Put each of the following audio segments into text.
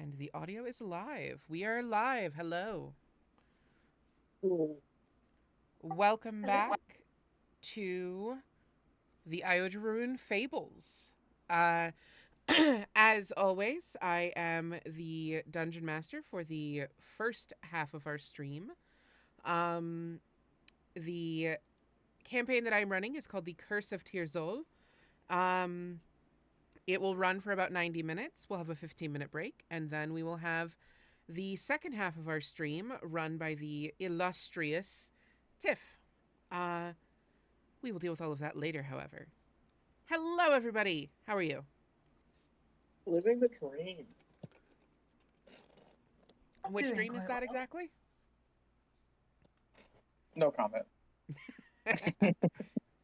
And the audio is live. We are live. Hello. Cool. Welcome back to the Iodrarune Fables. Uh, as always, I am the dungeon master for the first half of our stream. Um, the campaign that I'm running is called The Curse of Tirzol. Um, it will run for about 90 minutes. We'll have a 15-minute break, and then we will have the second half of our stream run by the illustrious Tiff. Uh, we will deal with all of that later, however. Hello, everybody. How are you? Living the dream. Which Doing dream is quite that well. exactly? No comment.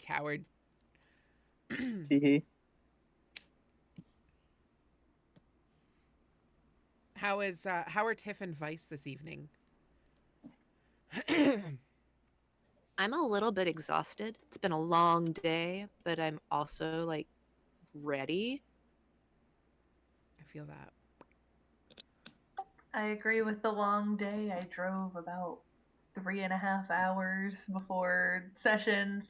Coward. Teehee. How are Tiff and Vice this evening? I'm a little bit exhausted. It's been a long day, but I'm also ready. I feel that. I agree with the long day. I drove about 3.5 hours before session,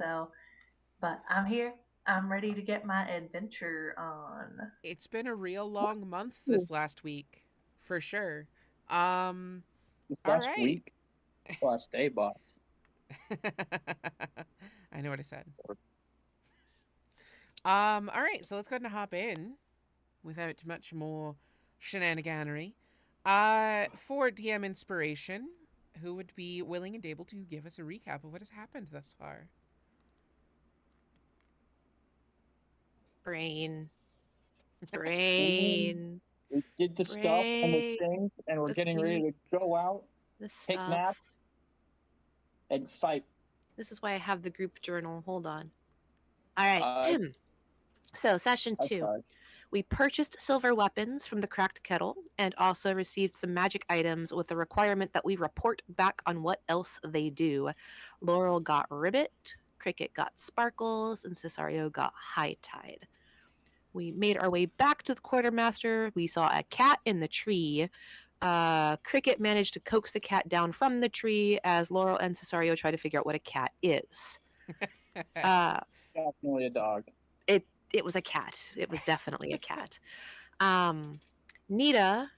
but I'm here. I'm ready to get my adventure on. It's been a real long month this last week, for sure. Um, This all last right. week, this last day, boss. I know what I said. All right, so let's go ahead and hop in without much more shenaniganery. For DM inspiration, who would be willing and able to give us a recap of what has happened thus far? Brain. We Brain. did the stuff and the Brain. things, and we're The getting ready things. to go out, The take stuff. naps, and fight. This is why I have the group journal. Hold on. All right. Uh, So, session I'm 2. sorry. We purchased silver weapons from the cracked kettle and also received some magic items with the requirement that we report back on what else they do. Laurel got ribbit, Cricket got sparkles, and Cesario got high tide. We made our way back to the quartermaster. We saw a cat in the tree. Cricket managed to coax the cat down from the tree as Laurel and Cesario try to figure out what a cat is. Uh, Definitely a dog. it was a cat. It was definitely a cat. Nita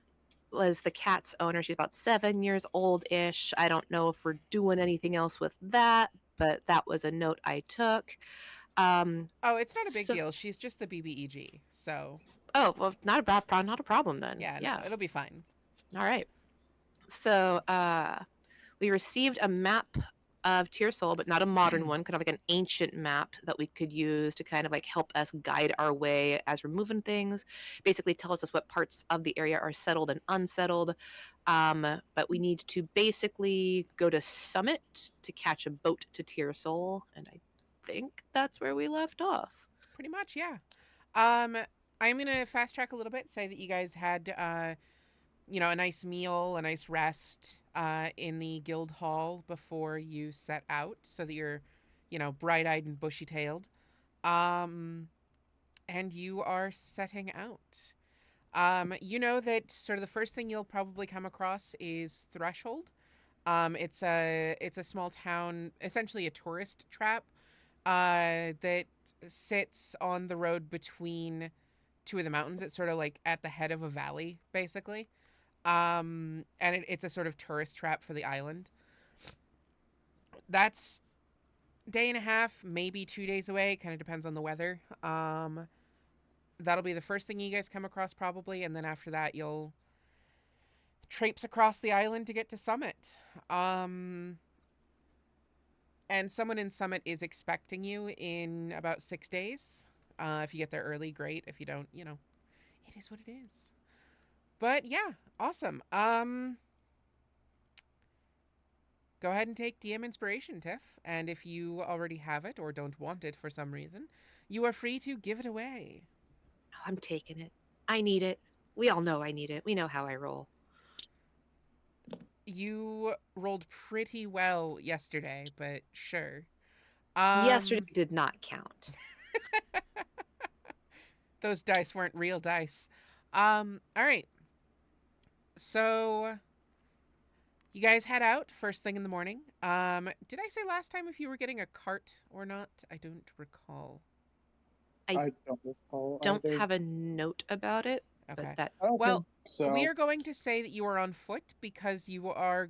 was the cat's owner. She's about 7 years old ish. I don't know if we're doing anything else with that, but that was a note I took. Oh, it's not a big So, deal. She's just the BBEG. So, oh well, not a problem then. yeah, no, Yeah, it'll be fine. all right. So, we received a map of Tearsol, but not a modern one, kind of like an ancient map that we could use to kind of like help us guide our way as we're moving things. Basically, tells us what parts of the area are settled and unsettled. But we need to basically go to Summit to catch a boat to Tearsol, and I think that's where we left off. Pretty much, yeah. Um, I'm gonna fast track a little bit. Say that you guys had, a nice meal, a nice rest, in the guild hall before you set out, so that you're, bright-eyed and bushy-tailed. Um, and you are setting out. You know that sort of the first thing you'll probably come across is Threshold. It's a small town, essentially a tourist trap, that sits on the road between two of the mountains. It's sort of like at the head of a valley, basically. And it's a sort of tourist trap for the island. That's day and a half, maybe 2 days away. Kind of depends on the weather. That'll be the first thing you guys come across probably, and then after that you'll traipse across the island to get to Summit. Um, and someone in Summit is expecting you in about 6 days. If you get there early, great. If you don't, it is what it is. But yeah, awesome. Go ahead and take DM inspiration, Tiff. And if you already have it or don't want it for some reason, you are free to give it away. Oh, I'm taking it. I need it. We all know I need it. We know how I roll. You rolled pretty well yesterday, but sure. Yesterday Um, did not count. those dice weren't real dice. All right. So you guys head out first thing in the morning. Did I say last time if you were getting a cart or not? I don't recall. I don't recall Don't either. have a note about it, but Okay. that I don't Well, think so. we are going to say that you are on foot because you are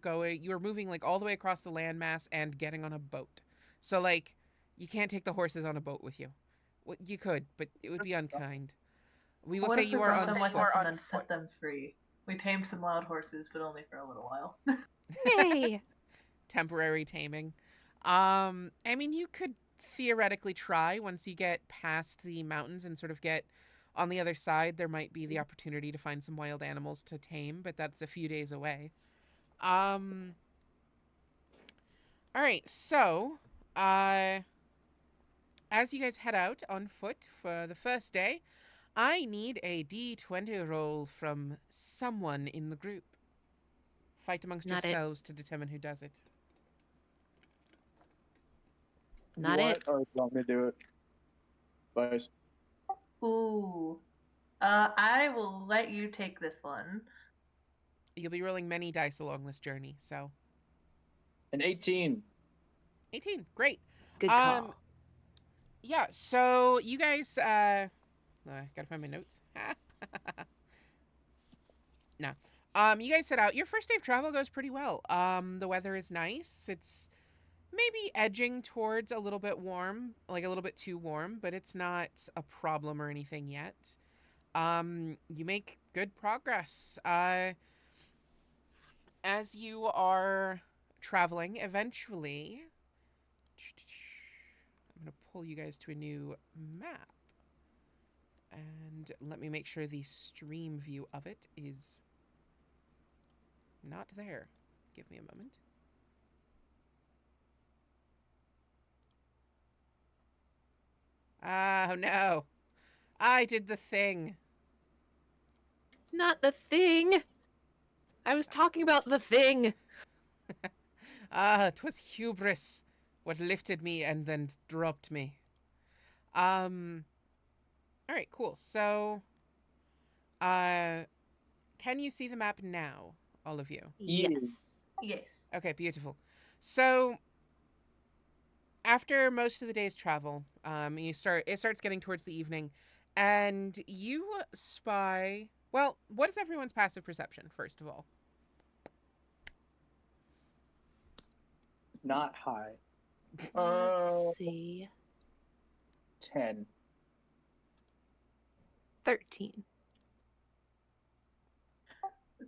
moving like all the way across the landmass and getting on a boat. So like you can't take the horses on a boat with you. Well, you could, but it would be unkind. We will What say if we you are brought on them with foot. us and then set them free? We tamed some wild horses, but only for a little while. yay! Temporary taming. I mean, you could theoretically try once you get past the mountains and sort of get on the other side. There might be the opportunity to find some wild animals to tame, but that's a few days away. Um. All right, so, uh, as you guys head out on foot for the first day, I need a D20 roll from someone in the group. Fight amongst Not it. yourselves to determine who does it. Not you it. want, or do you want me to do it? Vice. Ooh. I will let you take this one. You'll be rolling many dice along this journey, so An 18. 18. Great. Good Um call. yeah, so you guys gotta find my notes. No. You guys set out. Your first day of travel goes pretty well. The weather is nice. It's maybe edging towards a little bit warm, like a little bit too warm, but it's not a problem or anything yet. You make good progress. As you are traveling, eventually, I'm going to pull you guys to a new map. And let me make sure the stream view of it is not there. Give me a moment. Oh no. I did the thing. Not the thing. I was talking about the thing. Twas hubris what lifted me and then dropped me. All right, cool. So, uh, can you see the map now, all of you? Yes. Yes. Okay, beautiful. So, after most of the day's travel, it starts getting towards the evening, and you spy. Well, what is everyone's passive perception, first of all? Not high. Let's see. 10. 13.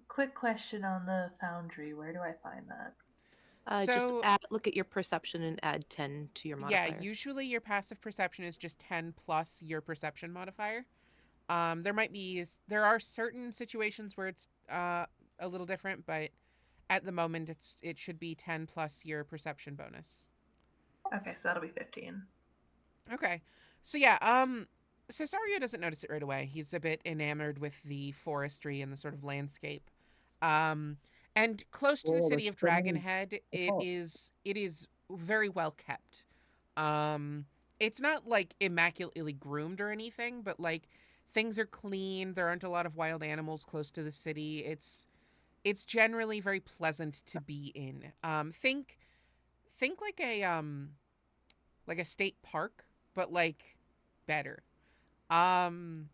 Quick question on the foundry. Where do I find that? So, Look at your perception and add 10 to your yeah, modifier. usually your passive perception is just 10 plus your perception modifier. There are certain situations where it's a little different, but at the moment it should be 10 plus your perception bonus. Okay, so that'll be 15. Okay. So yeah, Cesario doesn't notice it right away. He's a bit enamored with the forestry and the sort of landscape. And close to the Well, city there's of so many Dragonhead, forests. it is very well kept. It's not like immaculately groomed or anything, but like things are clean. There aren't a lot of wild animals close to the city. It's generally very pleasant to be in. Think like a state park, but like better. Um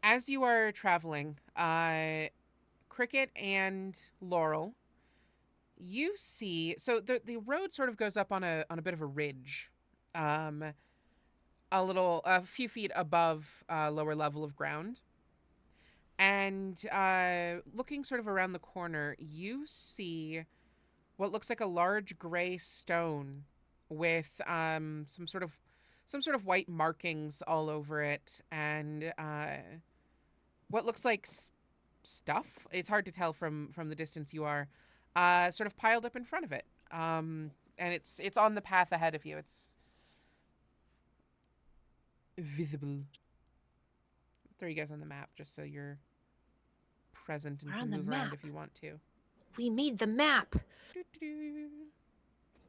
as you are traveling, Cricket and Laurel, you see the road sort of goes up on a bit of a ridge. Um a few feet above lower level of ground. And looking sort of around the corner, you see what looks like a large gray stone with some sort of white markings all over it, and what looks like stuff. It's hard to tell from the distance you are, sort of piled up in front of it. And it's on the path ahead of you. It's visible. Throw you guys on the map just so you're present and We're can on the move around map. if you want to. We made the map. Doo-doo-doo.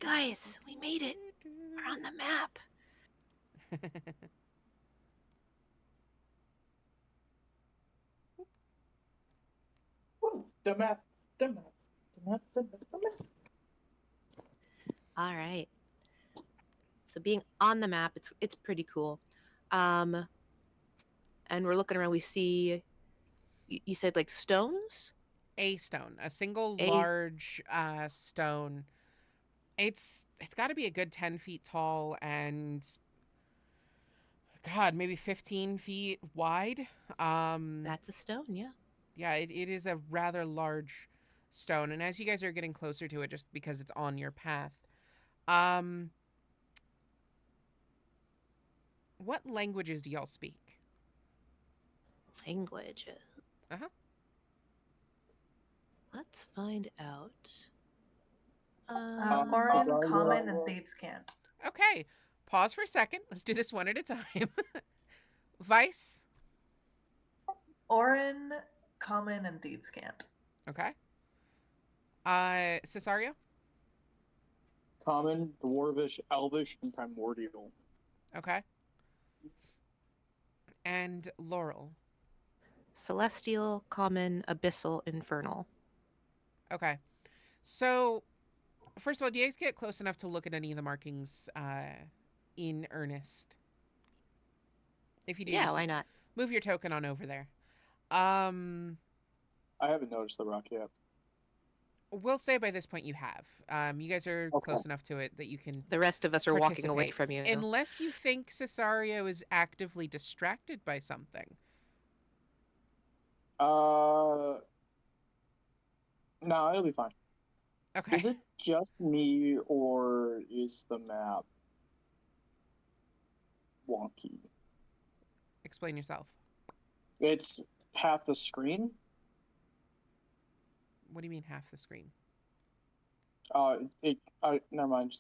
Guys, we made it. We're on the map. The map. The map. The map. The map. The map. All right. So being on the map, it's pretty cool. And we're looking around. We see you said like stones. A stone, a single A large stone. It's got to be a good 10 feet tall and God, maybe 15 feet wide. that's a stone. Yeah. Yeah, it is a rather large stone, and as you guys are getting closer to it, just because it's on your path, um, what languages do y'all speak? Languages. Uh huh. Let's find out. Orin, Sorry, Common, and Thieves can't. Okay, pause for a second. Let's do this one at a time. Vice. Orin, Common, and Thieves can't. Okay. Cesario. Common, Dwarvish, Elvish, and Primordial. Okay. And Laurel. Celestial, common, abyssal, infernal. Okay. So first of all, do you guys get close enough to look at any of the markings in earnest? If you do, Yeah, just why not? move your token on over there. Um, I haven't noticed the rock yet. we'll say by this point you have. You guys are Okay. close enough to it that you can The rest of us are walking away participate. from you. Unless you think Cesario is actively distracted by something. No, it'll be fine. Okay. Is it just me, or is the map wonky? Explain yourself. It's half the screen. What do you mean half the screen? Never mind.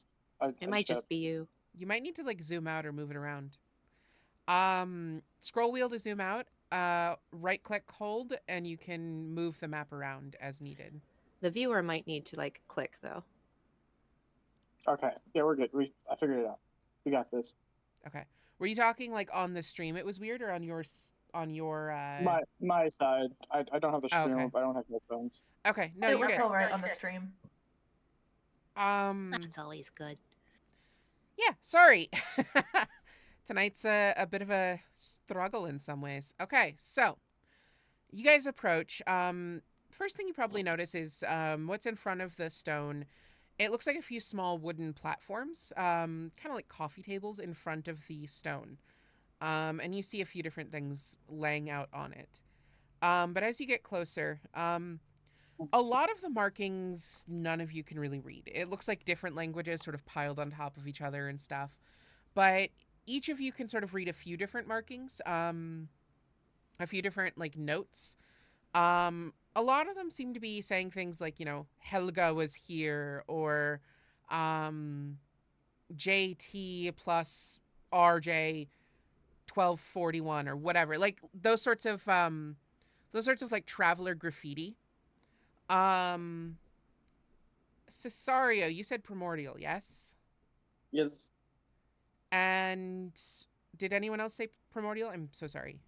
It might just be you. You might need to like zoom out or move it around. Scroll wheel to zoom out. Right click hold and you can move the map around as needed. The viewer might need to like click though. Okay, yeah, we're good. I figured it out. We got this. Okay. Were you talking like on the stream it was weird or on your My side. I don't have the Oh, stream okay. up. I don't have headphones. Okay, no, it you're looks good. all right on the stream. That's always good. Yeah, sorry. Tonight's a bit of a struggle in some ways. Okay, so you guys approach. First thing you probably notice is what's in front of the stone. It looks like a few small wooden platforms, kind of like coffee tables in front of the stone. And you see a few different things laying out on it. But as you get closer, a lot of the markings none of you can really read. It looks like different languages sort of piled on top of each other and stuff. But each of you can sort of read a few different markings, a few different like notes. A lot of them seem to be saying things like, Helga was here or JT plus RJ 1241 or whatever. Like those sorts of like traveler graffiti. Cesario, you said primordial, yes? Yes. And did anyone else say primordial? I'm so sorry.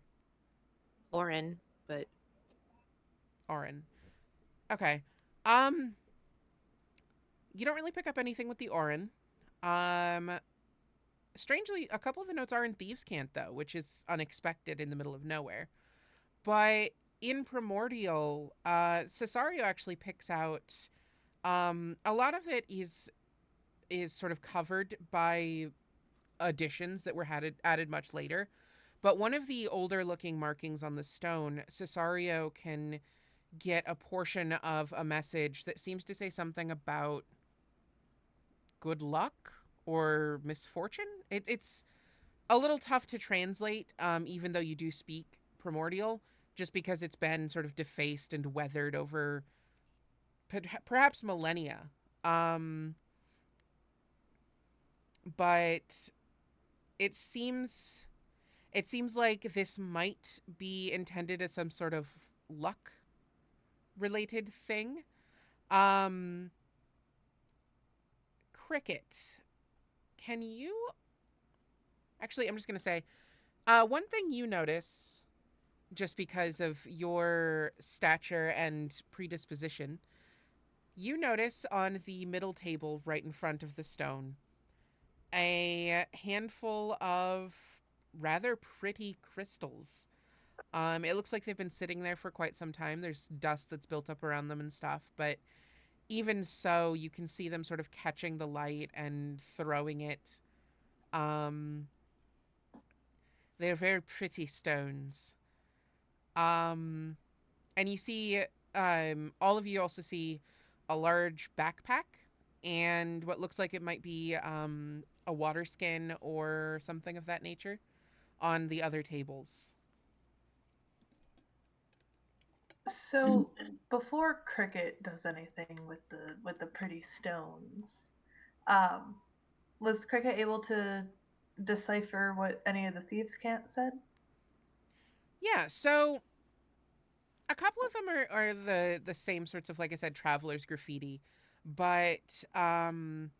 Orin, but Orin. Okay. You don't really pick up anything with the Orin. Strangely, a couple of the notes are in Thieves' Cant though, which is unexpected in the middle of nowhere. But in Primordial, Cesario actually picks out a lot of it is sort of covered by additions that were added much later. But one of the older looking markings on the stone, Cesario can get a portion of a message that seems to say something about good luck or misfortune. It's a little tough to translate, even though you do speak primordial, just because it's been sort of defaced and weathered over perhaps millennia. But it seems like this might be intended as some sort of luck related thing. Cricket, can you actually? I'm just gonna say, one thing you notice just because of your stature and predisposition, you notice on the middle table right in front of the stone a handful of rather pretty crystals. It looks like they've been sitting there for quite some time. There's dust that's built up around them and stuff, but even so, you can see them sort of catching the light and throwing it. Um, they're very pretty stones. Um, and you see, all of you also see a large backpack and what looks like it might be a water skin or something of that nature on the other tables. So before Cricket does anything with the pretty stones, um, was Cricket able to decipher what any of the thieves can't said? Yeah, so a couple of them are the same sorts of, like I said, travelers graffiti, but one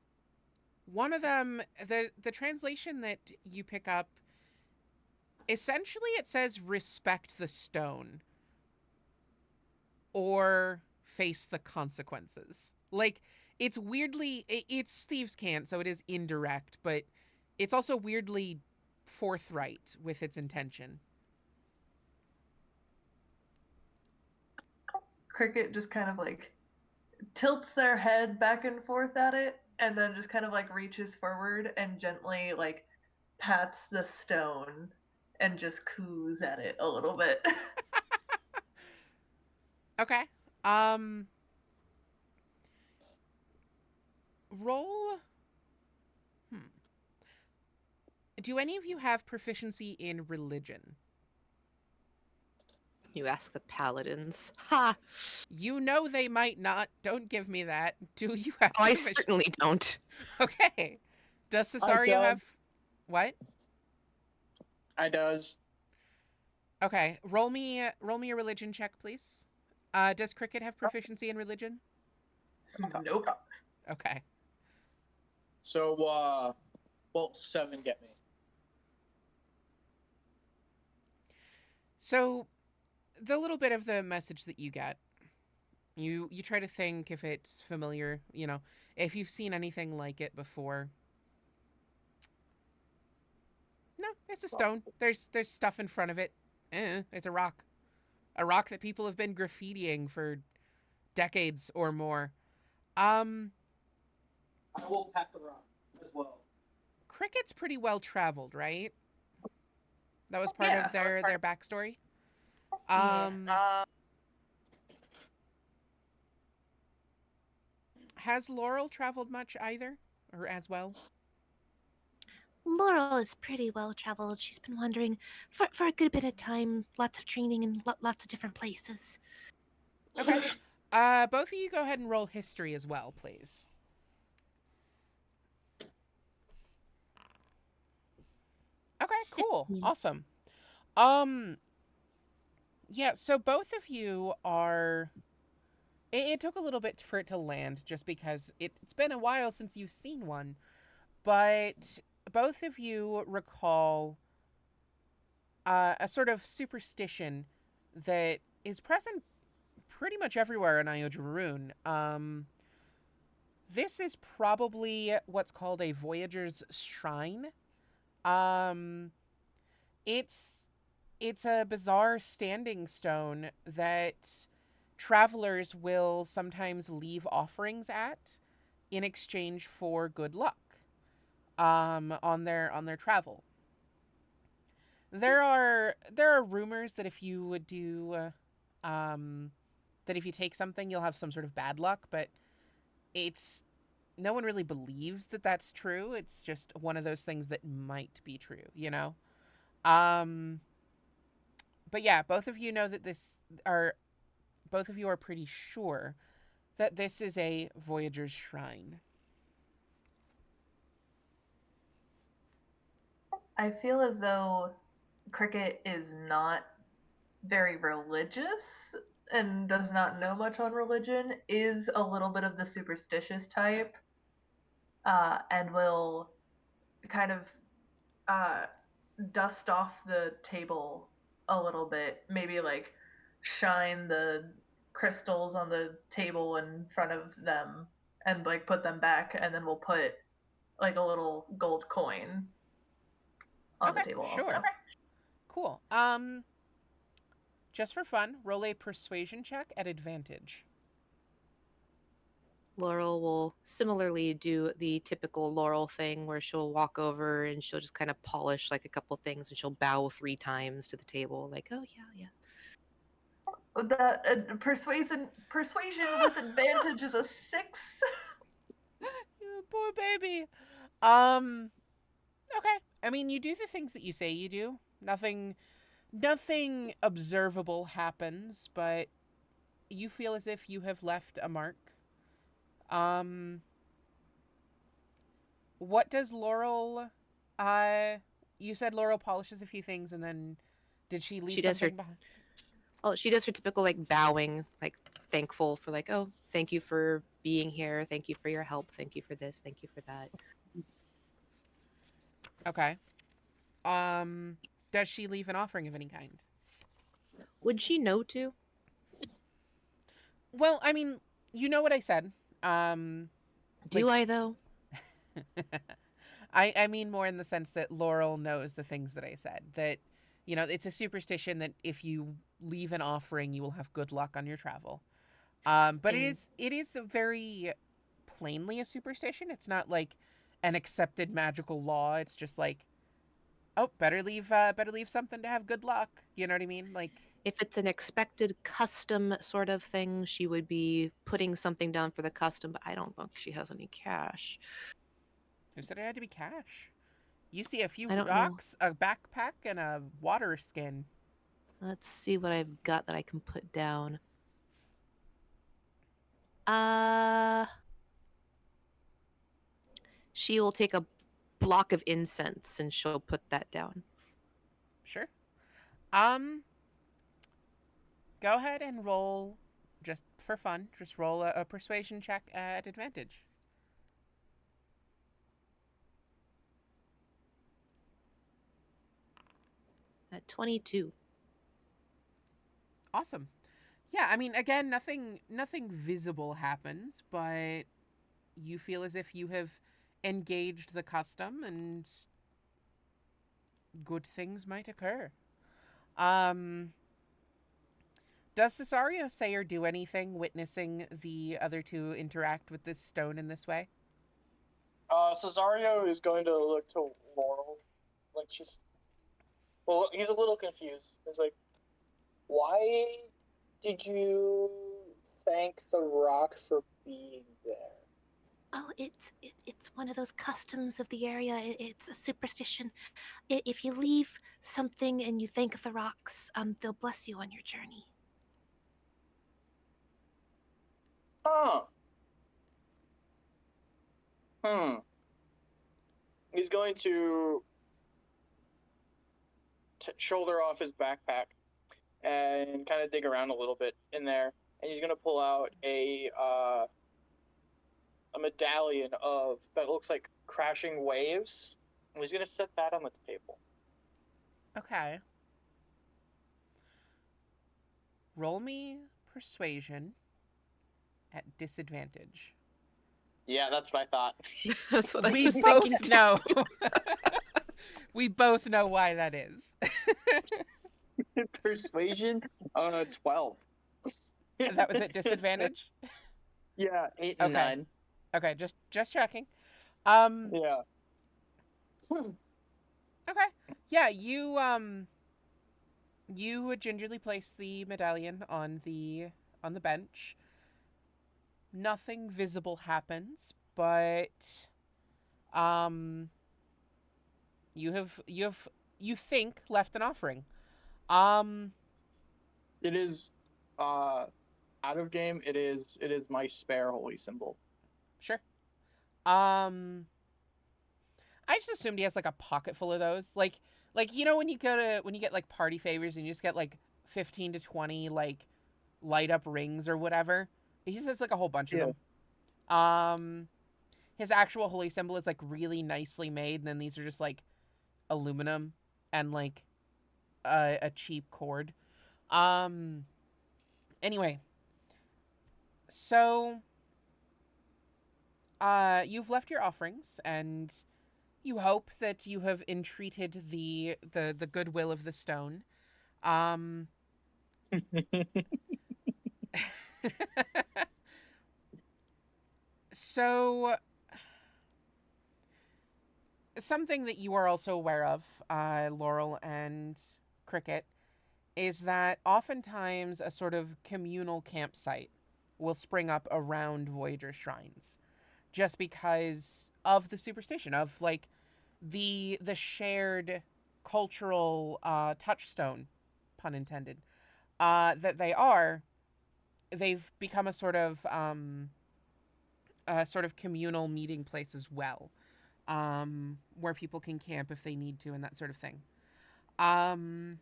of them, the translation that you pick up, essentially it says respect the stone or face the consequences. Like, it's weirdly, it's thieves can't, so it is indirect, but it's also weirdly forthright with its intention. Cricket just kind of like tilts their head back and forth at it, and then just kind of like reaches forward and gently like pats the stone and just coos at it a little bit. Okay. Roll. Hmm. Do any of you have proficiency in religion? You ask the paladins. Ha! You know they might not. Don't give me that. Do you have Oh, I proficiency? certainly don't. Okay. Does I Cesario don't. have what? I does. Okay. Roll me a religion check, please. Does Cricket have proficiency in religion? Nope. Okay. So, well, 7 get me. So the little bit of the message that you get, you try to think if it's familiar, if you've seen anything like it before. No, it's a stone. There's stuff in front of it. It's a rock. A rock that people have been graffitiing for decades or more. Um, I will pat the rock as well. Cricket's pretty well traveled, right? That was part Yeah. of their backstory. Yeah. Has Laurel traveled much either, or as well? Laurel is pretty well traveled. She's been wandering for a good bit of time, lots of training in lots of different places. Okay. Both of you go ahead and roll history as well, please. Okay, cool. 15. Awesome. Yeah, so both of you are it took a little bit for it to land just because it's been a while since you've seen one, but both of you recall a sort of superstition that is present pretty much everywhere in Iodrarune. This is probably what's called a Voyager's Shrine. Um, it's it's a bizarre standing stone that travelers will sometimes leave offerings at in exchange for good luck on their travel. There are rumors that if you would do that if you take something you'll have some sort of bad luck, but it's no one really believes that that's true. It's just one of those things that might be true. Um but yeah, both of you know that both of you are pretty sure that this is a Voyager's Shrine. I feel as though Cricket is not very religious and does not know much on religion, is a little bit of the superstitious type, and will kind of uh, dust off the table a little bit. Maybe like shine the crystals on the table in front of them and like put them back, and then we'll put like a little gold coin on the Okay, table also. sure. Cool. Just for fun, roll a persuasion check at advantage. Laurel will similarly do the typical Laurel thing where she'll walk over and she'll just kind of polish like a couple things and she'll bow 3 times to the table, like, oh, yeah, yeah. The persuasion with advantage is a 6. You poor baby. Um, okay. I mean, you do the things that you say you do. Nothing observable happens, but you feel as if you have left a mark. Um, what does Laurel uh you said Laurel polishes a few things and then did she leave She does her something behind? she does her typical like bowing, like thankful for like, oh, thank you for being here, thank you for your help, thank you for this, thank you for that. Okay. Um, does she leave an offering of any kind? Would she know to? Well, I mean, you know what I said. Um, Do I though? I mean more in the sense that Laurel knows the things that I said. That, you know, it's a superstition that if you leave an offering, you will have good luck on your travel. But And it is a very plainly a superstition. It's not like an accepted magical law. It's just like, oh, better leave something to have good luck. You know what I mean? Like, if it's an expected custom sort of thing, she would be putting something down for the custom, but I don't think she has any cash. who said it had to be cash? You see a few I don't know. rocks, a backpack, and a water skin. Let's see what I've got that I can put down. Uh, she will take a block of incense and she'll put that down. Sure. Go ahead and roll, just for fun. Just roll a persuasion check at advantage. At 22. Awesome. Yeah, I mean, again, nothing visible happens, but you feel as if you have engaged the custom and good things might occur. Um, does Cesario say or do anything witnessing the other two interact with this stone in this way? Cesario is going to look to Laurel, like she's. Well, he's a little confused. He's like, "Why did you thank the rock for being there?" Oh, it's one of those customs of the area. It's a superstition. If you leave something and you thank the rocks, they'll bless you on your journey. Huh. He's going to shoulder off his backpack and kind of dig around a little bit in there, and he's going to pull out a medallion of that looks like crashing waves, and he's going to set that on the table. Okay. Roll me persuasion at disadvantage. Yeah, that's what I thought. That's what I We was both thinking. know. We both know why that is. Persuasion? 12. That was at disadvantage? Yeah, 8 and Okay. 9. Okay, just checking. Yeah. Okay. Yeah, you would gingerly place the medallion on the bench. Nothing visible happens, but um you think left an offering. Um It is out of game. It is my spare holy symbol. sure. Um I just assumed he has like a pocket full of those. Like you know when you get like party favors and you just get like 15 to 20 like light up rings or whatever. He just has like a whole bunch of Yeah. them. His actual holy symbol is like really nicely made, and then these are just like aluminum and like a cheap cord. Um. Anyway, so you've left your offerings, and you hope that you have entreated the goodwill of the stone. Um. So something that you are also aware of, Laurel and Cricket, is that oftentimes a sort of communal campsite will spring up around Voyager shrines, just because of the superstition of like the shared cultural touchstone, pun intended, that they are. They've become a sort of communal meeting place as well, where people can camp if they need to and that sort of thing. Um,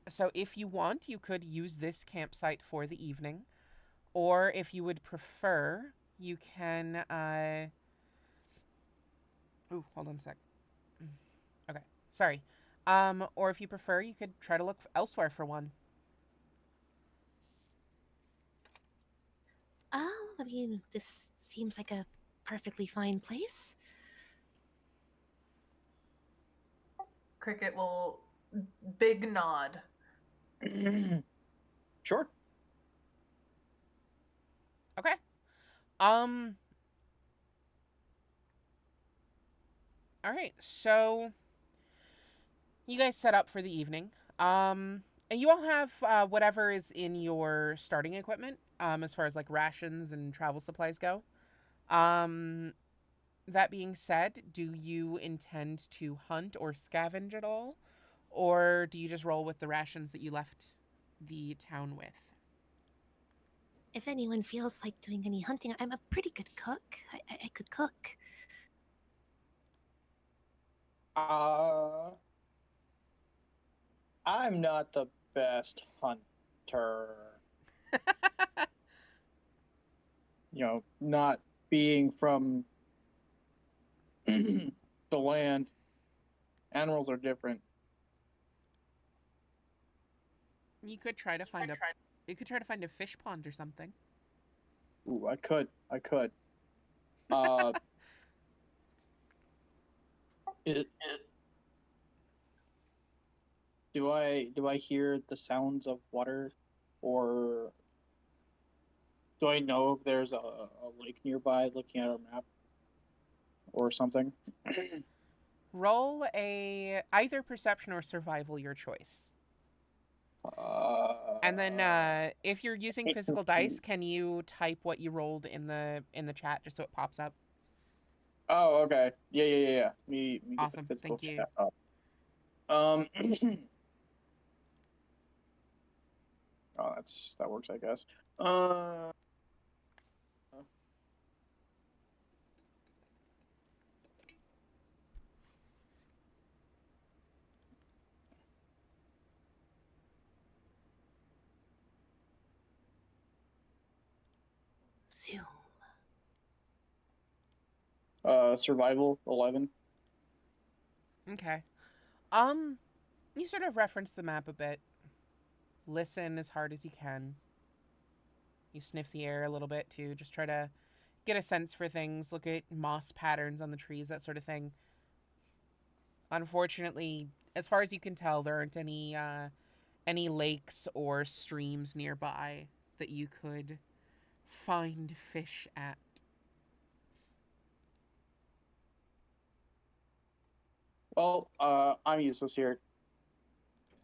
so if you want, you could use this campsite for the evening, or if you would prefer, you can. Ooh, hold on a sec. Okay, sorry. Or if you prefer, you could try to look elsewhere for one. Oh, I mean, this seems like a perfectly fine place. Cricket will big nod. Sure. Okay. Um. All right. So you guys set up for the evening. And you all have whatever is in your starting equipment, as far as like rations and travel supplies go. Um, that being said, do you intend to hunt or scavenge at all? Or do you just roll with the rations that you left the town with? If anyone feels like doing any hunting, I'm a pretty good cook. I could cook. Uh, I'm not the best hunter. Not being from the land, animals are different. You could try to find a you could try to find a fish pond or something. Ooh, I could. Uh, it, do I hear the sounds of water, or do I know if there's a lake nearby? Looking at our map or something. Roll a either perception or survival, your choice. And then if you're using physical dice, can you type what you rolled in the chat just so it pops up? Oh, okay. Yeah. Me get the Awesome. physical Thank you. chat up. Um. Oh, that works, I guess. Uh. Zoom. Survival 11. Okay. Um, you sort of reference the map a bit. Listen as hard as you can. You sniff the air a little bit too. Just try to get a sense for things. Look at moss patterns on the trees, that sort of thing. Unfortunately, as far as you can tell, there aren't any lakes or streams nearby that you could find fish at. Well, I'm useless here.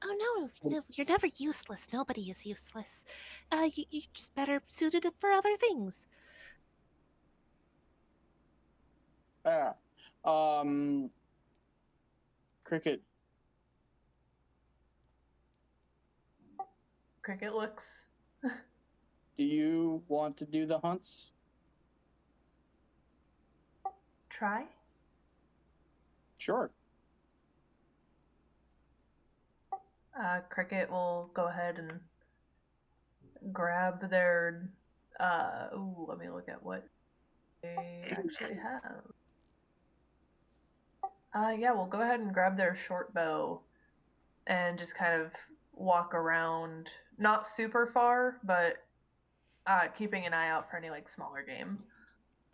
Oh no, you're never useless. Nobody is useless. You just better suited it for other things. Ah. Um. Cricket. Cricket looks. Do you want to do the hunts? Try. Sure. Cricket will go ahead and grab their. Let me look at what they actually have. Yeah, we'll go ahead and grab their short bow and just kind of walk around, not super far, but keeping an eye out for any like smaller game.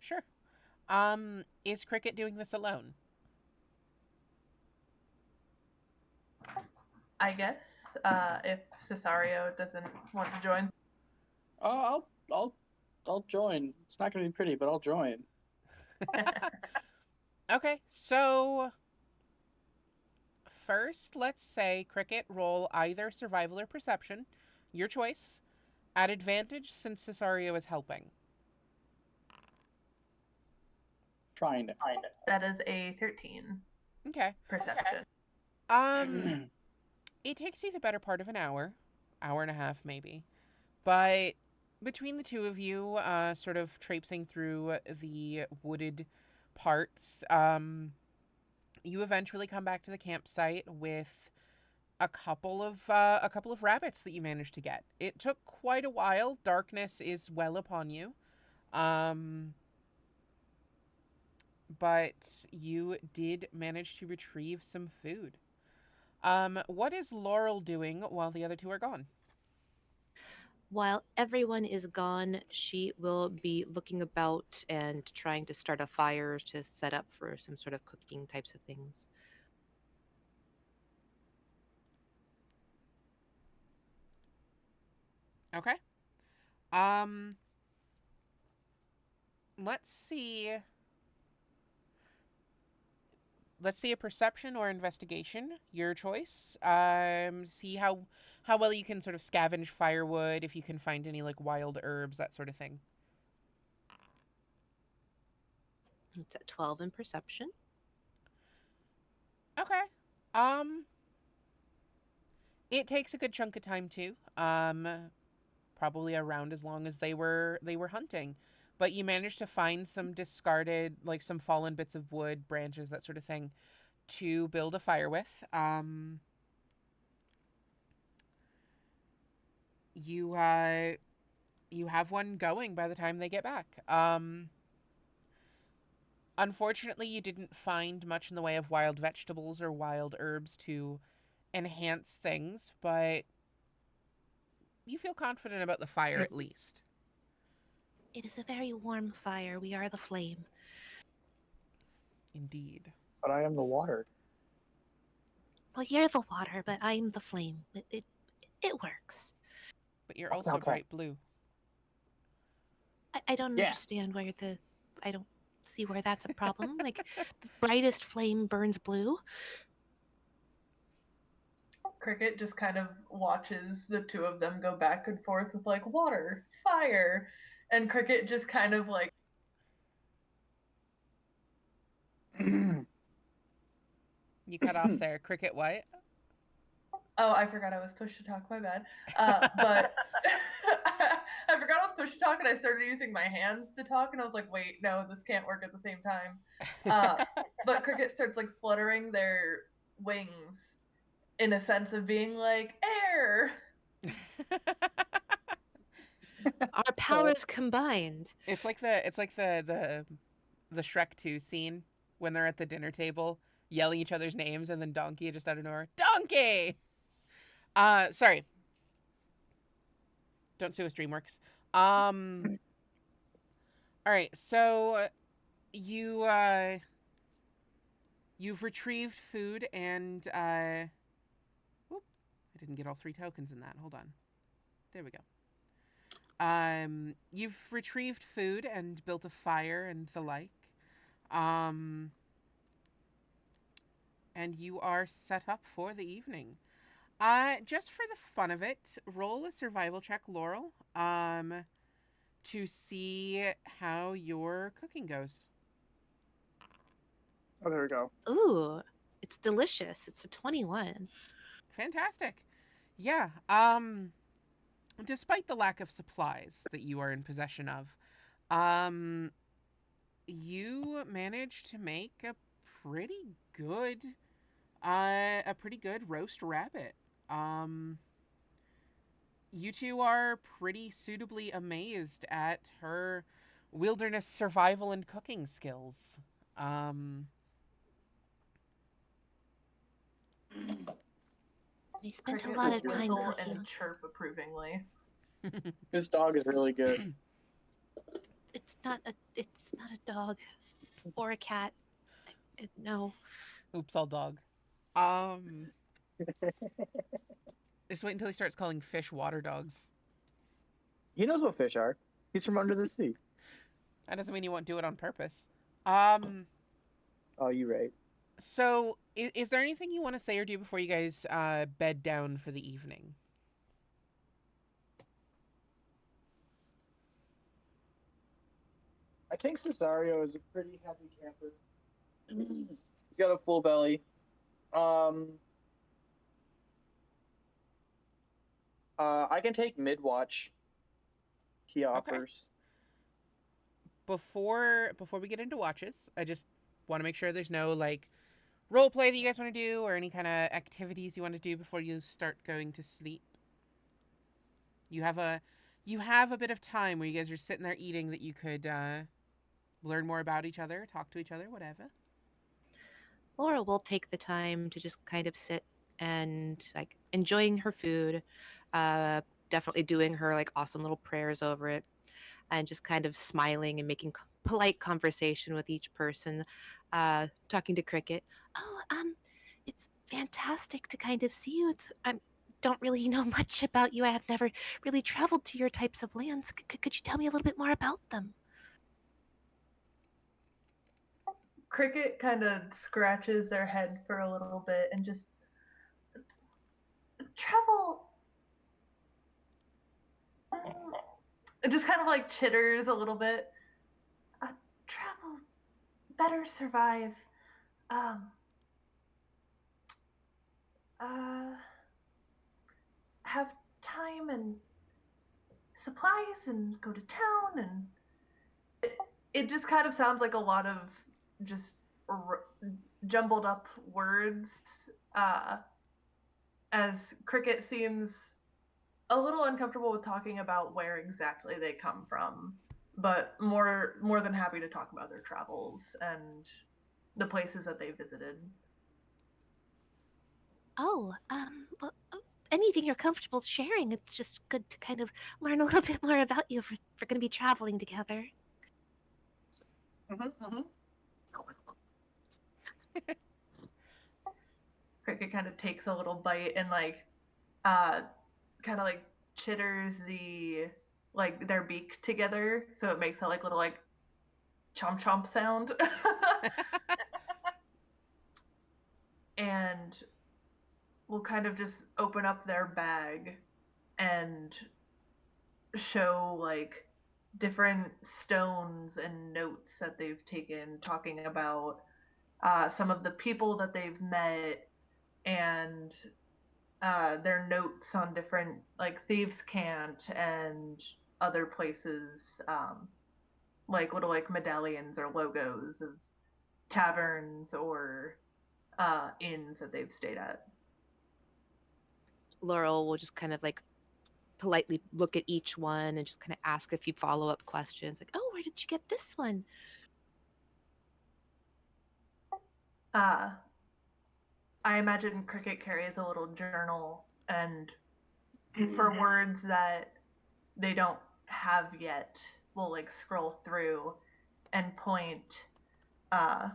Sure. Is Cricket doing this alone? I guess if Cesario doesn't want to join. I'll join. It's not gonna be pretty, but I'll join. Okay, so first, let's say Cricket roll either survival or perception, your choice, at advantage since Cesario is helping. Trying to. That is a 13 Okay. perception. Um, it takes you the better part of an hour, hour and a half maybe, but between the two of you, sort of traipsing through the wooded parts, you eventually come back to the campsite with a couple of rabbits that you managed to get. It took quite a while. Darkness is well upon you. Um, but you did manage to retrieve some food. What is Laurel doing while the other two are gone? While everyone is gone, she will be looking about and trying to start a fire to set up for some sort of cooking types of things. Okay. Um, let's see. Let's see a perception or investigation, your choice. See how well you can sort of scavenge firewood, if you can find any like wild herbs, that sort of thing. It's at 12 in perception. Okay. It takes a good chunk of time too. Probably around as long as they were hunting. But you managed to find some discarded, like some fallen bits of wood, branches, that sort of thing, to build a fire with. You have one going by the time they get back. Unfortunately, you didn't find much in the way of wild vegetables or wild herbs to enhance things, but you feel confident about the fire at least. It is a very warm fire. We are the flame. Indeed. But I am the water. Well, you're the water, but I'm the flame. It works. But you're also Okay. bright blue. I don't Yeah. understand where I don't see where that's a problem. Like, the brightest flame burns blue. Cricket just kind of watches the two of them go back and forth with like water, fire, and Cricket just kind of like You cut off there. Cricket what? oh, I forgot I was pushed to talk. My bad. But I forgot I was pushed to talk, and I started using my hands to talk, and I was like, wait, no, this can't work at the same time. But Cricket starts like fluttering their wings in a sense of being like air. Our powers combined. It's like the Shrek 2 scene when they're at the dinner table yelling each other's names, and then Donkey just out of nowhere, Donkey. Sorry. Don't sue us, DreamWorks. All right. So you you've retrieved food and whoop, I didn't get all 3 tokens in that. Hold on. There we go. You've retrieved food and built a fire and the like. Um, and you are set up for the evening. Just for the fun of it, roll a survival check, Laurel, to see how your cooking goes. Oh, there we go. Ooh, it's delicious. It's a 21. Fantastic. Yeah. Despite the lack of supplies that you are in possession of, um, you managed to make pretty good, a pretty good roast rabbit. Um, you two are pretty suitably amazed at her wilderness survival and cooking skills. Um, I spent a Cricket lot will of time whistle cooking. and chirp approvingly. This dog is really good. It's not a dog or a cat. No. Oops, all dog. Um, just wait until he starts calling fish water dogs. He knows what fish are. He's from under the sea. That doesn't mean you won't do it on purpose. Um, Oh, you right. so is there anything you want to say or do before you guys bed down for the evening? I think Cesario is a pretty heavy camper. He's got a full belly. Um, I can take mid watch. He Okay. offers. Before we get into watches, I just want to make sure there's no like role play that you guys want to do or any kind of activities you want to do before you start going to sleep. You have a bit of time where you guys are sitting there eating that you could learn more about each other, talk to each other, whatever. Laura will take the time to just kind of sit and like enjoying her food, uh, definitely doing her like awesome little prayers over it, and just kind of smiling and making polite conversation with each person, talking to Cricket. Oh, it's fantastic to kind of see you. It's I don't really know much about you. I have never really traveled to your types of lands. Could you tell me a little bit more about them? Cricket kind of scratches their head for a little bit and just travel. It just kind of like chitters a little bit. Travel, better survive. Um, uh, have time and supplies and go to town and it just kind of sounds like a lot of just r- jumbled up words uh, as Cricket seems a little uncomfortable with talking about where exactly they come from, but more than happy to talk about their travels and the places that they visited. Oh, well, anything you're comfortable sharing. It's just good to kind of learn a little bit more about you if we're going to be traveling together. Mm-hmm. Cricket kind of takes a little bite and uh kind of like chitters their beak together so it makes that like little like chomp chomp sound. And we'll kind of just open up their bag and show like different stones and notes that they've taken talking about some of the people that they've met and their notes on different like thieves cant and other places, like little like medallions or logos of taverns or inns that they've stayed at. Laurel will just kind of like politely look at each one and just kind of ask a few follow-up questions like, oh, where did you get this one? uh, I imagine Cricket carries a little journal, and for words that they don't have yet, we'll like scroll through and point, uh,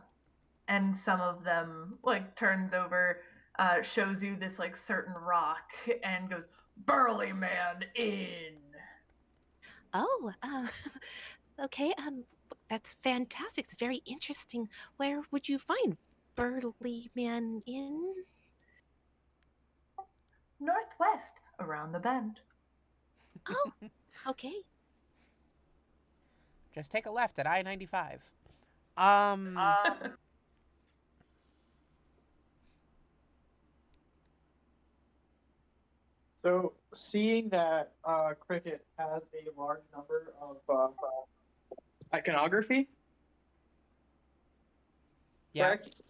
and some of them like turns over, shows you this like certain rock, and goes, "Burly man in." Oh, okay. That's fantastic. It's very interesting. Where would you find Burly Man Inn? Northwest, around the bend. Oh, okay. Just take a left at I-95. Um, So, seeing that Cricket has a large number of iconography, yeah, correct?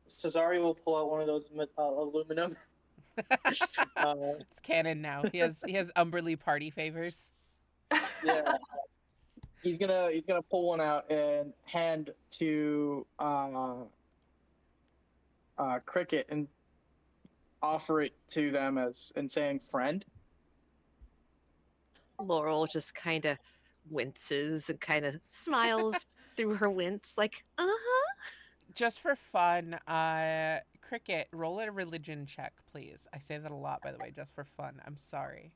Cesario will pull out one of those aluminum. uh, it's canon now. He has Umberly party favors. yeah, he's gonna pull one out and hand to Cricket and offer it to them as and saying friend. Laurel just kind of winces and kind of smiles through her wince, like, uh-huh. Just for fun, Cricket, roll a religion check, please. I say that a lot, by the way, just for fun. I'm sorry.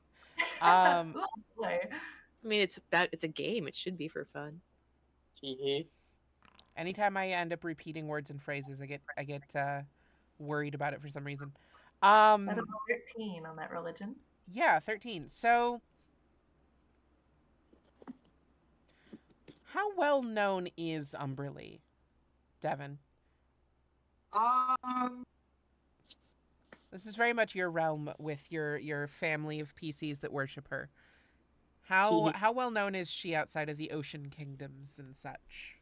Um, Ooh, boy. I mean, it's a game. It should be for fun. Hee anytime I end up repeating words and phrases, I get worried about it for some reason. That is Um, a 13 on that religion. yeah, 13. So, how well known is Umberly, Devin? Um, This is very much your realm with your family of PCs that worship her. Hee How well known is she outside of the Ocean Kingdoms and such?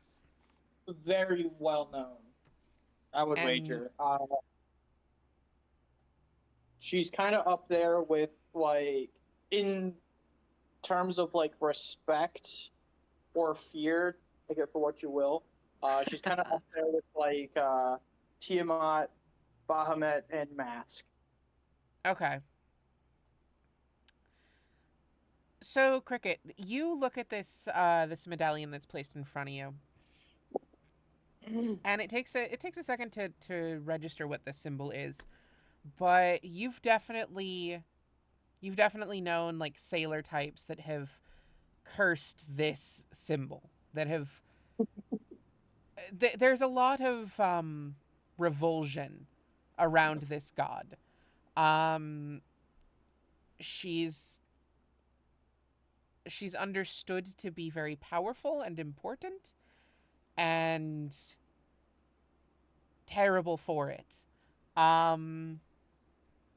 very well known. I would And wager. She's kind of up there with like in terms of like respect or fear. Take it for what you will. She's kind of up there with like Tiamat, Bahamut, and Mask. okay. So, Cricket, you look at this medallion that's placed in front of you, and it takes a second to register what the symbol is, but you've definitely known like sailor types that have cursed this symbol, that have there's a lot of revulsion around this god. Um, she's she's understood to be very powerful and important and terrible for it. Um,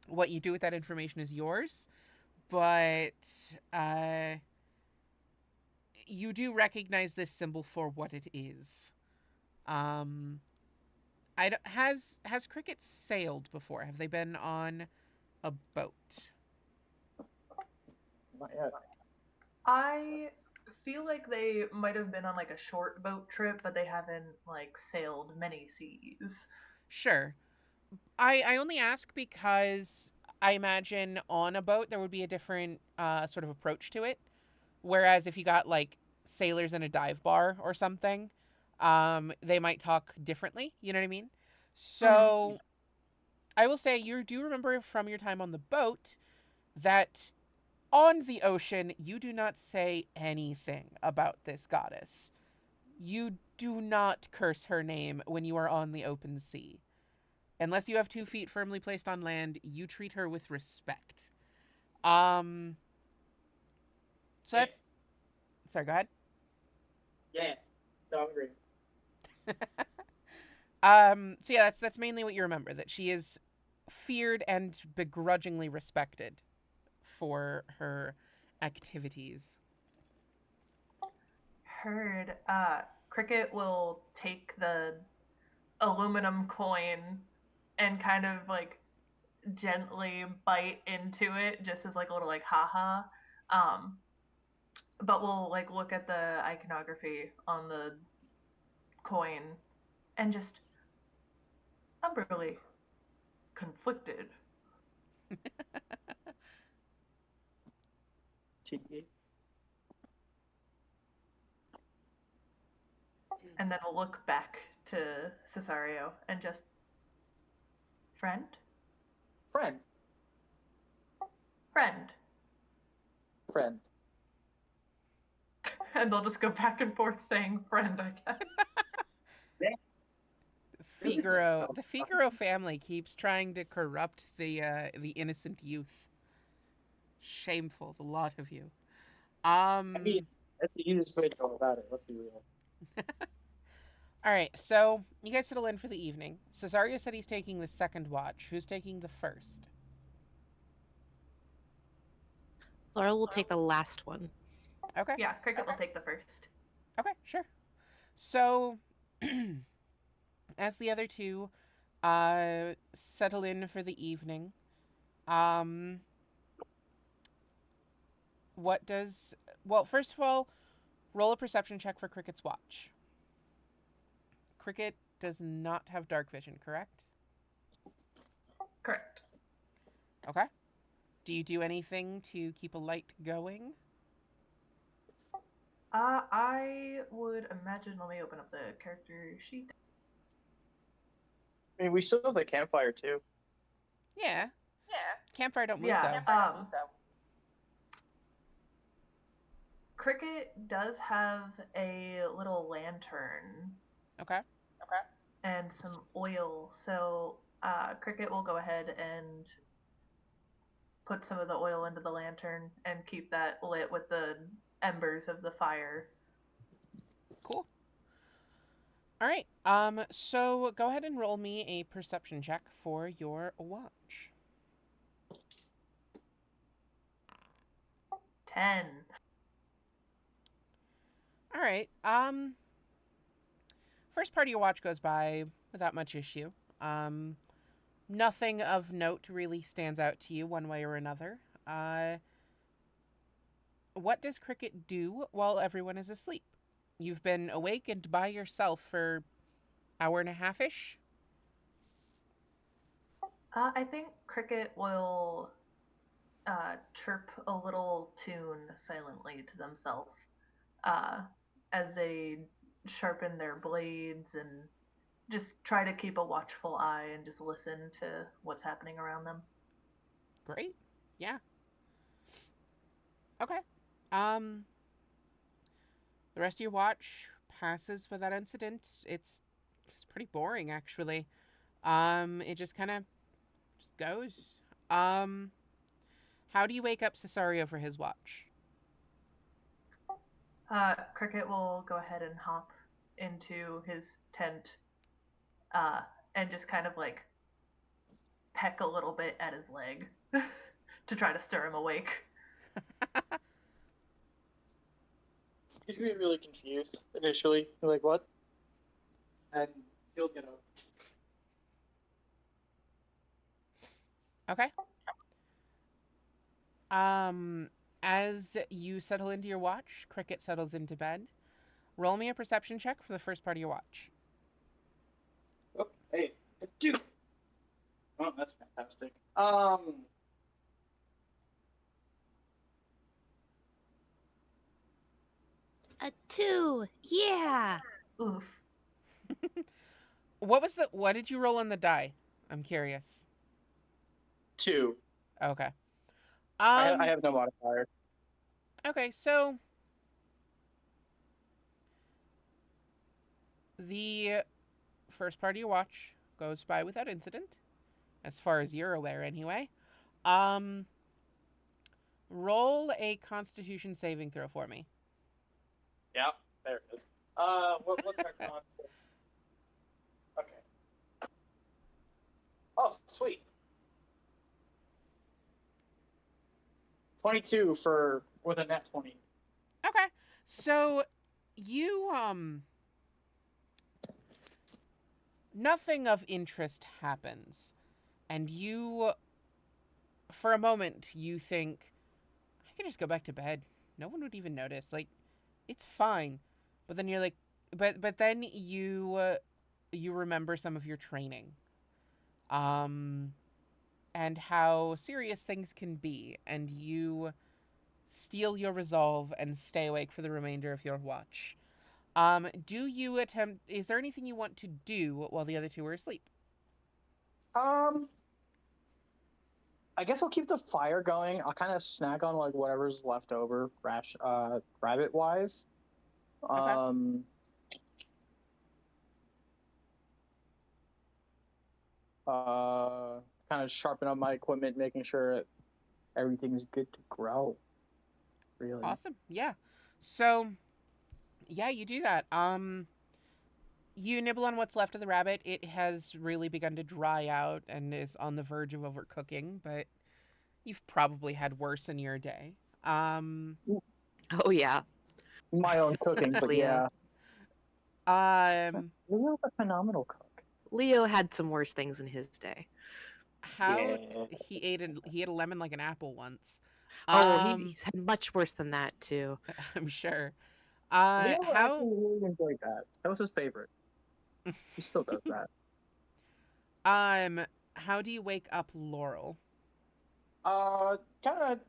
what you do with that information is yours, but uh, you do recognize this symbol for what it is. Um, has Cricket sailed before? Have they been on a boat? Not yet. I feel like they might have been on like a short boat trip, but they haven't like sailed many seas. Sure. I only ask because I imagine on a boat there would be a different sort of approach to it. Whereas if you got like sailors in a dive bar or something, they might talk differently. You know what I mean? Mm. So I will say you do remember from your time on the boat that on the ocean you do not say anything about this goddess. You do not curse her name when you are on the open sea. Unless you have 2 feet firmly placed on land, you treat her with respect. Um, so Yeah. that's. Sorry, go ahead. Yeah. No, I agree. So yeah, that's mainly what you remember. That she is feared and begrudgingly respected for her activities. Heard. Cricket will take the aluminum coin and kind of like gently bite into it, just as like a little like haha. Um, but we'll like look at the iconography on the coin and just I'm really conflicted. Tee And then we'll look back to Cesario and just friend, Friend. friend, Friend. and they'll just go back and forth saying friend, I guess. The Figaro family keeps trying to corrupt the innocent youth. Shameful, the lot of you. I mean, that's the easiest way to go about it. Let's be real. All right, so you guys settle in for the evening. Cesario said he's taking the second watch. Who's taking the first? Laurel will take the last one. Okay. Yeah, Cricket will take the first. Okay, sure. So, as the other two settle in for the evening, um, what does. Well, first of all, roll a perception check for Cricket's watch. Cricket does not have dark vision, correct? Correct. Okay. Do you do anything to keep a light going? I would imagine. Let me open up the character sheet. I mean, we still have the campfire too. Yeah. Yeah. Campfire don't move Yeah. though. Cricket does have a little lantern Okay. and some oil, so Cricket will go ahead and put some of the oil into the lantern and keep that lit with the embers of the fire. Cool. All right. So go ahead and roll me a perception check for your watch. 10. All right. First part of your watch goes by without much issue. Nothing of note really stands out to you one way or another. What does Cricket do while everyone is asleep? You've been awake and by yourself for hour and a half ish. I think Cricket will chirp a little tune silently to themselves uh, as they sharpen their blades and just try to keep a watchful eye and just listen to what's happening around them. Great. Yeah. Okay. Um, the rest of your watch passes without incident. It's pretty boring actually. It just kind of just goes. Um, how do you wake up Cesario for his watch? Cricket will go ahead and hop into his tent and just kind of like peck a little bit at his leg to try to stir him awake. He's gonna be really confused initially. Like, what? And he'll get up. Okay. Um, as you settle into your watch, Cricket settles into bed. Roll me a perception check for the first part of your watch. Oh, hey, dude. Oh, that's fantastic. A 2. Yeah. Oof. What did you roll on the die? I'm curious. 2. Okay. I have no modifier. Okay, so the first part of your watch goes by without incident, as far as you're aware anyway. Um Roll a constitution saving throw for me. Yeah, there it is. What's our concept? Okay. Oh, sweet. 22 for with a net 20. Okay. So you nothing of interest happens. And you for a moment you think I could just go back to bed. No one would even notice. Like it's fine. But then you're like but then you remember some of your training. Um and how serious things can be and you steel your resolve and stay awake for the remainder of your watch. Do you attempt is there anything you want to do while the other two are asleep? I guess I'll keep the fire going. I'll kind of snack on like whatever's left over, rabbit wise. Okay. Um, uh, kind of sharpen up my equipment, making sure everything's good to grow. Really. Awesome. Yeah. So, yeah, you do that. You nibble on what's left of the rabbit. It has really begun to dry out and is on the verge of overcooking, but you've probably had worse in your day. Oh yeah, My own cooking, it's but Leo. yeah. Um, Leo's a phenomenal cook. Leo had some worse things in his day. how Yeah. he ate a lemon like an apple once. Oh, Um, he's had much worse than that too. I'm sure. Leo How actually really enjoyed that. That was his favorite. He still does that. um how do you wake up Laurel? Kind of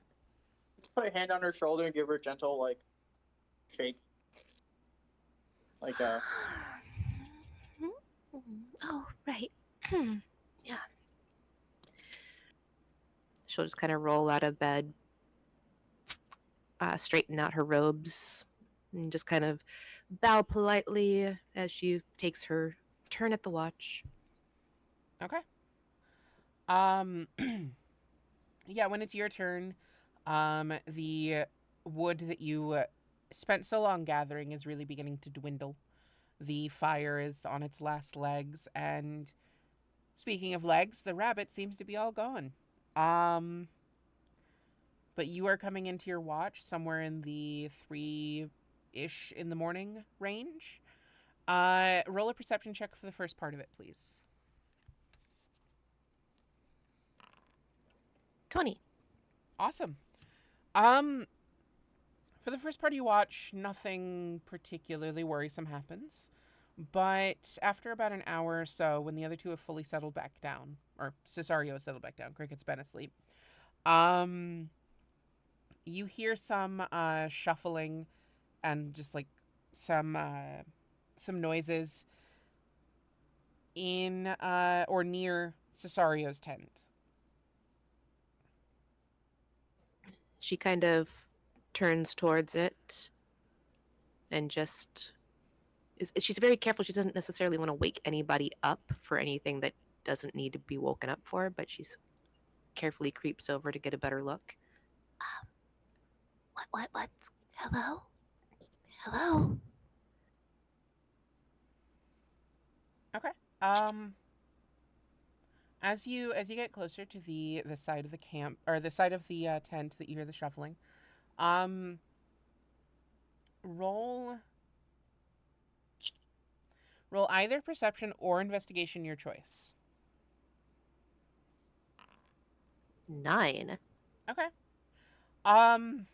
put a hand on her shoulder and give her a gentle like shake, like Oh, right. Yeah. She'll just kind of roll out of bed, straighten out her robes, and just kind of bow politely as she takes her turn at the watch. Okay. Yeah, when it's your turn, the wood that you spent so long gathering is really beginning to dwindle. The fire is on its last legs, and speaking of legs, the rabbit seems to be all gone. Um, but you are coming into your watch somewhere in the 3-ish in the morning range. Roll a perception check for the first part of it, please. 20. Awesome. Um, for the first part of your watch, nothing particularly worrisome happens. But after about an hour or so, when the other two have fully settled back down, or Cesario has settled back down, Cricket's been asleep, um, you hear some shuffling and just like some noises in or near Cesario's tent. She kind of turns towards it and just she's very careful. She doesn't necessarily want to wake anybody up for anything that doesn't need to be woken up for, but she's carefully creeps over to get a better look. What's. Hello? Hello? Okay. Um, as you get closer to the side of the camp or the side of the tent that you hear the shuffling, um, roll roll either perception or investigation, your choice. 9. Okay. Um,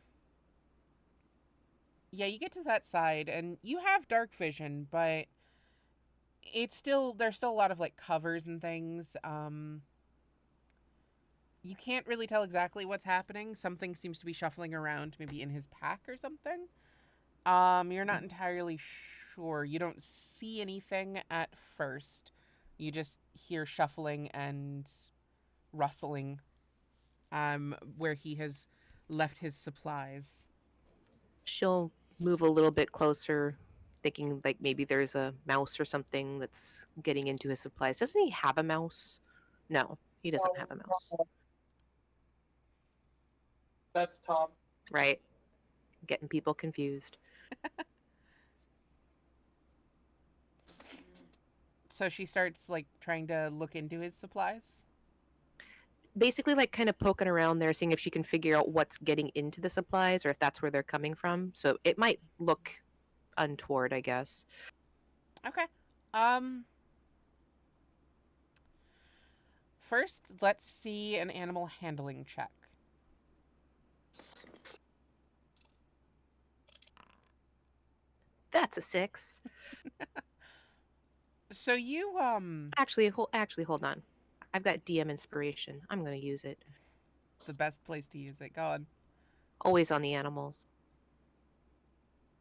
yeah, you get to that side and you have dark vision, but it's still there's still a lot of like covers and things. You can't really tell exactly what's happening. Something seems to be shuffling around, maybe in his pack or something. You're not entirely sure. You don't see anything at first. You just hear shuffling and rustling where he has left his supplies. She'll move a little bit closer, thinking like maybe there's a mouse or something that's getting into his supplies. Doesn't he have a mouse? No, he doesn't have a mouse. that's Tom. Right? Getting people confused. So she starts like trying to look into his supplies. Basically, like kind of poking around there, seeing if she can figure out what's getting into the supplies or if that's where they're coming from. So it might look untoward, I guess. Okay. Um First, let's see an animal handling check. That's a 6. So you Actually, hold on. I've got DM inspiration. I'm going to use it. the best place to use it. Go on. Always on the animals.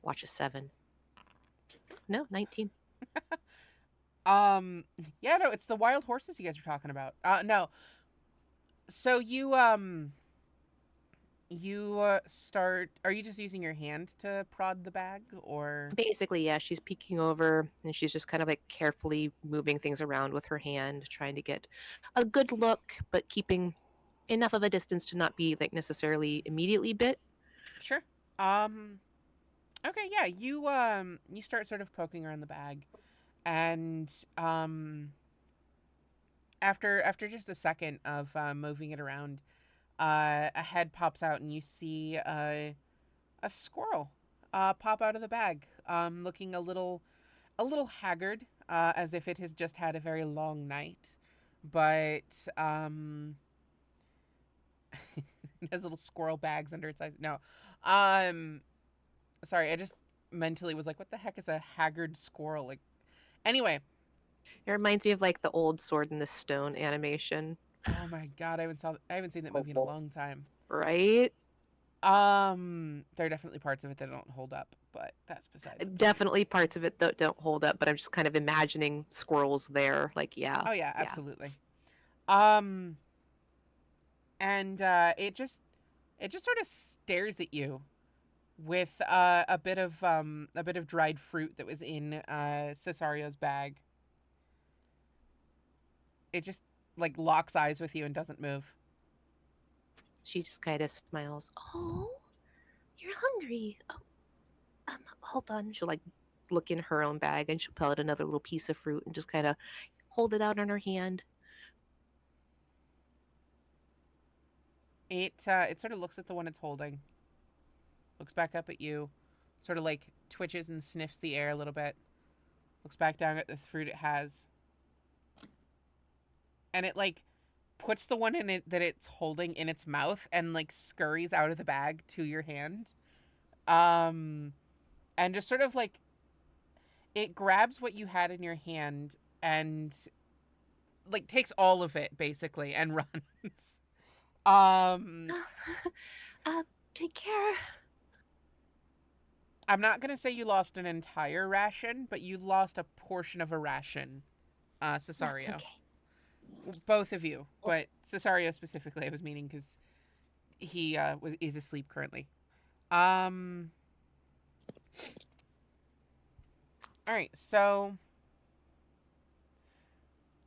Watch a 7. No, 19. Um yeah, no, it's the wild horses you guys are talking about. No. So you start are you just using your hand to prod the bag or Basically, yeah, she's peeking over and she's just kind of like carefully moving things around with her hand, trying to get a good look, but keeping enough of a distance to not be like necessarily immediately bit. Sure. Um okay, yeah, you start sort of poking around the bag and after just a second of moving it around, a head pops out and you see a squirrel pop out of the bag, looking a little haggard, as if it has just had a very long night, but it has little squirrel bags under its eyes. No, um, sorry, I just mentally was like, what the heck is a haggard squirrel? Like, anyway, It reminds me of like the old Sword in the Stone animation Oh my god, I haven't seen that movie in a long time. Right? There are definitely parts of it that don't hold up, but that's beside the point. Definitely parts of it that don't hold up, but I'm just kind of imagining squirrels there. Like, yeah, Oh yeah, yeah. absolutely. Um, and it just sort of stares at you with a bit of dried fruit that was in Cesario's bag. It just like locks eyes with you and doesn't move. She just kind of smiles. Oh, you're hungry. Oh, hold on. She'll like look in her own bag and she'll pull out another little piece of fruit and just kind of hold it out in her hand. It sort of looks at the one it's holding, looks back up at you, sort of like twitches and sniffs the air a little bit, looks back down at the fruit it has, and it like puts the one in it that it's holding in its mouth and like scurries out of the bag to your hand. Um and just sort of like it grabs what you had in your hand and like takes all of it basically and runs. Um uh, take care. I'm not going to say you lost an entire ration, but you lost a portion of a ration, That's Cesario. okay. Both of you, but Cesario specifically I was meaning cuz he is asleep currently. Um all right. So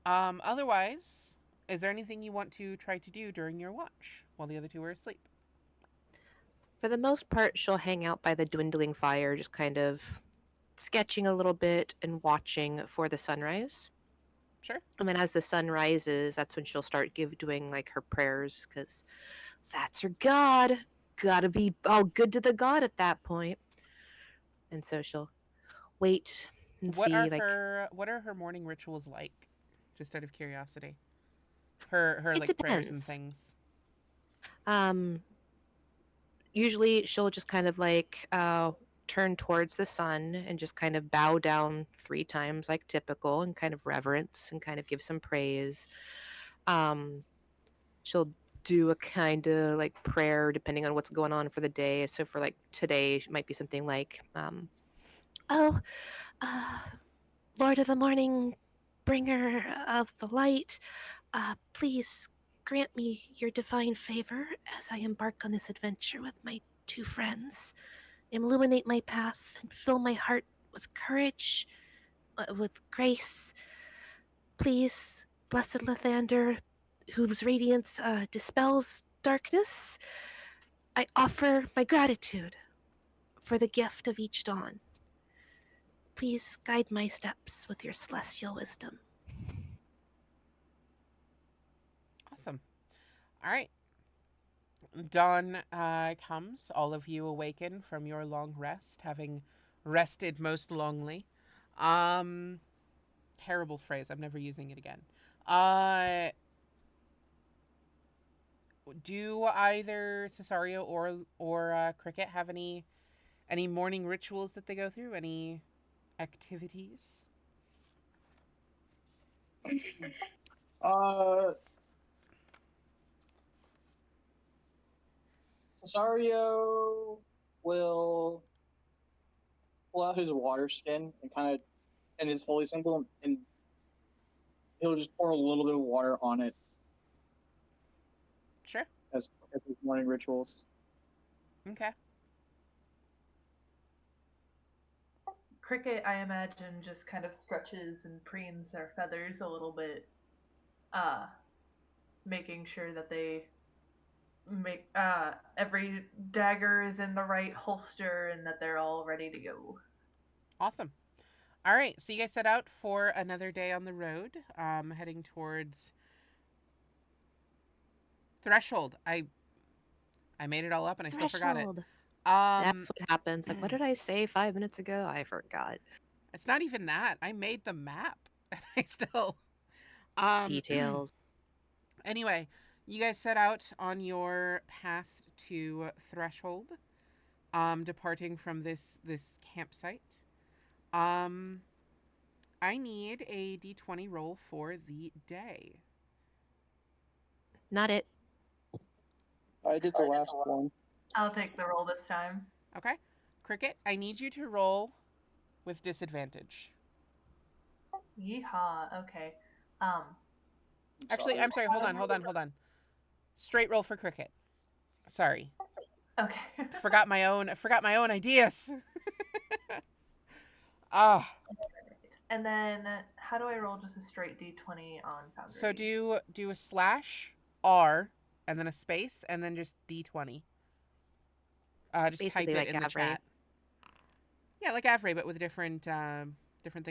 otherwise, is there anything you want to try to do during your watch while the other two are asleep? For the most part, she'll hang out by the dwindling fire, just kind of sketching a little bit and watching for the sunrise. Sure. And then as the sun rises, that's when she'll start doing like her prayers because that's her god. Gotta be all good to the god at that point. And so she'll wait and see like What are her morning rituals like? Just out of curiosity. Her it like prayers and depends. things. Um Usually she'll just kind of like turn towards the sun and just kind of bow down 3 times like typical and kind of reverence and kind of give some praise. Um she'll do a kind of like prayer depending on what's going on for the day. So for like today it might be something like Oh, uh, Lord of the Morning, bringer of the light, please grant me your divine favor as I embark on this adventure with my two friends. Illuminate my path and fill my heart with courage, with grace. Please, blessed Lathander, whose radiance dispels darkness, I offer my gratitude for the gift of each dawn. Please guide my steps with your celestial wisdom. Awesome. All right. Dawn comes. All of you awaken from your long rest, having rested most longly. Um, Terrible phrase. I'm never using it again. Uh, do either Cesario or Cricket have any morning rituals that they go through? Any activities? Uh, Cesario will pull out his water skin and kind of and his holy symbol, and he'll just pour a little bit of water on it Sure. as his morning rituals. Okay. Cricket, I imagine, just kind of stretches and preens their feathers a little bit, uh, making sure that they make every dagger is in the right holster and that they're all ready to go. Awesome. All right. So you guys set out for another day on the road, heading towards Threshold. I made it all up and I still forgot it. Threshold. Um, that's what happens. Like, what did I say 5 minutes ago? I forgot. it's not even that. I made the map and I still um Details. anyway, you guys set out on your path to Threshold, departing from this campsite. Um I need a d20 roll for the day. Not it. I did the last one. I'll take the roll this time. Okay. Cricket, I need you to roll with disadvantage. Yeehaw. Okay. Um. Actually, I'm sorry. Hold on. Straight roll for Cricket. Sorry. Okay. Forgot my own ideas. Ah. And then, how do I roll just a straight d20 on Foundry? So do a slash R and then a space and then just D20. Just Basically type it like in the Avray. chat. Yeah, like Avray, but with a different thing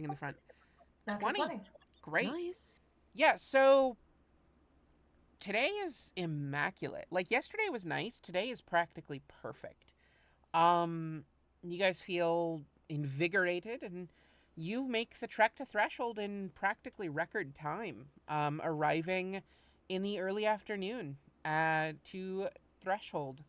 in the front. Natural 20. Great. Nice. Yeah, so today is immaculate. Like yesterday was nice, today is practically perfect. You guys feel invigorated and you make the trek to Threshold in practically record time, arriving in the early afternoon to Threshold.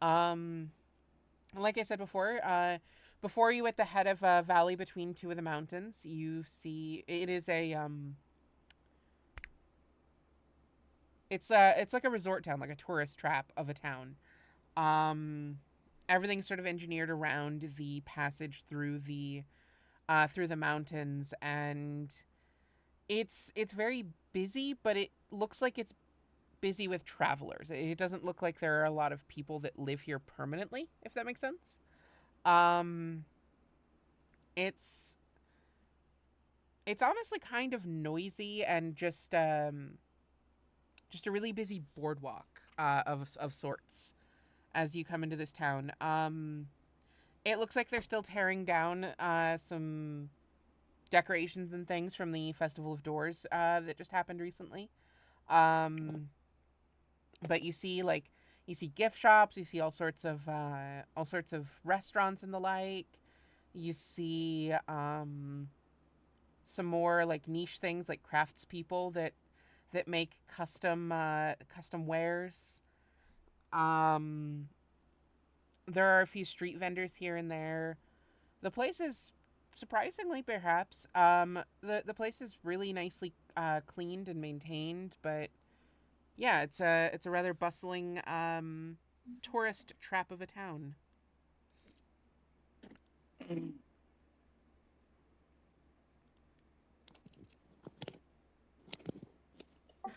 Like I said before you at the head of a valley between two of the mountains, you see it is it's like a resort town, like a tourist trap of a town. Um, Everything's sort of engineered around the passage through the mountains, and it's very busy, but it looks like it's busy with travelers. It doesn't look like there are a lot of people that live here permanently, if that makes sense. Um, it's honestly kind of noisy and just a really busy boardwalk of sorts as you come into this town. It looks like they're still tearing down some decorations and things from the Festival of Doors that just happened recently. But you see gift shops, you see all sorts of restaurants and the like. You see some more like niche things like craftspeople that make custom wares. There are a few street vendors here and there. The place is surprisingly, perhaps, the place is really nicely cleaned and maintained, but yeah, it's a rather bustling tourist trap of a town.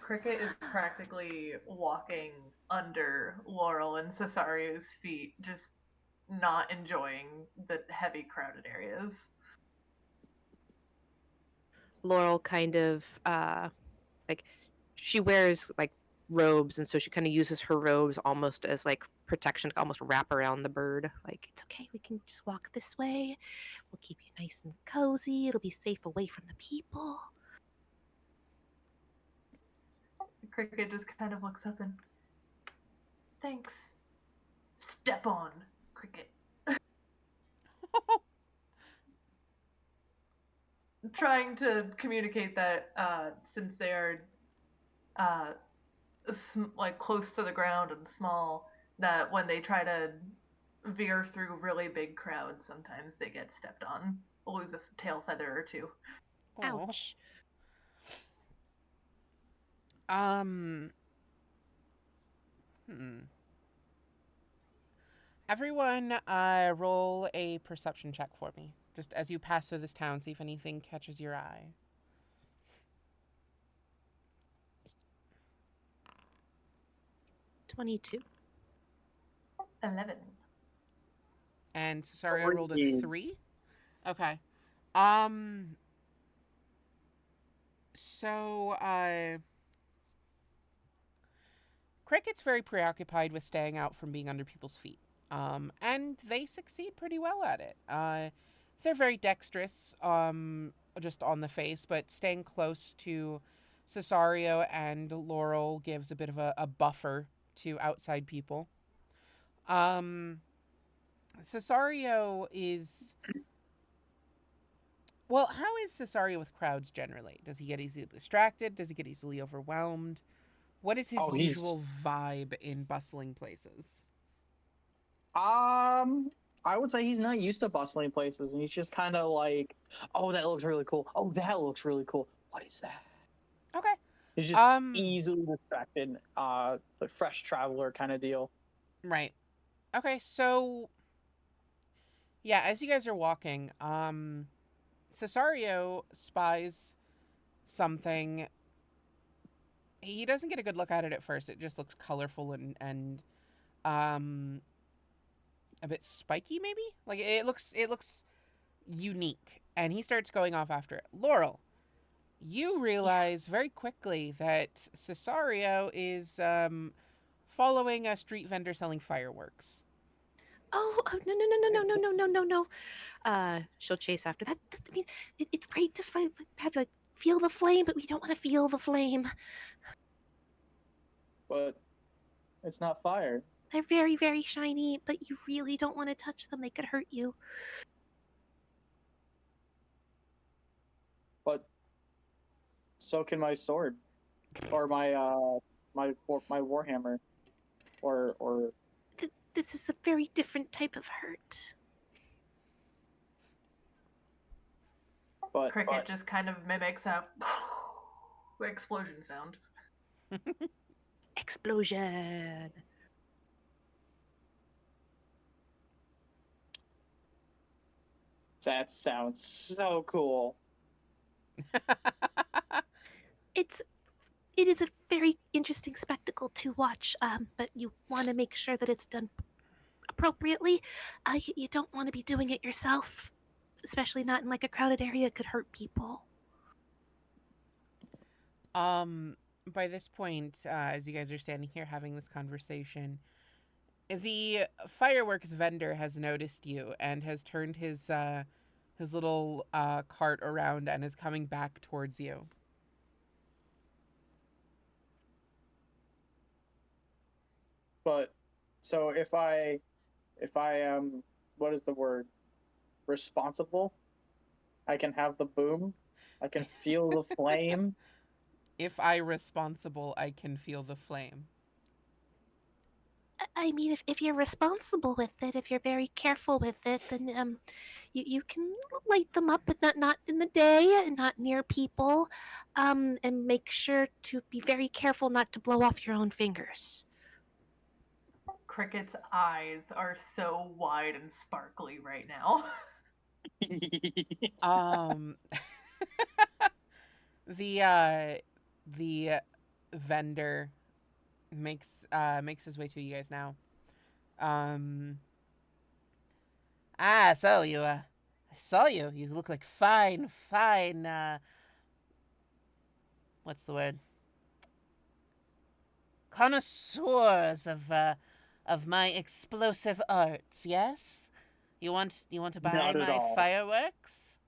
Cricket is practically walking under Laurel and Cesario's feet, just not enjoying the heavy crowded areas. Laurel kind of like she wears like robes, and so she kind of uses her robes almost as like protection, almost wrap around the bird. Like, It's okay. We can just walk this way. We'll keep you nice and cozy. It'll be safe away from the people. Cricket just kind of looks up and, thanks. Step on, Cricket. Trying to communicate that since they are like close to the ground and small, that when they try to veer through really big crowds, sometimes they get stepped on, lose a tail feather or two. Oh. Ouch. Hmm. Everyone, roll a perception check for me. Just as you pass through this town, see if anything catches your eye. 22. 11. And sorry, I rolled a 3. 3. Okay. So, Cricket's very preoccupied with staying out from being under people's feet. And they succeed pretty well at it. They're very dexterous, just on the face, but staying close to Cesario and Laurel gives a bit of a buffer to outside people. Cesario is... Well, how is Cesario with crowds generally? Does he get easily distracted? Does he get easily overwhelmed? What is his usual vibe in bustling places? I would say he's not used to bustling places, and he's just kind of like, oh, that looks really cool. Oh, that looks really cool. What is that? Okay. He's just easily distracted, like fresh traveler kind of deal. Right. Okay, so yeah, as you guys are walking, Cesario spies something. He doesn't get a good look at it at first. It just looks colorful and um a bit spiky maybe? Like it looks unique. And he starts going off after it. Laurel, you realize very quickly that Cesario is following a street vendor selling fireworks. Oh, no, no, no, no, no, no, no, no, no, no. She'll chase after that. I mean, it's great to have like feel the flame, but we don't want to feel the flame. But it's not fire. They're very, very shiny, but you really don't want to touch them. They could hurt you. But so can my sword, or my warhammer, or. This is a very different type of hurt. But Cricket just kind of mimics a explosion sound. Explosion. that sounds so cool. It is a very interesting spectacle to watch, but you want to make sure that it's done appropriately. You don't want to be doing it yourself, especially not in like a crowded area. It could hurt people. By this point, as you guys are standing here having this conversation, the fireworks vendor has noticed you and has turned his little cart around and is coming back towards you. But so if I am, what is the word, responsible, I can have the boom. I can feel the flame. If I responsible, I can feel the flame. I mean, if you're responsible with it, if you're very careful with it, then you can light them up, but not in the day and not near people, and make sure to be very careful not to blow off your own fingers. Cricket's eyes are so wide and sparkly right now. Um, the vendor makes his way to you guys now. Um, so you I saw you. You look like fine, what's the word? Connoisseurs of my explosive arts, yes? You want to buy Not at my all. fireworks?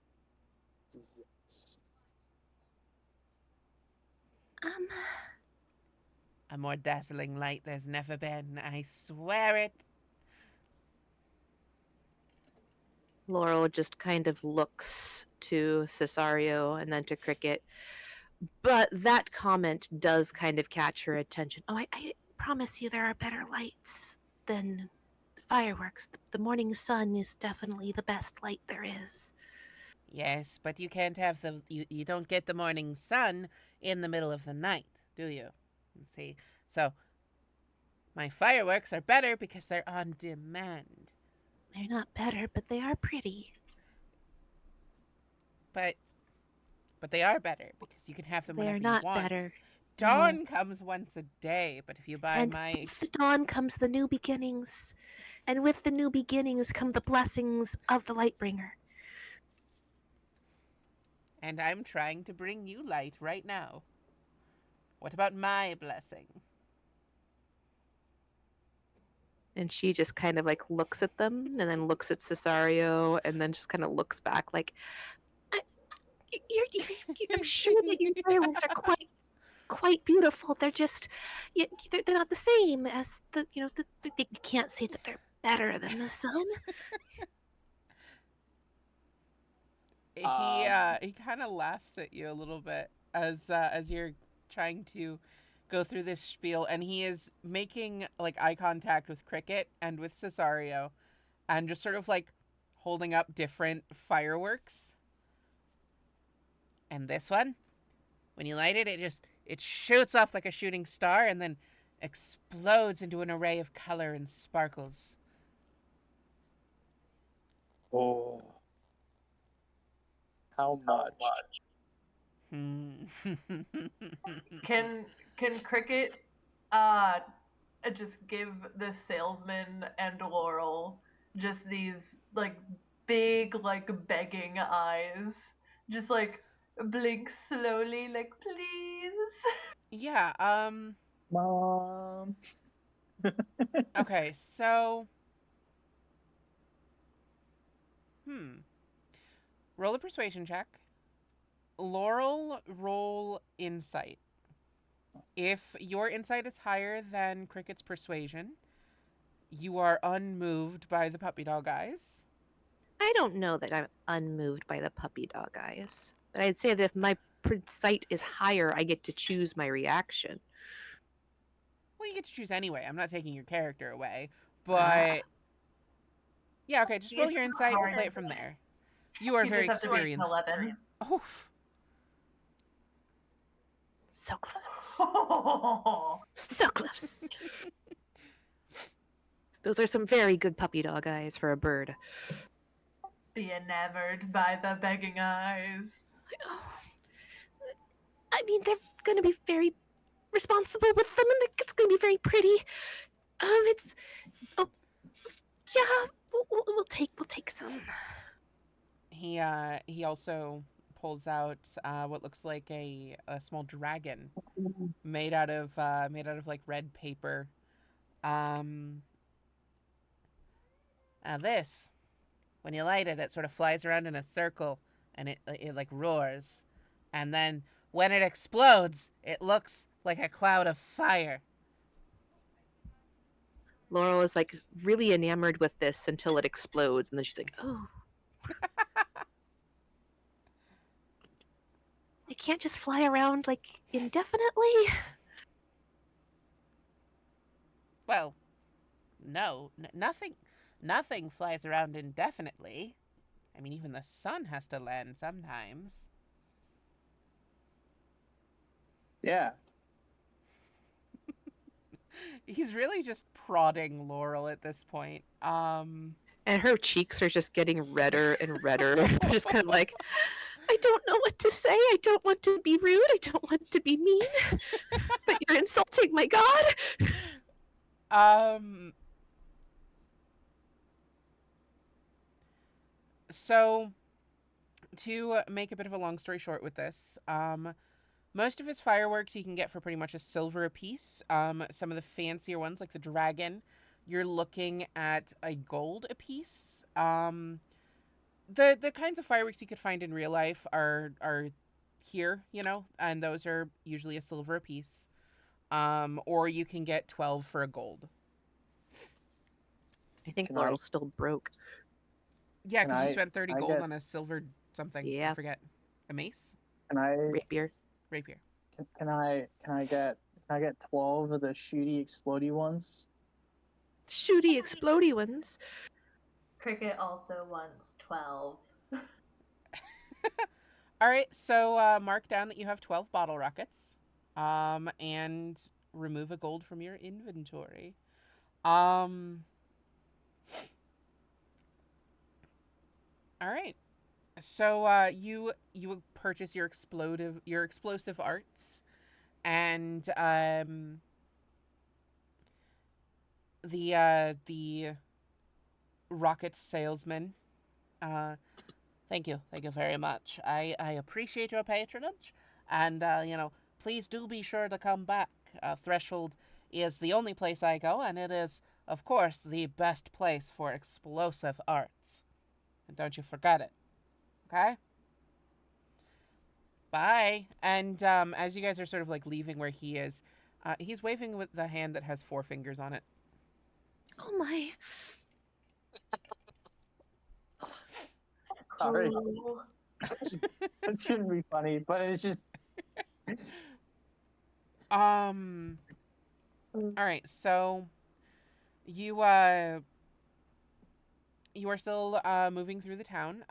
Um, A more dazzling light there's never been, I swear it. Laurel just kind of looks to Cesario and then to Cricket. But that comment does kind of catch her attention. oh, I promise you there are better lights than fireworks. The morning sun is definitely the best light there is. Yes, but you can't have you don't get the morning sun in the middle of the night, do you? See? So my fireworks are better because they're on demand. They're not better, but they are pretty. But they are better because you can have them They whenever are you not want. better. Dawn comes once a day, but if you buy And my with the dawn comes the new beginnings. And with the new beginnings come the blessings of the Lightbringer. and I'm trying to bring you light right now. What about my blessing? And she just kind of like looks at them and then looks at Cesario and then just kind of looks back like, I'm sure that your fireworks are quite beautiful. They're just, they're not the same as you can't say that they're better than the sun. He kind of laughs at you a little bit as you're trying to go through this spiel, and he is making like eye contact with Cricket and with Cesario, and just sort of like holding up different fireworks. And this one, when you light it, It shoots off like a shooting star and then explodes into an array of color and sparkles. Oh. How much? Hmm. Can Cricket uh just give the salesman and Laurel just these like big like begging eyes, just like blink slowly, like please. Yeah, Mom. okay, so hmm. Roll a persuasion check. Laurel, roll insight. If your insight is higher than Cricket's persuasion, you are unmoved by the puppy dog eyes. I don't know that I'm unmoved by the puppy dog eyes, but I'd say that if my sight is higher, I get to choose my reaction. Well, you get to choose anyway. I'm not taking your character away. Ah. But yeah, okay, just roll It's your not insight. We'll hard. play it from there. You are You very just have to beat an experienced. 11. Oof. So close. Oh, So close. Those are some very good puppy dog eyes for a bird. be enamored by the begging eyes. Oh, I mean, they're gonna be very responsible with them, and it's gonna be very pretty. It's oh yeah, we'll take some. He also pulls out what looks like a small dragon made out of like red paper. Um, Now this, when you light it, it sort of flies around in a circle and it like roars, and then when it explodes, it looks like a cloud of fire. Laurel is like really enamored with this until it explodes, and then she's like, Oh, it can't just fly around like indefinitely. Well, no, nothing flies around indefinitely. I mean, even the sun has to land sometimes. Yeah. He's really just prodding Laurel at this point. and her cheeks are just getting redder and redder. Just kind of like, I don't know what to say. I don't want to be rude. I don't want to be mean. But you're insulting my god. um, so to make a bit of a long story short with this, most of his fireworks you can get for pretty much a silver a piece. Some of the fancier ones, like the dragon, you're looking at a gold a piece. The kinds of fireworks you could find in real life are here, and those are usually a silver a piece. Or you can get 12 for a gold. I think Can I- Laurel's still broke. Yeah, Can because you I- spent 30 I gold get- on a silver something. I Yeah. forget. A mace? Can I Rapier. Rapier. can I get 12 of the shooty explodey ones? Shooty explodey ones. Cricket also wants 12. All right, so mark down that you have 12 bottle rockets, and remove a gold from your inventory. All right. So you purchase your explosive arts, and the rocket salesman. Thank you very much. I appreciate your patronage, and please do be sure to come back. Threshold is the only place I go, and it is, of course, the best place for explosive arts. And don't you forget it. Okay? Bye. And as you guys are sort of like leaving where he is, he's waving with the hand that has 4 fingers on it. Oh my. Sorry. Cool. It shouldn't be funny, but it's just All right, so you you are still moving through the town.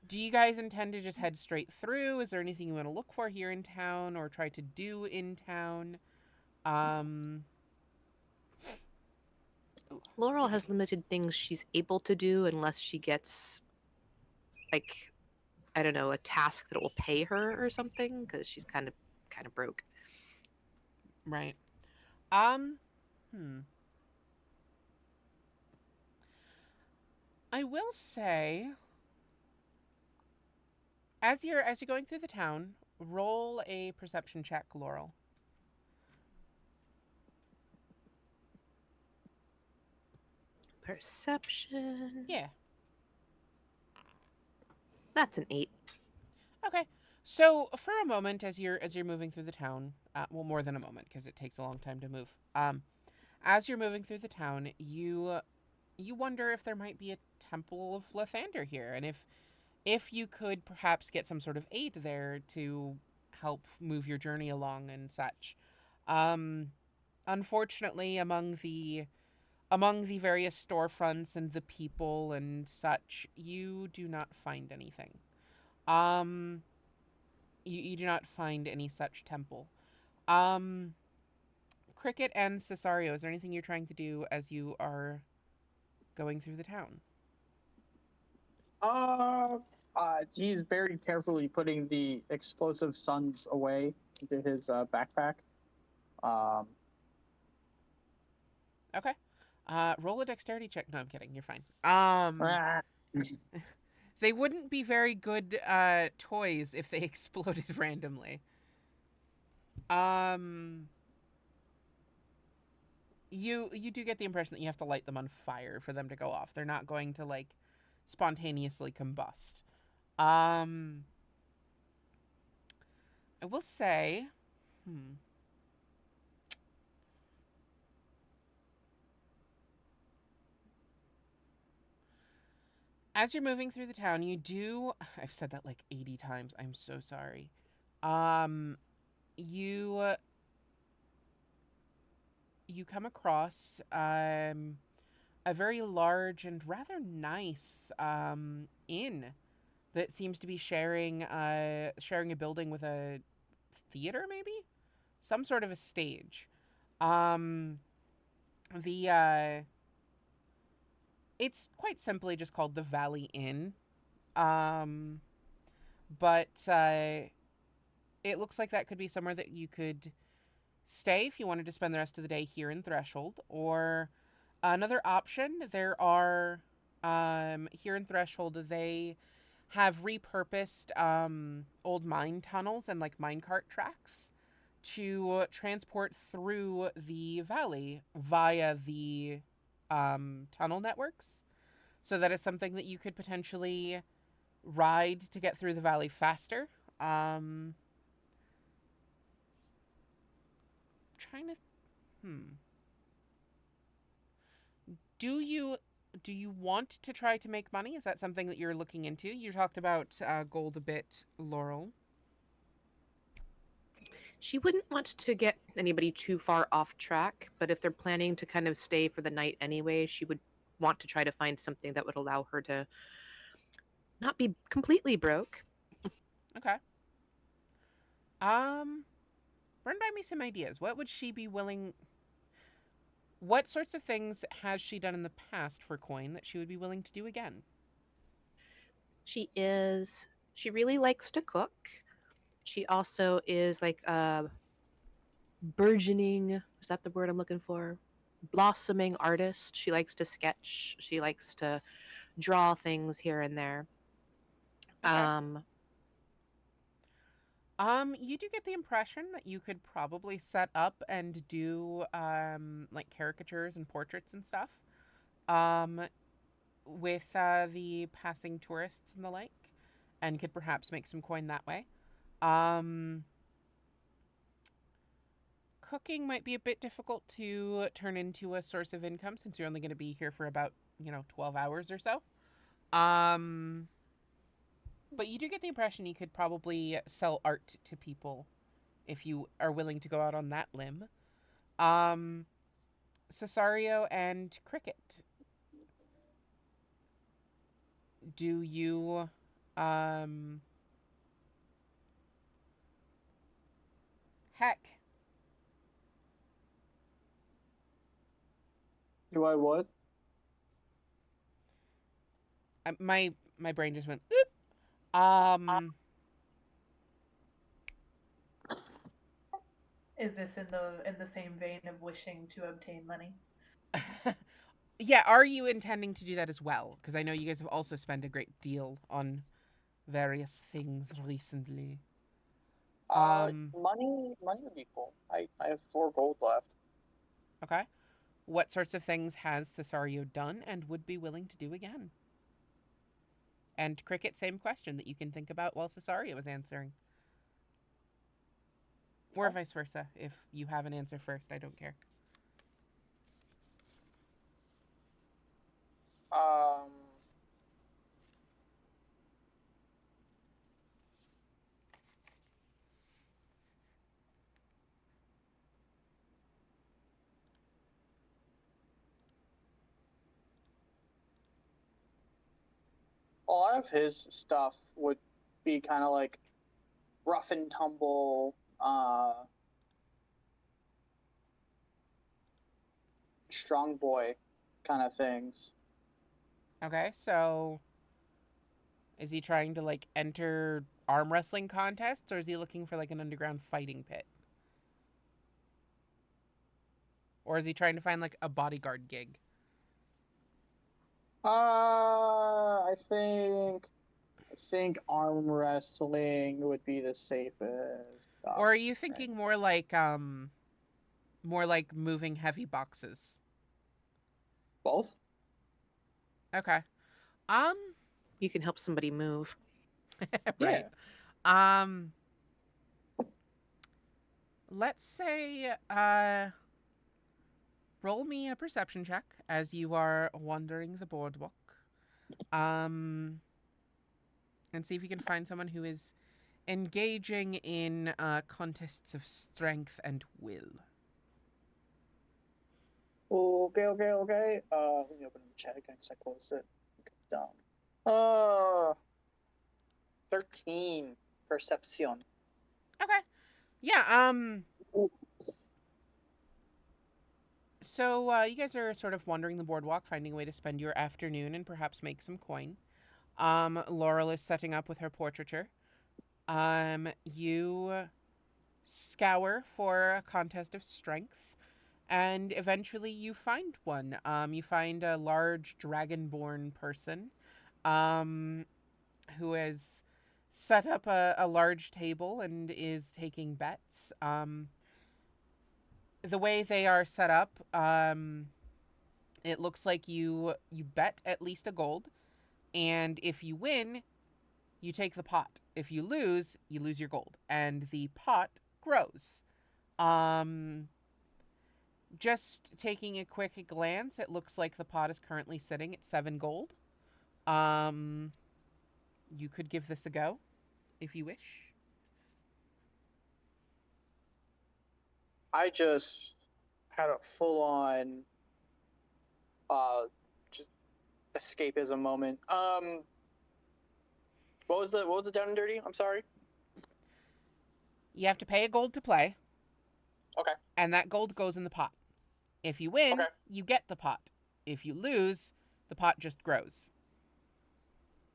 Do you guys intend to just head straight through? Is there anything you want to look for here in town or try to do in town? Um, ooh, Laurel excuse me. has limited things she's able to do unless she gets, like, I don't know, a task that will pay her or something, because she's kind of broke. Right. Um, hmm. I will say, as you're going through the town, roll a perception check, Laurel. Perception. Yeah. That's an 8. Okay. So for a moment, as you're moving through the town, well, more than a moment because it takes a long time to move. As you're moving through the town, you wonder if there might be a temple of Lathander here, and if you could perhaps get some sort of aid there to help move your journey along and such. Um, Unfortunately, among the various storefronts and the people and such, you do not find anything. Um, you do not find any such temple. Um, Cricket and Cesario, is there anything you're trying to do as you are going through the town? Uh, he's very carefully putting the explosive suns away into his backpack. Um, Okay. Roll a dexterity check. No, I'm kidding. You're fine. ah, They wouldn't be very good toys if they exploded randomly. Um, you do get the impression that you have to light them on fire for them to go off. They're not going to like spontaneously combust. Um, I will say, hmm, as you're moving through the town, you do. I've said that like 80 times. I'm so sorry. Um, you you come across a very large and rather nice inn that seems to be sharing a building with a theater, maybe some sort of a stage. Um, the It's quite simply just called the Valley Inn. Um, but it looks like that could be somewhere that you could stay if you wanted to spend the rest of the day here in Threshold. Or another option, there are here in Threshold, they have repurposed old mine tunnels and like minecart tracks to transport through the valley via the tunnel networks. So that is something that you could potentially ride to get through the valley faster. Um, Trying to, hmm. Do you do you want to try to make money? Is that something that you're looking into? You talked about gold a bit, Laurel. She wouldn't want to get anybody too far off track, but if they're planning to kind of stay for the night anyway, she would want to try to find something that would allow her to not be completely broke. Okay. Um, Run by me some ideas. What would she be willing? What sorts of things has she done in the past for coin that she would be willing to do again? She really likes to cook. She also is like a burgeoning, is that the word I'm looking for? Blossoming artist. She likes to sketch. She likes to draw things here and there. Okay. Um, You do get the impression that you could probably set up and do like caricatures and portraits and stuff. Um, with the passing tourists and the like, and could perhaps make some coin that way. Um, Cooking might be a bit difficult to turn into a source of income since you're only going to be here for about 12 hours or so. Um, but you do get the impression you could probably sell art to people if you are willing to go out on that limb. Um, Cesario and Cricket, do you Um, heck, Do I what? my brain just went. Oop. Is this in the same vein of wishing to obtain money? Yeah, are you intending to do that as well? Because I know you guys have also spent a great deal on various things recently. Um, Money would be cool. I have 4 gold left. okay. What sorts of things has Cesario done and would be willing to do again? And Cricket, same question that you can think about while Cesario is answering. Or Okay. vice versa. If you have an answer first, I don't care. Um, a lot of his stuff would be kind of like rough and tumble, strong boy kind of things. Okay, so is he trying to like enter arm wrestling contests or is he looking for like an underground fighting pit? Or is he trying to find like a bodyguard gig? I think arm wrestling would be the safest Or are you option. thinking more like moving heavy boxes? Both? Okay. Um You can help somebody move. right. Yeah. Um let's say roll me a perception check as you are wandering the boardwalk. Um and see if you can find someone who is engaging in contests of strength and will. Okay. Let me open the chat again because I closed it. Dumb. Uh, 13 perception. Okay. Yeah, so you guys are sort of wandering the boardwalk, finding a way to spend your afternoon and perhaps make some coin. Laurel is setting up with her portraiture. You scour for a contest of strength, and eventually you find one. You find a large dragonborn person, um, who has set up a large table and is taking bets. The way they are set up, it looks like you bet at least a gold, and if you win, you take the pot. If you lose your gold, and the pot grows. Um, just taking a quick glance, it looks like the pot is currently sitting at 7 gold. Um, you could give this a go if you wish. I just had a full on uh just escapism moment. What was the down and dirty? I'm sorry. You have to pay a gold to play, Okay. and that gold goes in the pot. If you Okay. win, you get the pot. If you lose, the pot just grows.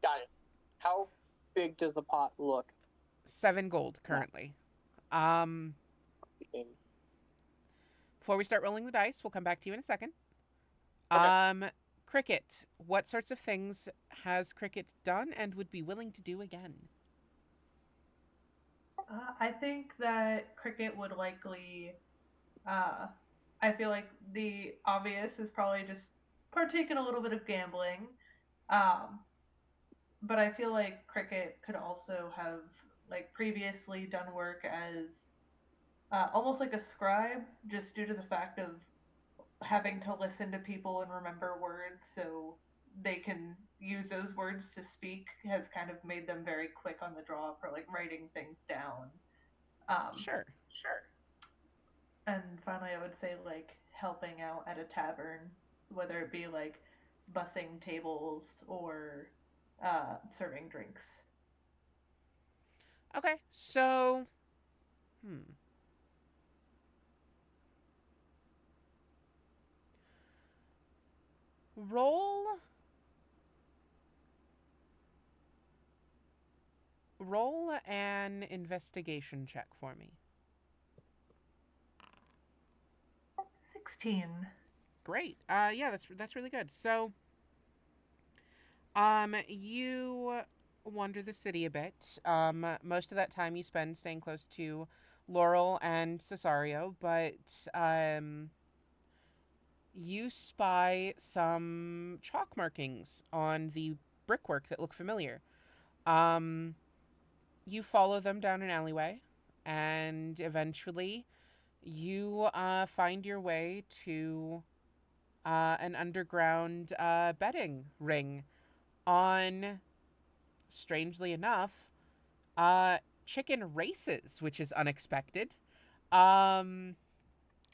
Got it. How big does the pot look 7 gold now? currently. Um, Before we start rolling the dice, we'll come back to you in a second. Okay. Cricket, what sorts of things has Cricket done and would be willing to do again? I think that Cricket would likely. I feel like the obvious is probably just partake in a little bit of gambling. Um, but I feel like Cricket could also have like previously done work as almost like a scribe, just due to the fact of having to listen to people and remember words so they can use those words to speak has kind of made them very quick on the draw for like writing things down. Um, Sure. and finally, I would say like helping out at a tavern, whether it be like bussing tables or serving drinks. Okay, so hmm. Roll roll an investigation check for me. 16. Great. Yeah, that's really good. So, you wander the city a bit. Most of that time you spend staying close to Laurel and Cesario, but you spy some chalk markings on the brickwork that look familiar. Um, you follow them down an alleyway, and eventually you find your way to an underground betting ring on, strangely enough, uh, chicken races, which is unexpected. Um,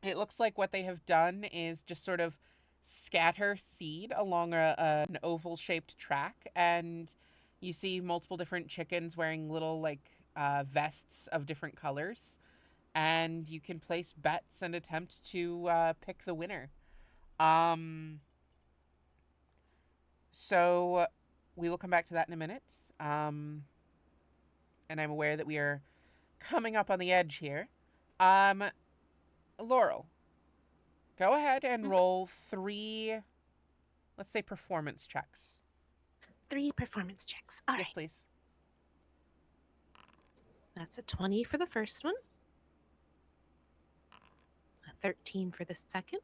it looks like what they have done is just sort of scatter seed along an oval shaped track, and you see multiple different chickens wearing little, like, vests of different colors, and you can place bets and attempt to pick the winner. Um, so we will come back to that in a minute. Um, and I'm aware that we are coming up on the edge here. Um, Laurel, go ahead and Mhm. roll 3, let's say, performance checks. 3 performance checks. All Yes, right. please. That's a 20 for the first one, a 13 for the second,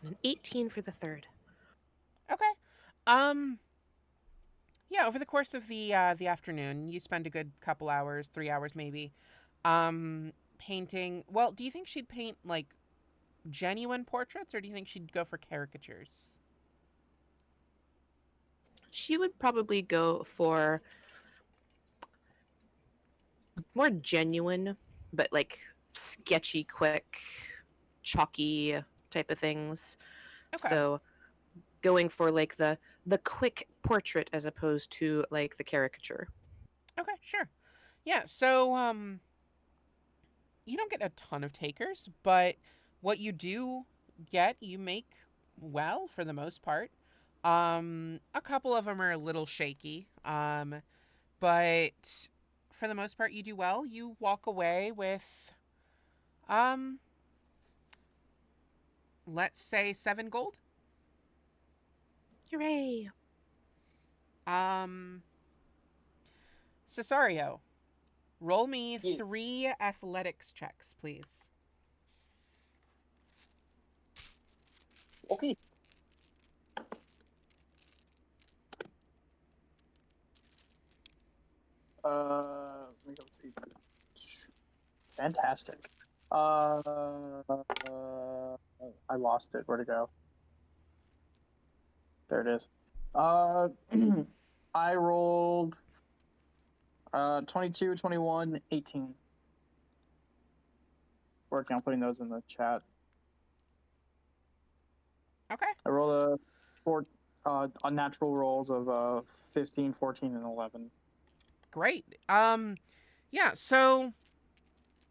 and an 18 for the third. Okay. Um, yeah, over the course of the afternoon, you spend a good couple hours, 3 hours maybe, painting. Well, do you think she'd paint like genuine portraits, or do you think she'd go for caricatures? She would probably go for more genuine, but like sketchy, quick, chalky type of things. Okay. So going for like the quick portrait as opposed to like the caricature. Okay, sure. Yeah, so you don't get a ton of takers, but what you do get, you make well for the most part. A couple of them are a little shaky, but for the most part, you do well. You walk away with, um, let's say 7 gold. Hooray! Um, Cesario, roll me Yeah. 3 athletics checks, please. Okay. Let me go see. Fantastic. I lost it. Where'd it go? There it is. Uh, I rolled 22, 21, 18. Working on putting those in the chat. Okay, I rolled unnatural rolls of 15, 14, and 11. great. Yeah, so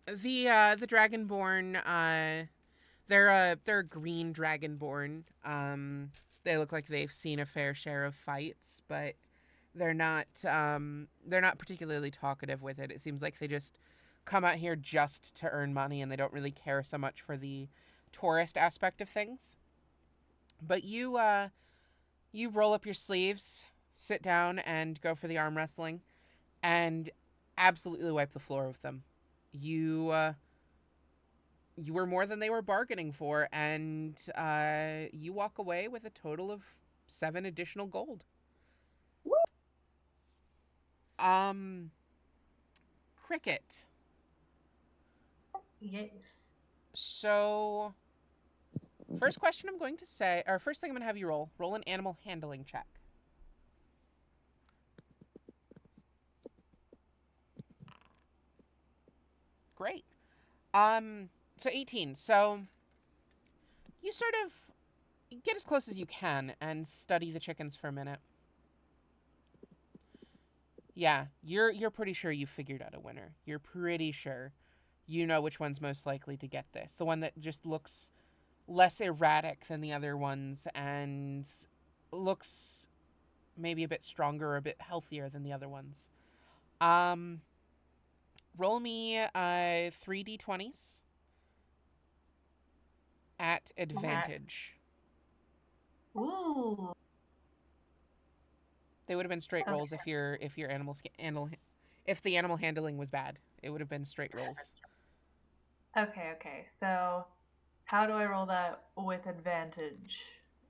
the Dragonborn, they're a green Dragonborn. They look like they've seen a fair share of fights, but they're not particularly talkative with it. It seems like they just come out here just to earn money, and they don't really care so much for the tourist aspect of things. But you roll up your sleeves, sit down, and go for the arm wrestling, and absolutely wipe the floor with them. You were more than they were bargaining for, and you walk away with a total of 7 additional gold. Woo! Um, Cricket. Yes. So, first question I'm going to say, or first thing I'm going to have you roll an animal handling check. Great. So 18. So you sort of get as close as you can and study the chickens for a minute. Yeah, you're pretty sure you figured out a winner. You're pretty sure you know which one's most likely to get this. The one that just looks less erratic than the other ones and looks maybe a bit stronger or a bit healthier than the other ones. Um, roll me 3d20s at Okay. advantage. Ooh. They would have been straight Okay. rolls if your animal if the animal handling was bad. It would have been straight rolls. Okay. So, how do I roll that with advantage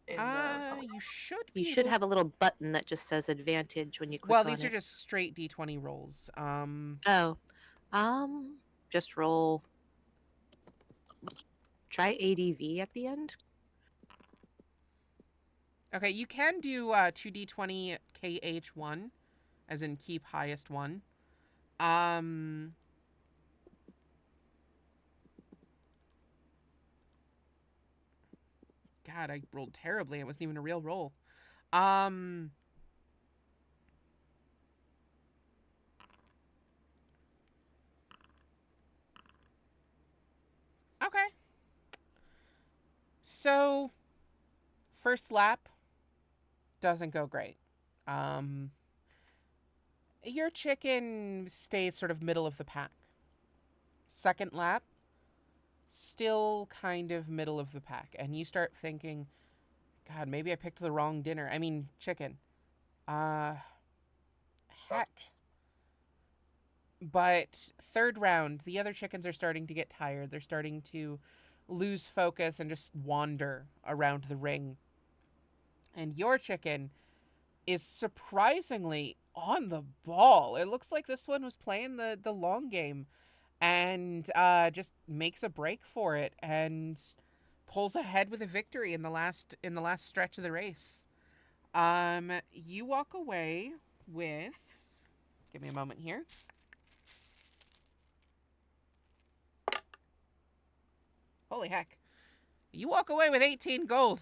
in the? You should You be should able. have a little button that just says advantage when you Well, click on these are it. just straight d20 rolls. Oh, just roll. Try ADV at the end. Okay, you can do 2d20 KH1, as in keep highest one. Um, God, I rolled terribly. It wasn't even a real roll. Um, okay. So, first lap doesn't go great. Um, your chicken stays sort of middle of the pack. Second lap, still kind of middle of the pack. And you start thinking, God, maybe I picked the wrong dinner. I mean, chicken. Uh, heck. But third round, the other chickens are starting to get tired. They're starting to lose focus and just wander around the ring. And your chicken is surprisingly on the ball. It looks like this one was playing the long game and just makes a break for it and pulls ahead with a victory in the last stretch of the race. You walk away with. Give me a moment here. Holy heck! You walk away with 18 gold.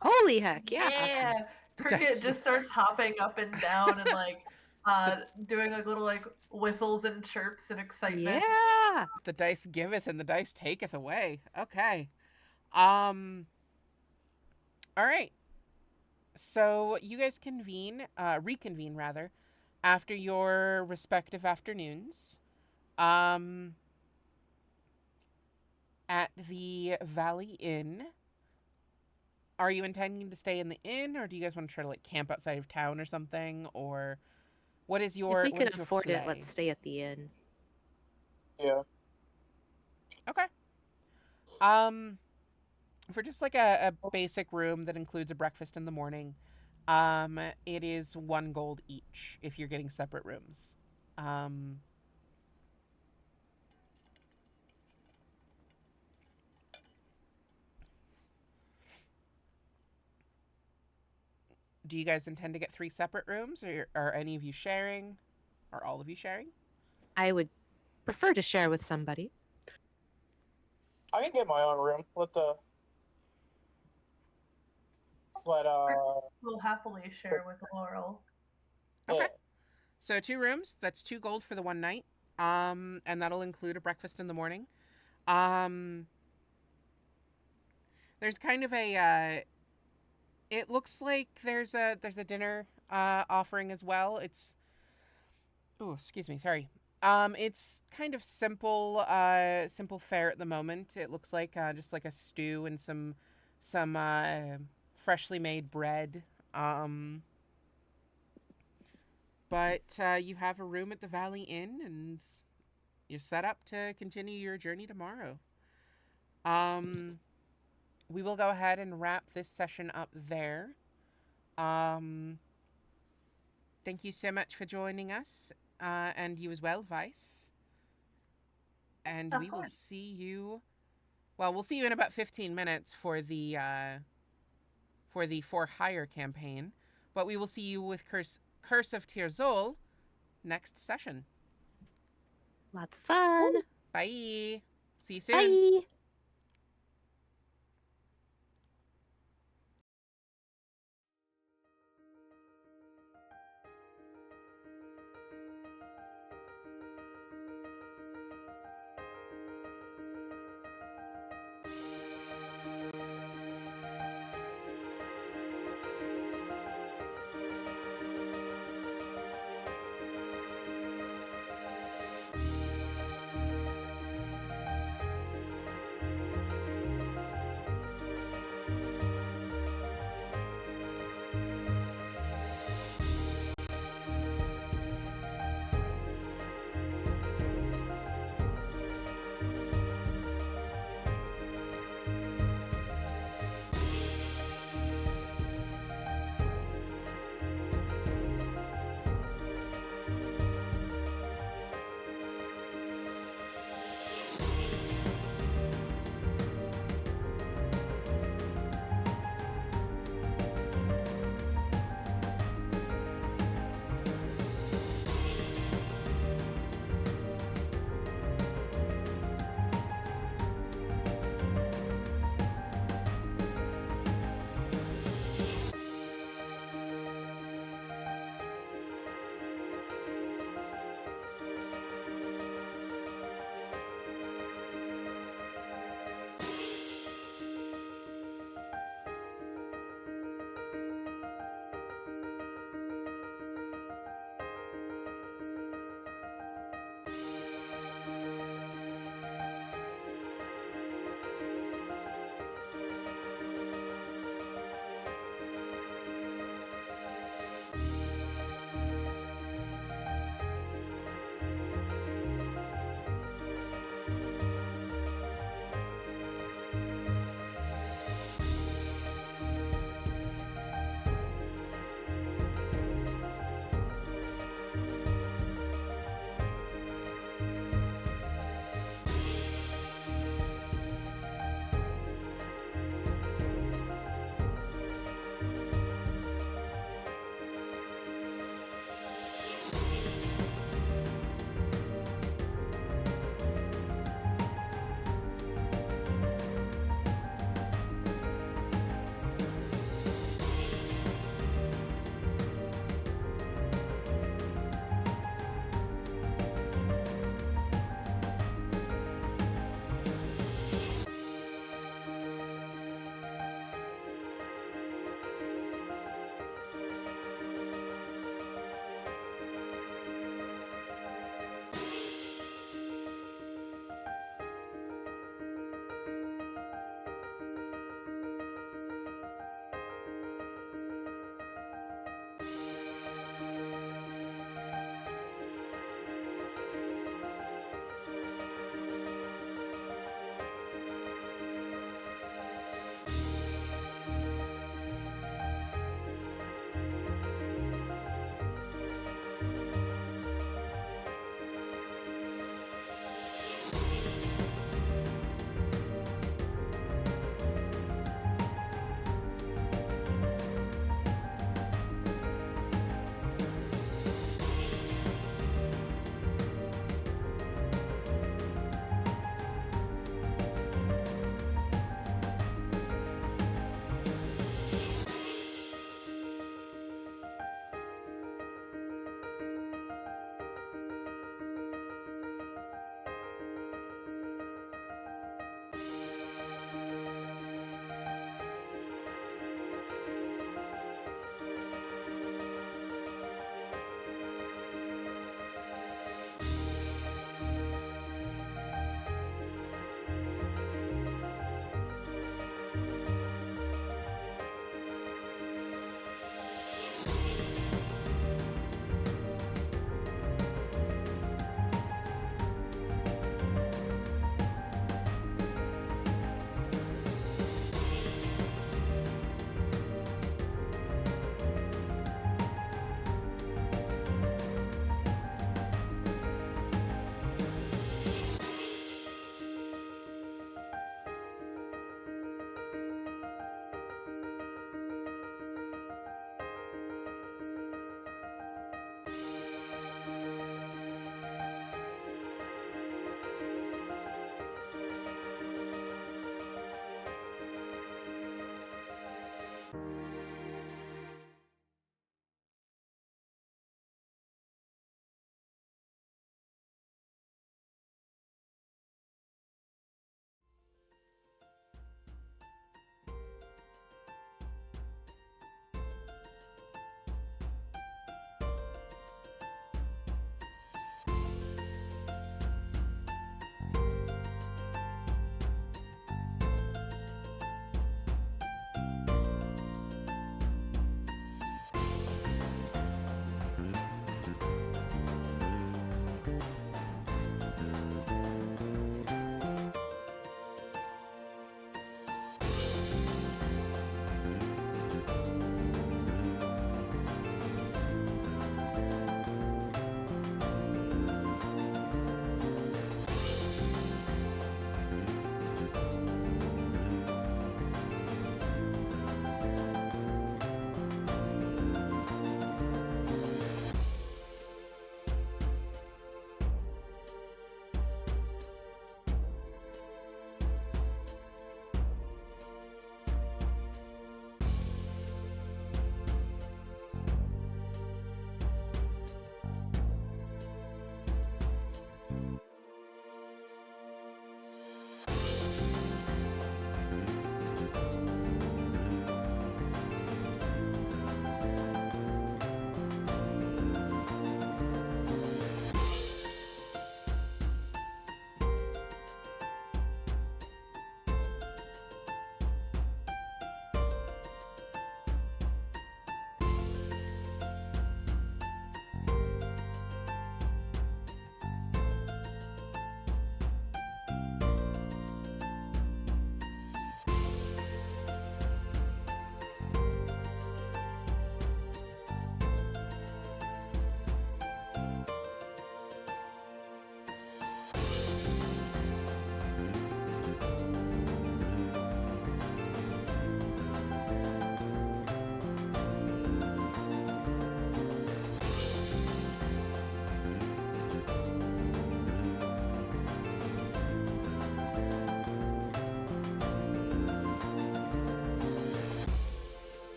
Holy heck, yeah. Yeah. The Cricket dice. just starts hopping up and down and like The, doing like little like whistles and chirps and excitement. Yeah. the dice giveth and the dice taketh away. Okay. Um. All right. So you guys reconvene rather, after your respective afternoons. Um. At the Valley Inn. Are you intending to stay in the inn, or do you guys want to try to like camp outside of town or something, or If we what can is your afford it, play? let's stay at the inn. Yeah. Okay. Um, for just like a basic room that includes a breakfast in the morning, it is 1 gold each if you're getting separate rooms. Um, do you guys intend to get 3 separate rooms, or are any of you sharing? Are all of you sharing? I would prefer to share with somebody. I can get my own room. Let We'll happily share with Laurel. Okay. yeah. So 2 rooms. That's 2 gold for the one night. And that'll include a breakfast in the morning. Um, there's kind of a. It looks like there's a dinner offering as well. It's. Oh, excuse me. Sorry. It's kind of simple fare at the moment. It looks like just like a stew and some freshly made bread. Um, but you have a room at the Valley Inn, and you're set up to continue your journey tomorrow. Um, we will go ahead and wrap this session up there. Um, thank you so much for joining us, and you as well, Vice. And Of we will course. see you. Well, we'll see you in about 15 minutes for the For Hire campaign, but we will see you with Curse of Tirzol next session. Lots of fun. Bye. See you soon. Bye.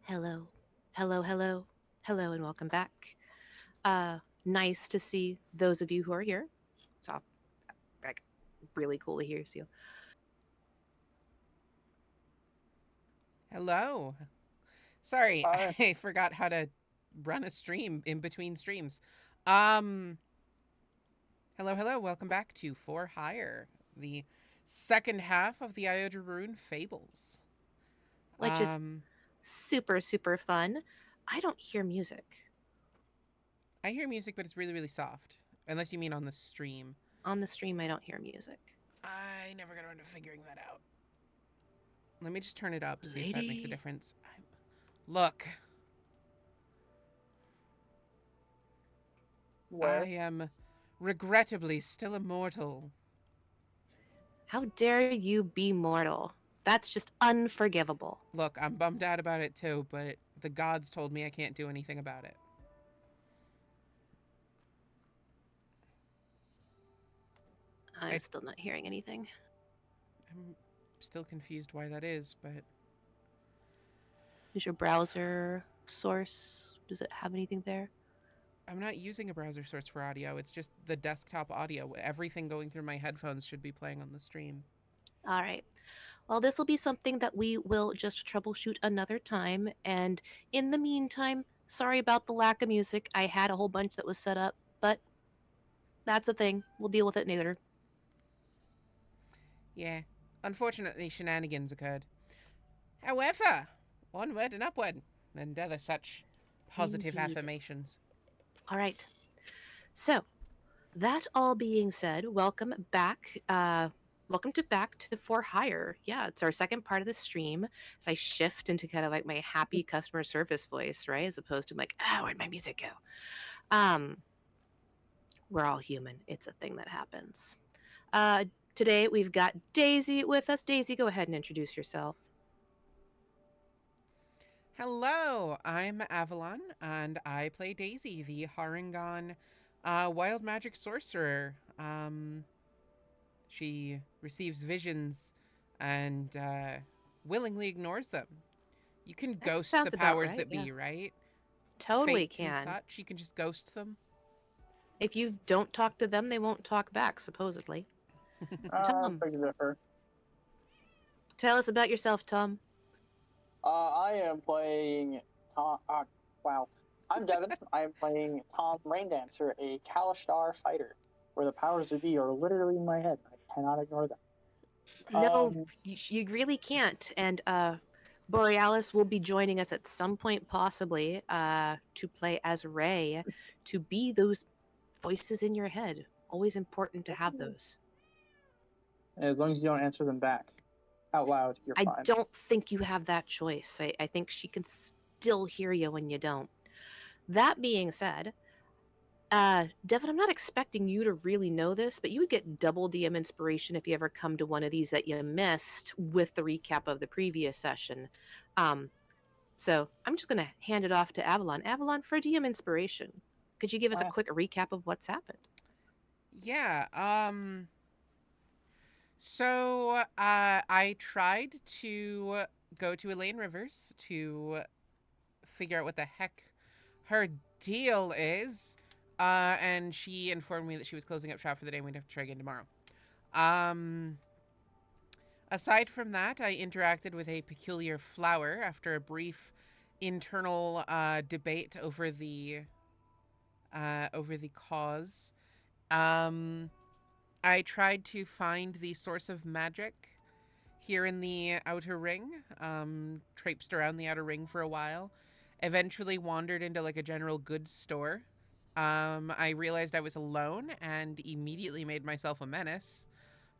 Hello. Hello, hello. Hello, and welcome back. Nice to see those of you who are here. It's all, like, really cool to hear you. Hello. Sorry, Hi. I forgot how to run a stream in between streams. Um, hello. Welcome back to For Hire, the second half of the Iodrarune Fables. Which is Um, super, super fun. I don't hear music. I hear music, but it's really, really soft. Unless you mean on the stream. On the stream, I don't hear music. I never got around to figuring that out. Let me just turn it up, see if that makes a Lady. difference. Look, I Where? am regrettably still immortal. How dare you be mortal? That's just unforgivable. Look, I'm bummed out about it too, but the gods told me I can't do anything about it. I'm still not hearing anything. I'm still confused why that is, but Is your browser source? Does it have anything there? I'm not using a browser source for audio. It's just the desktop audio. Everything going through my headphones should be playing on the stream. All right. Well, this will be something that we will just troubleshoot another time. And in the meantime, sorry about the lack of music. I had a whole bunch that was set up, but that's a thing. We'll deal with it later. Yeah, unfortunately, shenanigans occurred. However, onward and upward, and other such positive Indeed. affirmations. All right. So, that all being said, welcome back. Welcome to back to For Hire. Yeah, it's our second part of the stream as I shift into kind of like my happy customer service voice, right? As opposed to like, where'd my music go? We're all human. It's a thing that happens. Today we've got Daisy with us. Daisy, go ahead and introduce yourself. Hello, I'm Avalon, and I play Daisy, the Harangon wild magic sorcerer. She receives visions and willingly ignores them. You can That ghost the sounds about powers right. that Yeah, be, right? totally Fates and can. such. You can just ghost them. If you don't talk to them, they won't talk back, supposedly. Tom, Beg to differ. tell us about yourself, Tom. I am playing Tom. Wow. I'm Devin. I am playing Tom Raindancer, a Kalishtar fighter, where the powers that be are literally in my head. I cannot ignore them. No, you really can't. And Borealis will be joining us at some point, possibly, to play as Ray, to be those voices in your head. Always important to have those. As long as you don't answer them back out loud, you're I fine. don't think you have that choice. I think she can still hear you when you don't. That being said, Devin, I'm not expecting you to really know this, but you would get double DM inspiration if you ever come to one of these that you missed with the recap of the previous session. So I'm just going to hand it off to Avalon. Avalon, for DM inspiration, could you give us a quick recap of what's happened? Yeah, so I tried to go to Elaine Rivers to figure out what the heck her deal is. And she informed me that she was closing up shop for the day and we'd have to try again tomorrow. Aside from that, I interacted with a peculiar flower after a brief internal debate over the cause. I tried to find the source of magic here in the outer ring. Traipsed around the outer ring for a while. Eventually wandered into like a general goods store. I realized I was alone and immediately made myself a menace.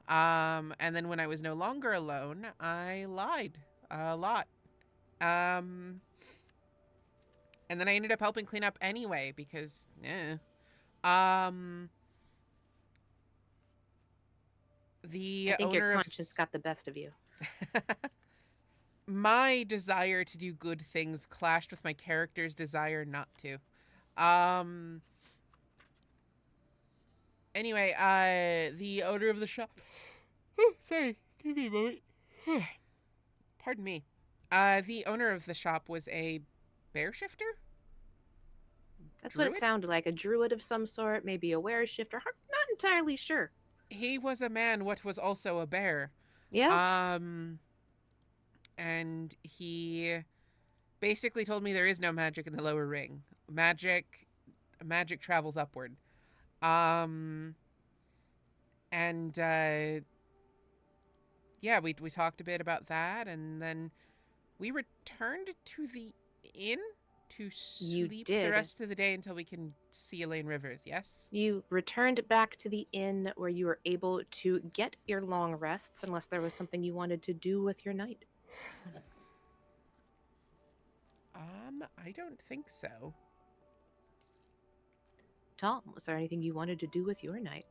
And then when I was no longer alone, I lied a lot. And then I ended up helping clean up anyway because, the I think your owner of conscience got the best of you. my desire to do good things clashed with my character's desire not to. Um. Anyway, the owner of the shop. Oh, sorry, give me a moment. Pardon me. The owner of the shop was a bear shifter? That's what it Druid? sounded like. A druid of some sort, maybe a were shifter. Not entirely sure. He was a man what was also a bear. Yeah? Um and he basically told me there is no magic in the lower ring. Magic travels upward. Um and yeah, we talked a bit about that, and then we returned to the inn to You sleep the did. rest of the day until we can see Elaine Rivers. Yes. You returned back to the inn where you were able to get your long rests, unless there was something you wanted to do with your night. I don't think so. Tom, was there anything you wanted to do with your night?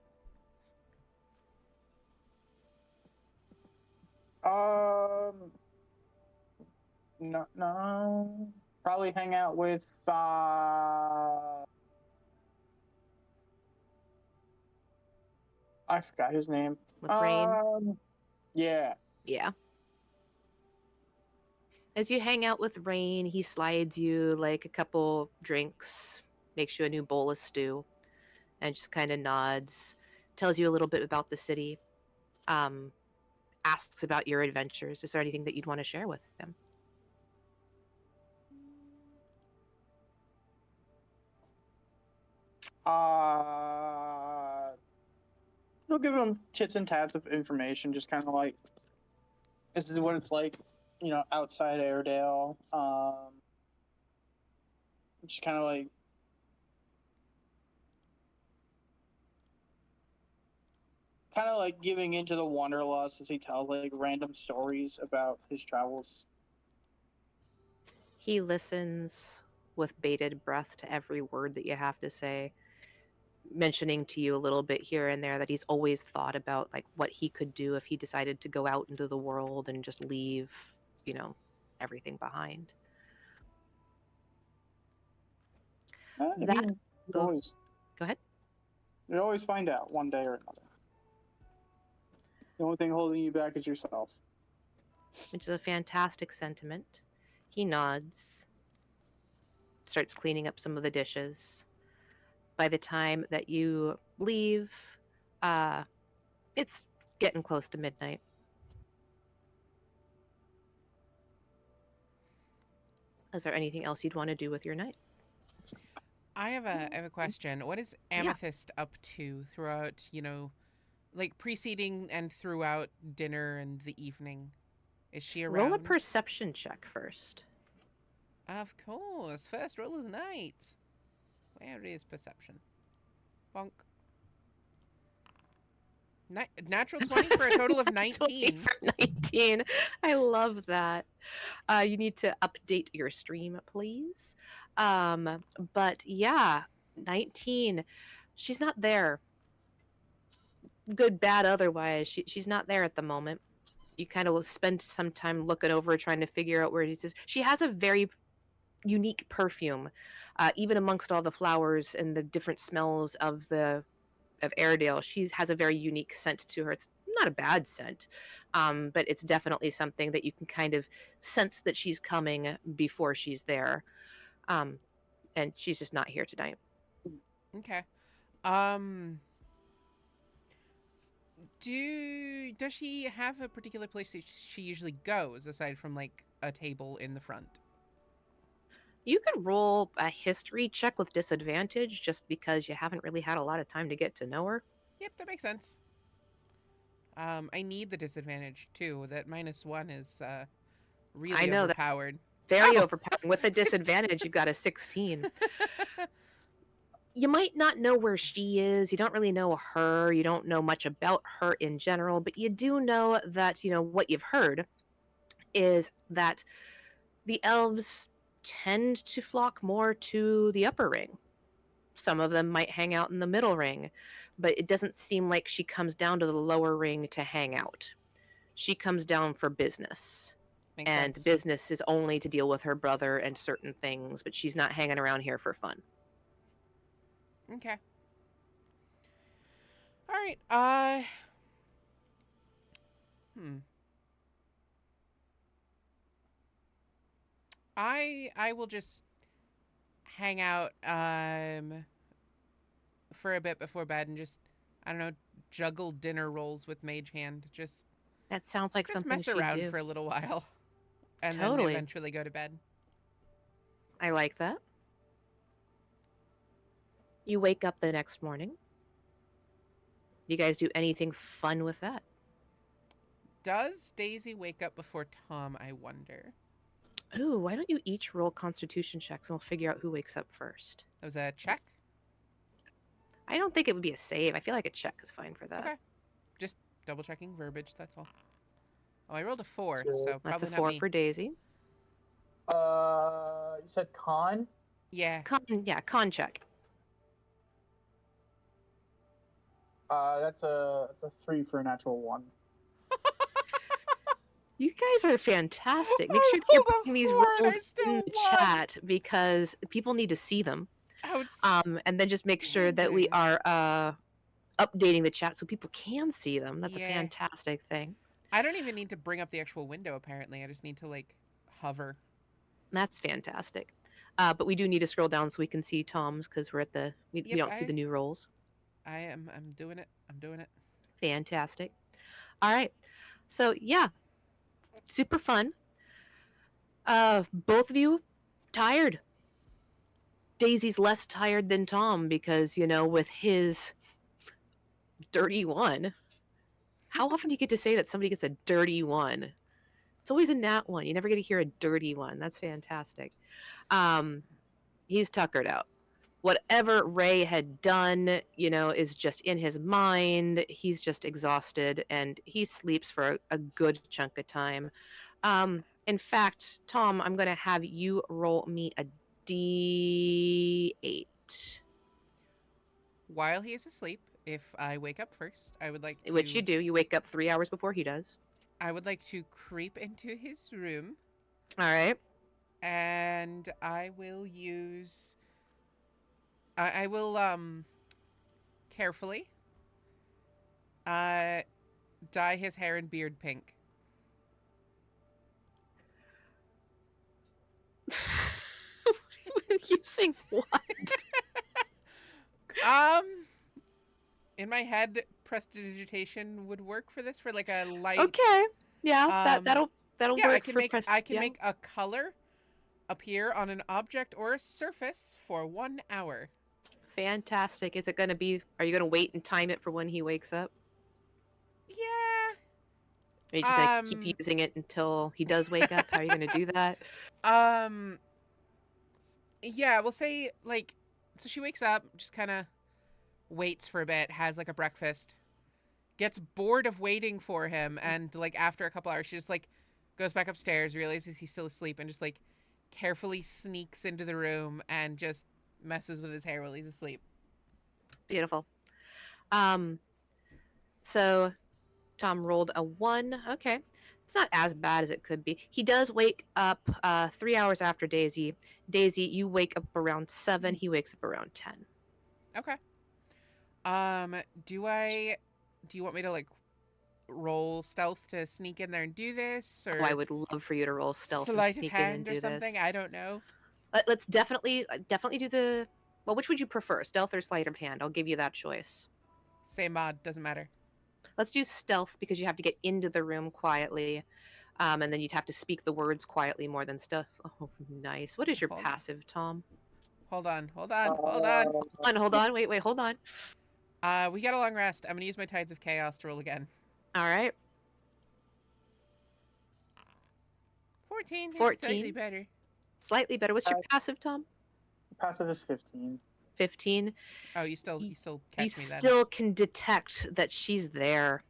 No, no. Probably hang out with I forgot his name. With Rain? Yeah. Yeah. As you hang out with Rain, he slides you like a couple drinks, makes you a new bowl of stew, and just kind of nods, tells you a little bit about the city, um, asks about your adventures. Is there anything that you'd want to share with him? We'll give him tits and tats of information, just kind of like this is what it's like, outside Airedale. Just kind of like giving into the wanderlust as he tells like random stories about his travels. He listens with bated breath to every word that you have to say, mentioning to you a little bit here and there that he's always thought about like what he could do if he decided to go out into the world and just leave, you know, everything behind. I That mean, you go always go ahead. you always find out one day or another. The only thing holding you back is yourself. Which is a fantastic sentiment. He nods, starts cleaning up some of the dishes. By the time that you leave, uh, it's getting close to midnight. Is there anything else you'd want to do with your night? I have a question. What is Yeah. Amethyst up to throughout, like preceding and throughout dinner and the evening? Is she Roll a around? perception check first. Of course. First roll of the night. Where is perception? Bonk. Natural 20 for a total of 19. For 19. I love that. You need to update your stream, please. But yeah, 19. She's not there. Good, bad, otherwise. She's not there at the moment. You kind of spend some time looking over, trying to figure out where it is. She has a very unique perfume, even amongst all the flowers and the different smells of Airedale. She has a very unique scent to her. It's not a bad scent, but it's definitely something that you can kind of sense that she's coming before she's there. Um, and she's just not here tonight. Okay. Um does she have a particular place that she usually goes aside from like a table in the front? You could roll a history check with disadvantage just because you haven't really had a lot of time to get to know her. Yep, that makes sense. I need the disadvantage too. That -1 is I really know that's overpowered. very Oh. overpowering. With the disadvantage, you got a 16. You might not know where she is. You don't really know her. You don't know much about her in general, but you do know that, what you've heard is that the elves tend to flock more to the upper ring. Some of them might hang out in the middle ring, but it doesn't seem like she comes down to the lower ring to hang out. She comes down for business. Makes And sense. business is only to deal with her brother and certain things, but she's not hanging around here for fun. Okay. All right. Hmm. I will just hang out for a bit before bed and just, I don't know, juggle dinner rolls with Mage Hand. That sounds like Just something mess she'd around do. for a little while and then Totally. eventually go to bed. I like that. You wake up the next morning. You guys do anything fun with that? Does Daisy wake up before Tom, I wonder? Ooh, why don't you each roll constitution checks and we'll figure out who wakes up first? That was a check? I don't think it would be a save. I feel like a check is fine for that. Okay. Just double checking verbiage, that's all. Oh, I rolled a 4, So- so That's a probably not 4 me. for Daisy. You said con? Yeah. Con check. That's a 3 for a natural 1. You guys are fantastic. Make I sure that you're rolled a putting these 4 and I rolls still in the won. chat because people need to see them. Outstanding. And then just make sure that we are updating the chat so people can see them. That's a Yeah. fantastic thing. I don't even need to bring up the actual window, apparently. I just need to, like, hover. That's fantastic. But we do need to scroll down so we can see Tom's because we're at we Yep, don't see the new rolls. I'm doing it. I'm doing it. Fantastic. All right. So yeah, super fun. Both of you tired. Daisy's less tired than Tom because, with his dirty one. How often do you get to say that somebody gets a dirty one? It's always a nat one. You never get to hear a dirty one. That's fantastic. He's tuckered out. Whatever Ray had done, is just in his mind. He's just exhausted and he sleeps for a good chunk of time. In fact, Tom, I'm going to have you roll me a D8. While he is asleep, if I wake up first, I would like to. Which you do. You wake up 3 hours before he does. I would like to creep into his room. All right. And I will use. I will carefully dye his hair and beard pink. Using what? In my head, prestidigitation would work for this, for like a light. Okay. Yeah, that'll yeah, work I can for make I can make a color appear on an object or a surface for 1 hour. Fantastic. Is it going to be? Are you going to wait and time it for when he wakes up? Yeah. Are you just going to keep using it until he does wake up? How are you going to do that? Yeah, we'll say, like, so she wakes up, just kind of waits for a bit, has like a breakfast, gets bored of waiting for him, and like after a couple hours, she just like goes back upstairs, realizes he's still asleep, and just like carefully sneaks into the room and just messes with his hair while he's asleep. Beautiful. So Tom rolled a 1. Okay. It's not as bad as it could be. He does wake up 3 hours after Daisy. Daisy, you wake up around 7. He wakes up around 10. Okay. Do you want me to like roll stealth to sneak in there and do this, or I would love for you to roll stealth and sleight of sneak in hand and or do something? this. I don't know. Let's definitely do the. Well, which would you prefer, stealth or sleight of hand? I'll give you that choice. Same mod, doesn't matter. Let's do stealth because you have to get into the room quietly, and then you'd have to speak the words quietly more than stuff. Oh, nice. What is your passive, Tom? Hold on. Hold on. Wait, hold on. We got a long rest. I'm gonna use my Tides of Chaos to roll again. All right. 14. 14. Slightly better. Slightly better. What's your passive, Tom? Passive is 15. 15. Oh, you still catch me You then. still can detect that she's there.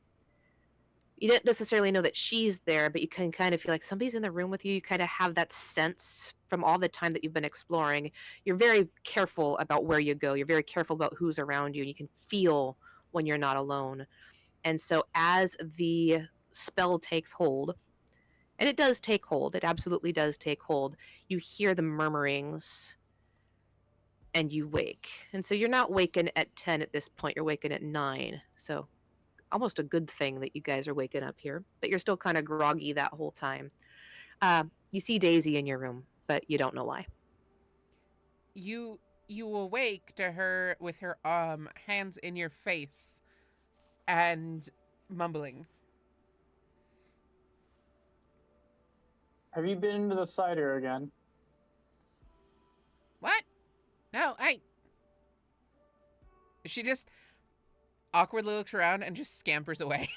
You don't necessarily know that she's there, but you can kind of feel like somebody's in the room with you. You kind of have that sense from all the time that you've been exploring. You're very careful about where you go. You're very careful about who's around you, and you can feel when you're not alone. And so as the spell takes hold, and it does take hold, it absolutely does take hold, you hear the murmurings and you wake. And so you're not waking at 10 at this point, you're waking at 9. So almost a good thing that you guys are waking up here, but you're still kind of groggy that whole time. You see Daisy in your room. but you don't know why. You awake to her with her hands in your face and mumbling. Have you been into the cider again? What? No, she just awkwardly looks around and just scampers away.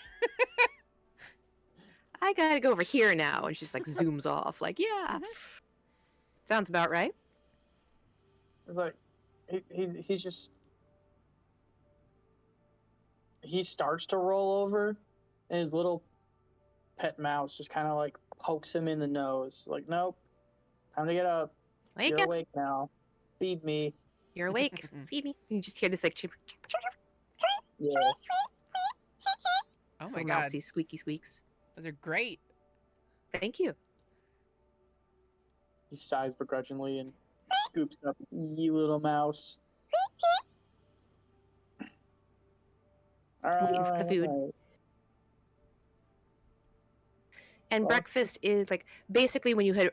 I gotta go over here now. And she's like zooms off. Like, yeah. Sounds about right. It's like he's just he starts to roll over, and his little pet mouse just kind of like pokes him in the nose. Like, nope, time to get up. Wake You're up. awake now. Feed me. You're awake. Feed me. And you just hear this like chip. Yeah. Oh my Little god. mousy squeaky squeaks. Those are great. Thank you. He sighs begrudgingly and scoops up you little mouse. All right, Waiting all for right, the food. all right. And Well- breakfast is like basically when you had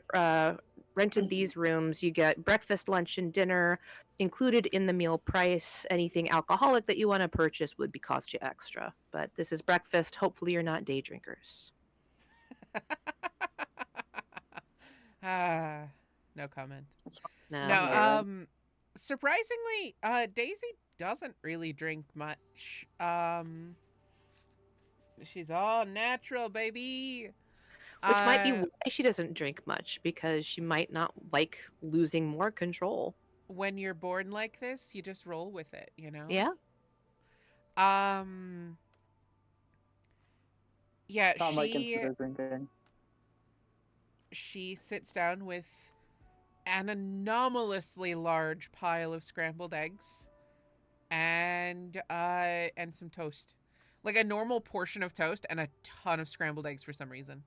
rented these rooms, you get breakfast, lunch, and dinner included in the meal price. Anything alcoholic that you want to purchase would be cost you extra. But this is breakfast. Hopefully, you're not day drinkers. No comment. No. No, Yeah. surprisingly, Daisy doesn't really drink much. She's all natural, baby. Which might be why she doesn't drink much, because she might not like losing more control. When you're born like this, you just roll with it, you know? Yeah. Yeah, Tom might consider drinking. she sits down with an anomalously large pile of scrambled eggs and some toast. Like a normal portion of toast and a ton of scrambled eggs for some reason.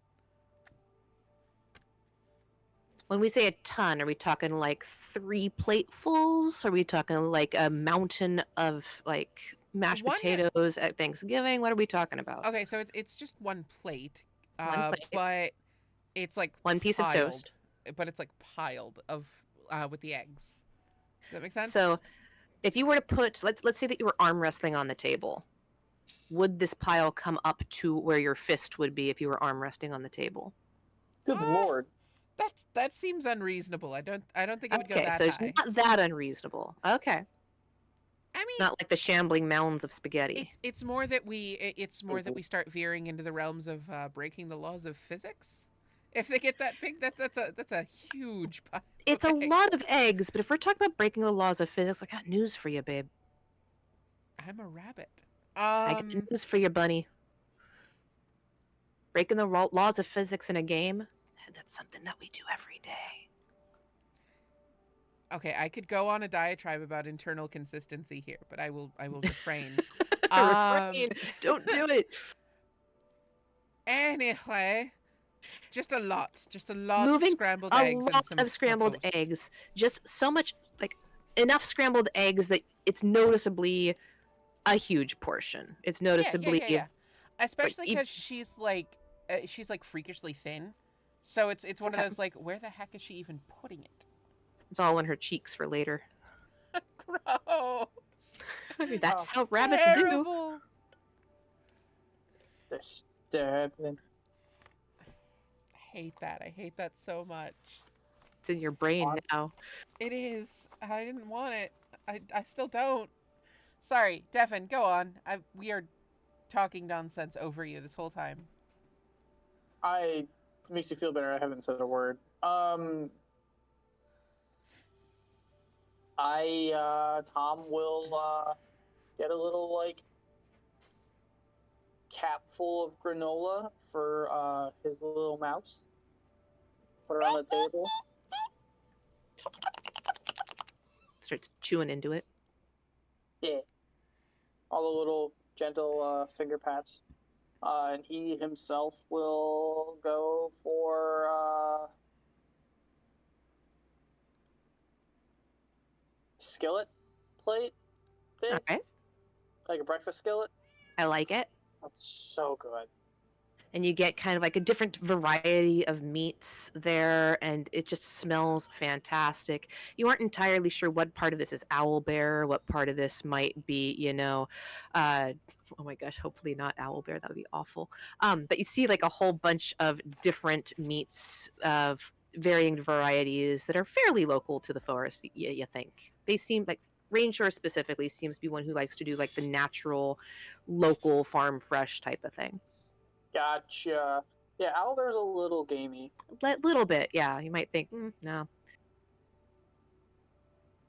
When we say a ton, are we talking like 3 platefuls? Are we talking like a mountain of like mashed potatoes at Thanksgiving? What are we talking about? Okay, so it's just one plate. One plate. But it's like one piece of toast. But it's like piled of with the eggs. Does that make sense? So if you were to put let's say that you were arm wrestling on the table, would this pile come up to where your fist would be if you were arm resting on the table? Good lord. That seems unreasonable. I don't think it would go Okay, that so high. it's not that unreasonable. Okay. I mean, Not like the shambling mounds of spaghetti. it's more that we start veering into the realms of breaking the laws of physics. If they get that big, that's a huge pile. It's a lot of eggs, but if we're talking about breaking the laws of physics, I got news for you, babe. I'm a rabbit. I got news for you, bunny. Breaking the laws of physics in a game, that's something that we do every day. Okay, I could go on a diatribe about internal consistency here, but I will refrain. Refrain. Don't do it. Anyway, just a lot of scrambled a eggs lot and some of scrambled toast. eggs. Just so much, like enough scrambled eggs that it's noticeably a huge portion. It's noticeably yeah. Especially like, because she's like freakishly thin, so it's one of those like, where the heck is she even putting it? it's all in her cheeks for later. Gross. I mean, that's how rabbits do. Terrible. Disturbing. I hate that so much. It's in your brain now. It is. I didn't want it. I still don't. Sorry, Devin, go on. We are talking nonsense over you this whole time. It makes you feel better. I haven't said a word. Tom will get a little like cap full of granola for his little mouse. Put her on the table. Starts chewing into it. Yeah. All the little gentle finger pats. And he himself will go for skillet plate thing. Okay. Like a breakfast skillet. I like it. That's so good. and you get kind of like a different variety of meats there, and it just smells fantastic. You aren't entirely sure what part of this is owlbear, what part of this might be, uh, oh my gosh, hopefully not owlbear. That would be awful. But you see like a whole bunch of different meats of varying varieties that are fairly local to the forest. You think they seem like Ranger specifically seems to be one who likes to do like the natural, local farm fresh type of thing. Gotcha. Yeah, owlbear's a little gamey, Little bit, yeah. You might think, no.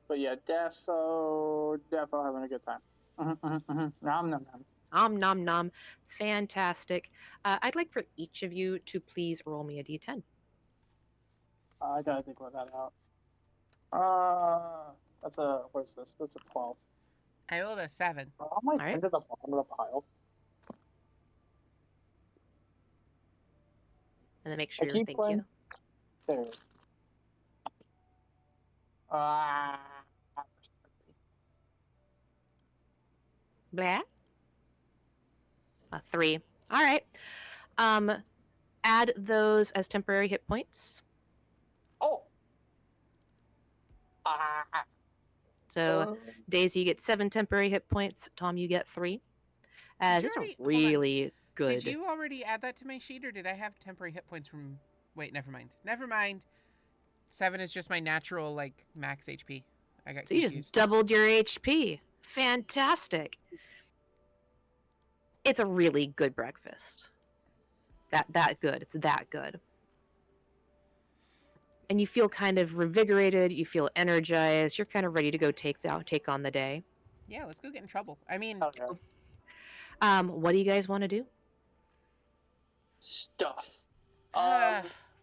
but yeah, defo having a good time. Nom nom nom. Nom nom. Fantastic. I'd like for each of you to please roll me a d10. I gotta think about that out. What is this? That's a 12. I rolled a 7. How am I All right. pinned at the bottom of the pile? And then make sure I you're keep thank playing. you. There it is. Ah. Blah. A 3. All right. Add those as temporary hit points. Oh. Ah. So Daisy, you get 7 temporary hit points. Tom, you get 3. As it's a hold on. really good. Did you already add that to my sheet, or did I have temporary hit points from... Wait, never mind. Never mind. 7 is just my natural, like, max HP. I got So you confused. just doubled your HP. Fantastic. It's a really good breakfast. That good. It's that good. And you feel kind of revigorated. You feel energized. You're kind of ready to go take on the day. Yeah, let's go get in trouble. I mean, Okay. What do you guys want to do? Stuff. we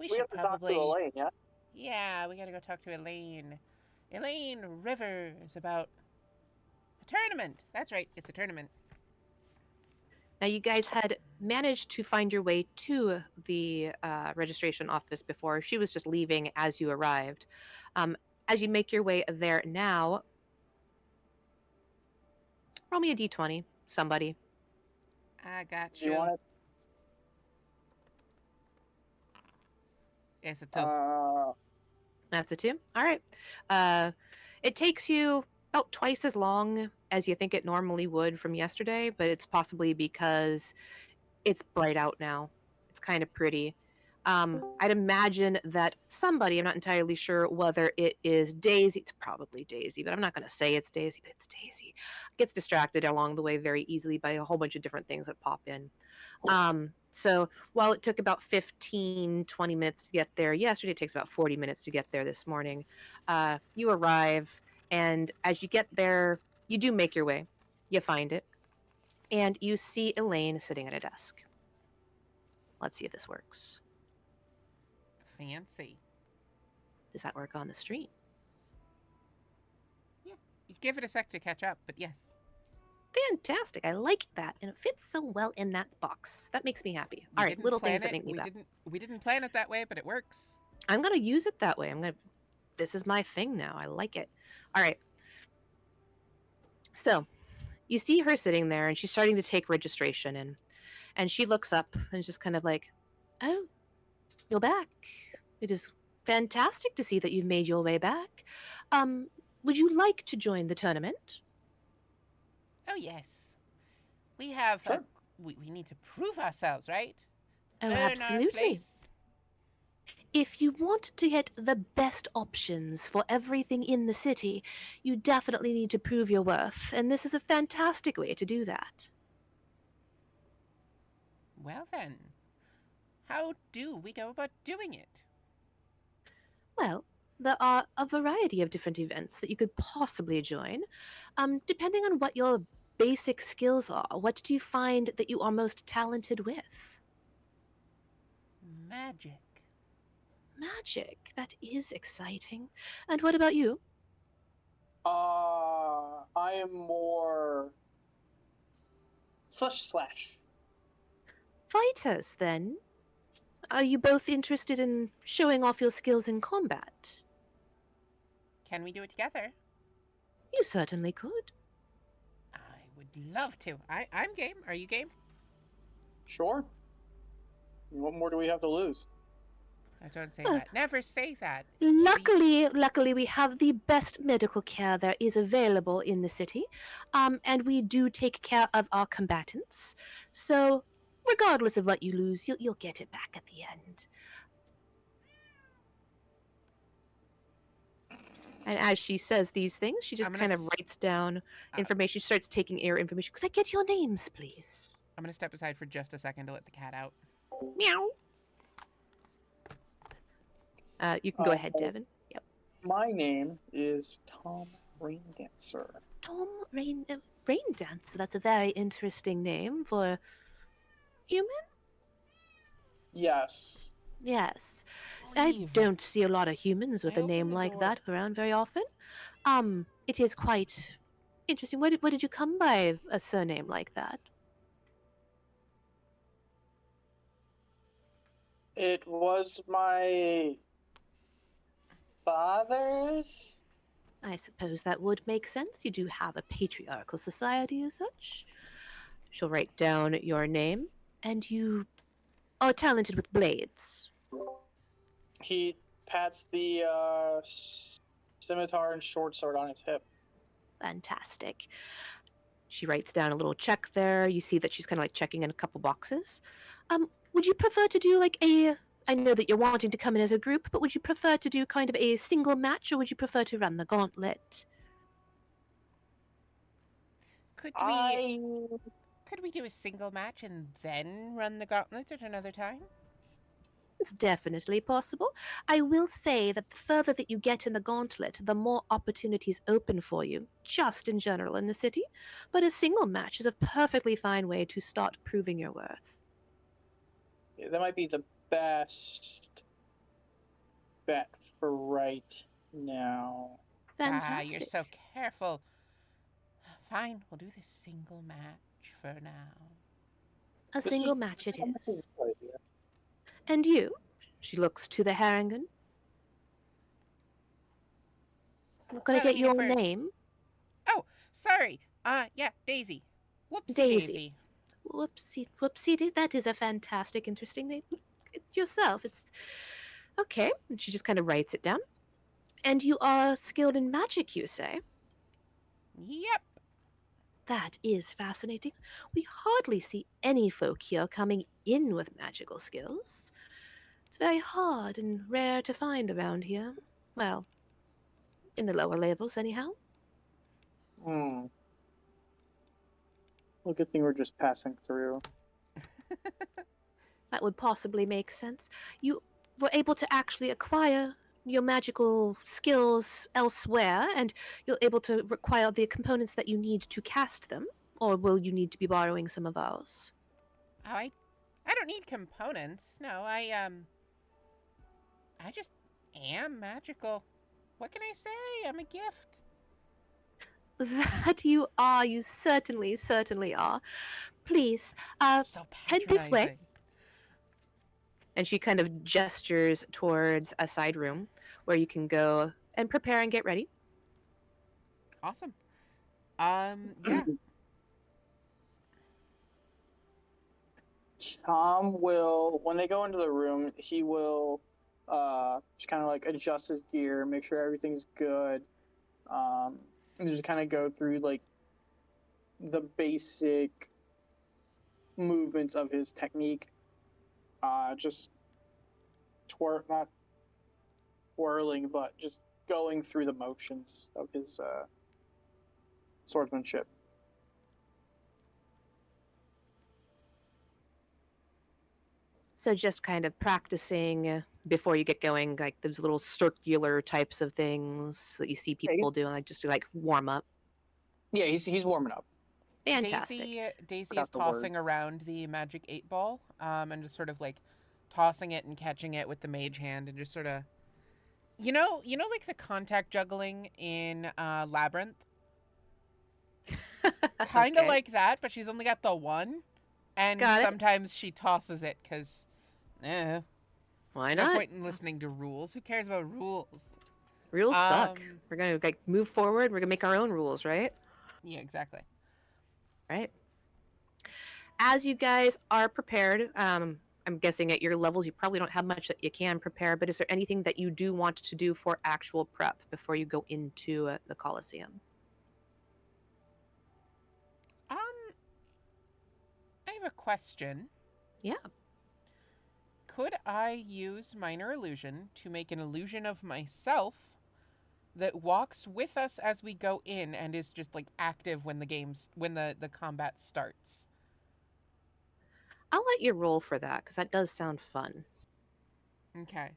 We should have to talk to probably... Elaine, yeah? Yeah, we gotta go talk to Elaine. Elaine Rivers about a tournament. That's right, it's a tournament. Now, you guys had managed to find your way to the registration office before. She was just leaving as you arrived. As you make your way there now, roll me a d20, somebody. I got Do you want it? It's a 2. That's a 2. All right. It takes you about twice as long as you think it normally would from yesterday, but it's possibly because it's bright out now. It's kind of pretty. I'd imagine that somebody, I'm not entirely sure whether it is Daisy, it's probably Daisy, but I'm not going to say it's Daisy, but it's Daisy, gets distracted along the way very easily by a whole bunch of different things that pop in. So while it took about 15, 20 minutes to get there yesterday, it takes about 40 minutes to get there this morning. You arrive, and as you get there, you do make your way. You find it, and you see Elaine sitting at a desk. Let's see if this works. Fancy. Does that work on the stream? Yeah, you give it a sec to catch up, but yes. Fantastic. I like that, and it fits so well in that box. That makes me happy. All right, little things that make me back. We didn't plan it that way, but it works. I'm gonna use it that way. This is my thing now. I like it. All right. So, you see her sitting there, and she's starting to take registration, and she looks up and is just kind of like, "Oh, you're back. It is fantastic to see that you've made your way back. Would you like to join the tournament?" Oh, yes. We have... Sure. We need to prove ourselves, right? Oh, Earn our absolutely. place. If you want to get the best options for everything in the city, you definitely need to prove your worth, and this is a fantastic way to do that. Well then, how do we go about doing it? Well, there are a variety of different events that you could possibly join. Depending on what your basic skills are, what do you find that you are most talented with? Magic. Magic. That is exciting. And what about you? I am more slash. Fighters, then? Are you both interested in showing off your skills in combat? Can we do it together? You certainly could. I would love to. I'm game. Are you game? Sure. What more do we have to lose? I don't say Oh. that. Never say that. Luckily, we have the best medical care there is available in the city, and we do take care of our combatants. So, regardless of what you lose, you'll get it back at the end. And as she says these things, she just I'm gonna kind of s- writes down uh, information. She starts taking air information. Could I get your names, please? I'm gonna step aside for just a second to let the cat out. Meow. You can go ahead, Devin. Yep. My name is Tom Raindancer. Tom Rain Dancer. That's a very interesting name for a human. Yes. Yes. Leave. I don't see a lot of humans with I a name opened the like door. that around very often. It is quite interesting. Where did you come by a surname like that? It was my father's. I suppose that would make sense. You do have a patriarchal society as such. She'll write down your name, and you are talented with blades. He pats the scimitar and short sword on his hip. Fantastic. She writes down a little check there. You see that she's kind of like checking in a couple boxes. Would you prefer to do like a? I know that you're wanting to come in as a group, but would you prefer to do kind of a single match, or would you prefer to run the gauntlet? Could we I could we do a single match and then run the gauntlet at another time? It's definitely possible. I will say that the further that you get in the gauntlet, the more opportunities open for you, just in general in the city. But a single match is a perfectly fine way to start proving your worth. that might be the best bet for right now. Ah, you're Fantastic. so careful. Fine, we'll do the single match for now. A This single was match it this is. was idea. And you? She looks to the Harangan. Could I Well, I get mean, if your we're name? oh, sorry. Yeah, Daisy. Whoopsie Daisy. Daisy. Whoopsie, that is a fantastic, interesting name. Yourself, it's okay. And she just kind of writes it down. And you are skilled in magic, you say? Yep. That is fascinating. We hardly see any folk here coming in with magical skills. It's very hard and rare to find around here. Well, in the lower levels, anyhow. Hmm. Well, good thing we're just passing through. That would possibly make sense. You were able to actually acquire your magical skills elsewhere, and you're able to acquire the components that you need to cast them, or will you need to be borrowing some of ours? Oh, I don't need components. No, I just am magical. What can I say? I'm a gift. That you are, you certainly are. Please, So head this way. patronizing. And she kind of gestures towards a side room where you can go and prepare and get ready. Awesome. Yeah. Tom will, when they go into the room, he will just kind of like adjust his gear, make sure everything's good, and just kind of go through like the basic movements of his technique. Just not twirling, but just going through the motions of his swordsmanship. So just kind of practicing before you get going, like those little circular types of things that you see people doing, like just to like warm up. Yeah, he's warming up. Fantastic. Daisy is Forgot the word. tossing around the magic 8 ball, and just sort of like tossing it and catching it with the mage hand, and just sort of, like the contact juggling in Labyrinth, kind of Okay. like that, but she's only got the one, and Got it. sometimes she tosses it because, Why no not? point in listening to rules. Who cares about rules? Rules suck. Um, We're gonna like move forward. We're gonna make our own rules, right? Yeah, exactly. Right. As you guys are prepared, I'm guessing at your levels, you probably don't have much that you can prepare, but is there anything that you do want to do for actual prep before you go into the Coliseum? Um, I have a question. Yeah. Could I use minor illusion to make an illusion of myself that walks with us as we go in and is just like active when the combat starts? I'll let you roll for that because that does sound fun. Okay.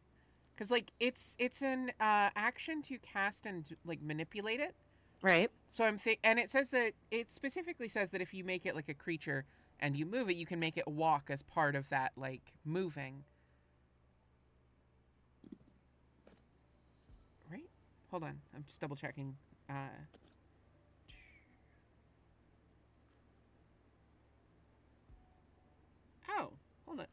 Cuz like it's an action to cast and like manipulate it. Right? So and it says that it specifically says that if you make it like a creature and you move it, you can make it walk as part of that like moving. Right? Hold on. I'm just double checking. Oh, hold on.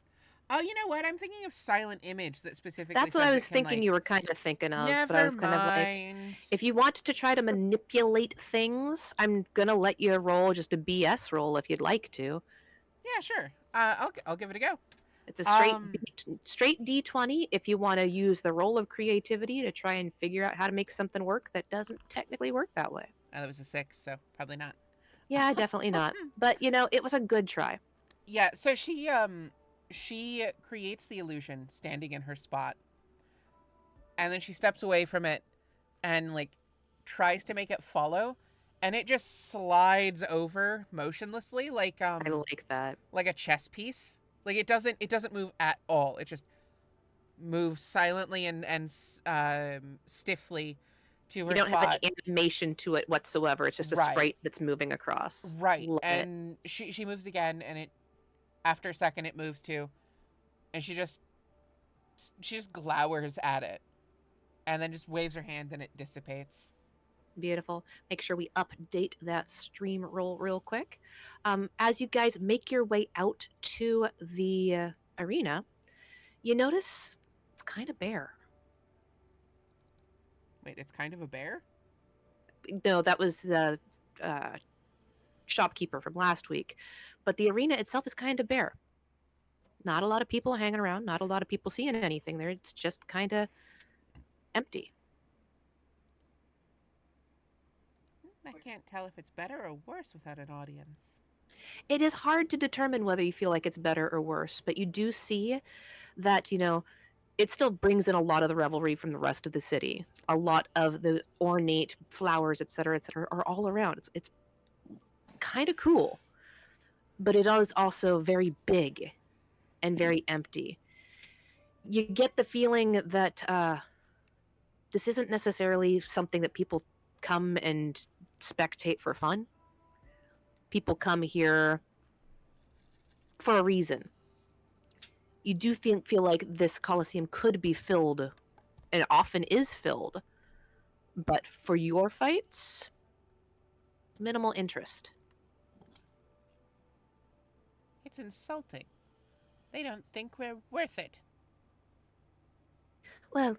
Oh, you know what? I'm thinking of silent image that specifically That's what I says was it can thinking you like. were kind of thinking of, but I Never was kind of like, mind. if you want to try to manipulate things, I'm gonna let you roll just a BS roll if you'd like to. Yeah, sure. I'll give it a go. It's a Um, straight D20 if you want to use the roll of creativity to try and figure out how to make something work that doesn't technically work that way. that was a 6, so probably not. Yeah, definitely not. But you know, it was a good try. Yeah, so she creates the illusion standing in her spot, and then she steps away from it and like tries to make it follow, and it just slides over motionlessly I like that. like a chess piece. Like it doesn't move at all. It just moves silently and stiffly to You her don't have any spot. animation to it whatsoever. It's just a Right. sprite that's moving across. Right. Love it. And she moves again, and it after a second it moves too, and she just glowers at it and then just waves her hand and it dissipates. Beautiful. Make sure we update that stream roll real quick. As you guys make your way out to the arena, you notice it's kind of bare. Wait, it's kind of a bear? No, that was the uh, shopkeeper from last week. But the arena itself is kind of bare. Not a lot of people hanging around, not a lot of people seeing anything there. It's just kind of empty. I can't tell if it's better or worse without an audience. It is hard to determine whether you feel like it's better or worse, but you do see that, you know, it still brings in a lot of the revelry from the rest of the city. A lot of the ornate flowers, et cetera, are all around. It's kind of cool, but it is also very big and very empty. You get the feeling that this isn't necessarily something that people come and spectate for fun. People come here for a reason. You do feel like this Coliseum could be filled, and often is filled, but for your fights, minimal interest. It's insulting. They don't think we're worth it. Well,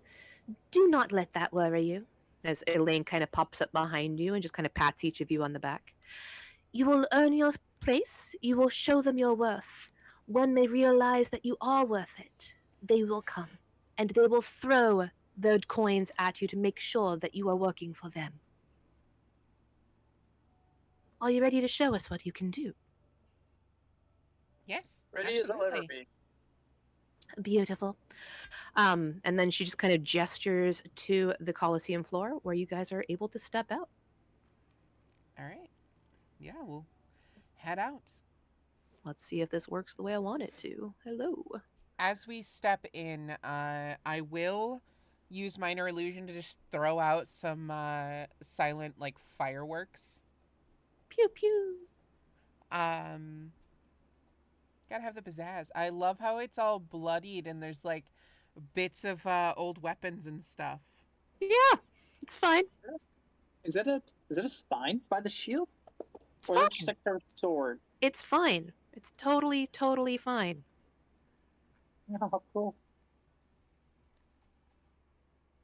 do not let that worry you. As Elaine kind of pops up behind you and just kind of pats each of you on the back. You will earn your place. You will show them your worth. When they realize that you are worth it, they will come. And they will throw their coins at you to make sure that you are working for them. Are you ready to show us what you can do? Yes, Ready as I'll ever absolutely. be. Beautiful. And then she just kind of gestures to the Coliseum floor where you guys are able to step out. All right. Yeah, we'll head out. Let's see if this works the way I want it to. Hello. As we step in, I will use minor illusion to just throw out some silent like fireworks. Pew pew. Um, gotta have the pizzazz. I love how it's all bloodied and there's like bits of old weapons and stuff. Yeah, it's fine. Is that a spine by the shield? It's Or is fine. it just a curved sword? It's fine. It's totally fine. Yeah, how cool.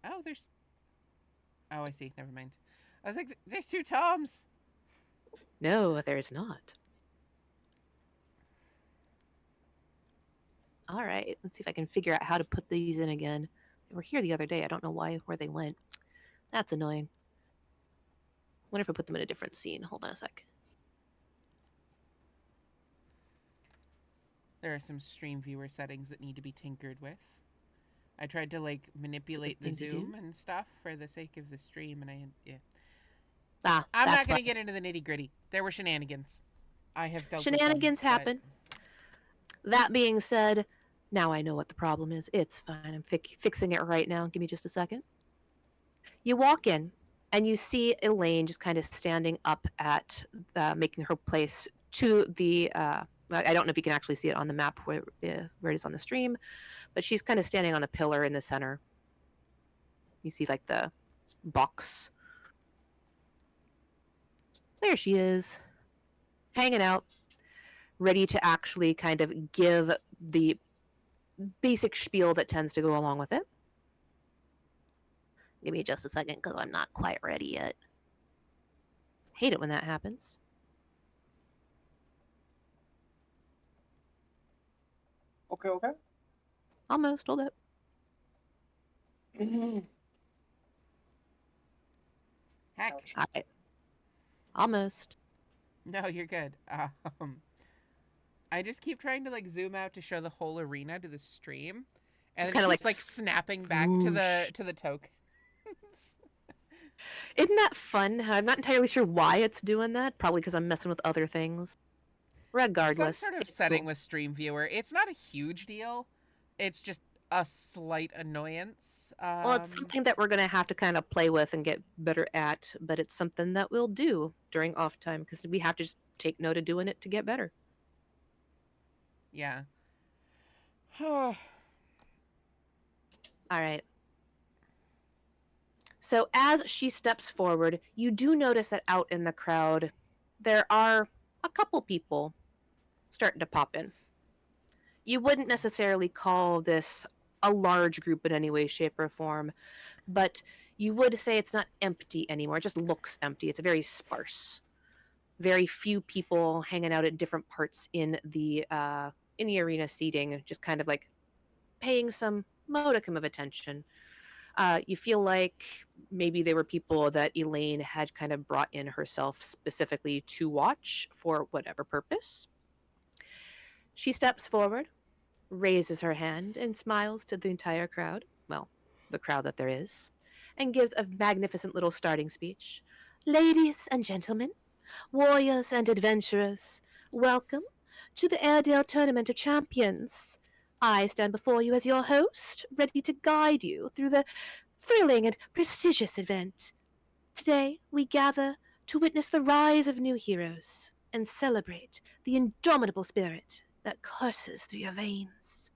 Oh, there's. Oh, I see. Never mind. I was like, there's two Toms. No, there's not. All right. Let's see if I can figure out how to put these in again. They were here the other day. I don't know where they went. That's annoying. Wonder if I put them in a different scene. Hold on a sec. There are some stream viewer settings that need to be tinkered with. I tried to like manipulate the zoom and stuff for the sake of the stream, and I'm not going to get into the nitty gritty. There were shenanigans. I have dealt shenanigans with them, happen. That being said, now I know what the problem is. It's fine. I'm fixing it right now. Give me just a second. You walk in, and you see Elaine just kind of standing up at making her place to the. I don't know if you can actually see it on the map where it is on the stream, but she's kind of standing on the pillar in the center. You see like the box. There she is, hanging out, ready to actually kind of give the basic spiel that tends to go along with it. Give me just a second because I'm not quite ready yet. Hate it when that happens. Okay. Almost. Hold up. Heck. Ouch. Almost. No, you're good. I just keep trying to like zoom out to show the whole arena to the stream, and it keeps like snapping back to the tokens. Isn't that fun? I'm not entirely sure why it's doing that. Probably because I'm messing with other things. Regardless, some sort of setting with stream viewer. It's not a huge deal. It's just a slight annoyance. Well, it's something that we're going to have to kind of play with and get better at, but it's something that we'll do during off time because we have to just take note of doing it to get better. Yeah. All right. So as she steps forward, you do notice that out in the crowd, there are a couple people starting to pop in. You wouldn't necessarily call this a large group in any way, shape, or form, but you would say it's not empty anymore. It just looks empty. It's very sparse. Very few people hanging out at different parts in the arena seating, just kind of like paying some modicum of attention. You feel like maybe they were people that Elaine had kind of brought in herself specifically to watch for whatever purpose. She steps forward, raises her hand, and smiles to the entire crowd. Well, the crowd that there is. And gives a magnificent little starting speech. Ladies and gentlemen, warriors and adventurers, welcome to the Airedale Tournament of Champions. I stand before you as your host, ready to guide you through the thrilling and prestigious event. Today, we gather to witness the rise of new heroes and celebrate the indomitable spirit that courses through your veins.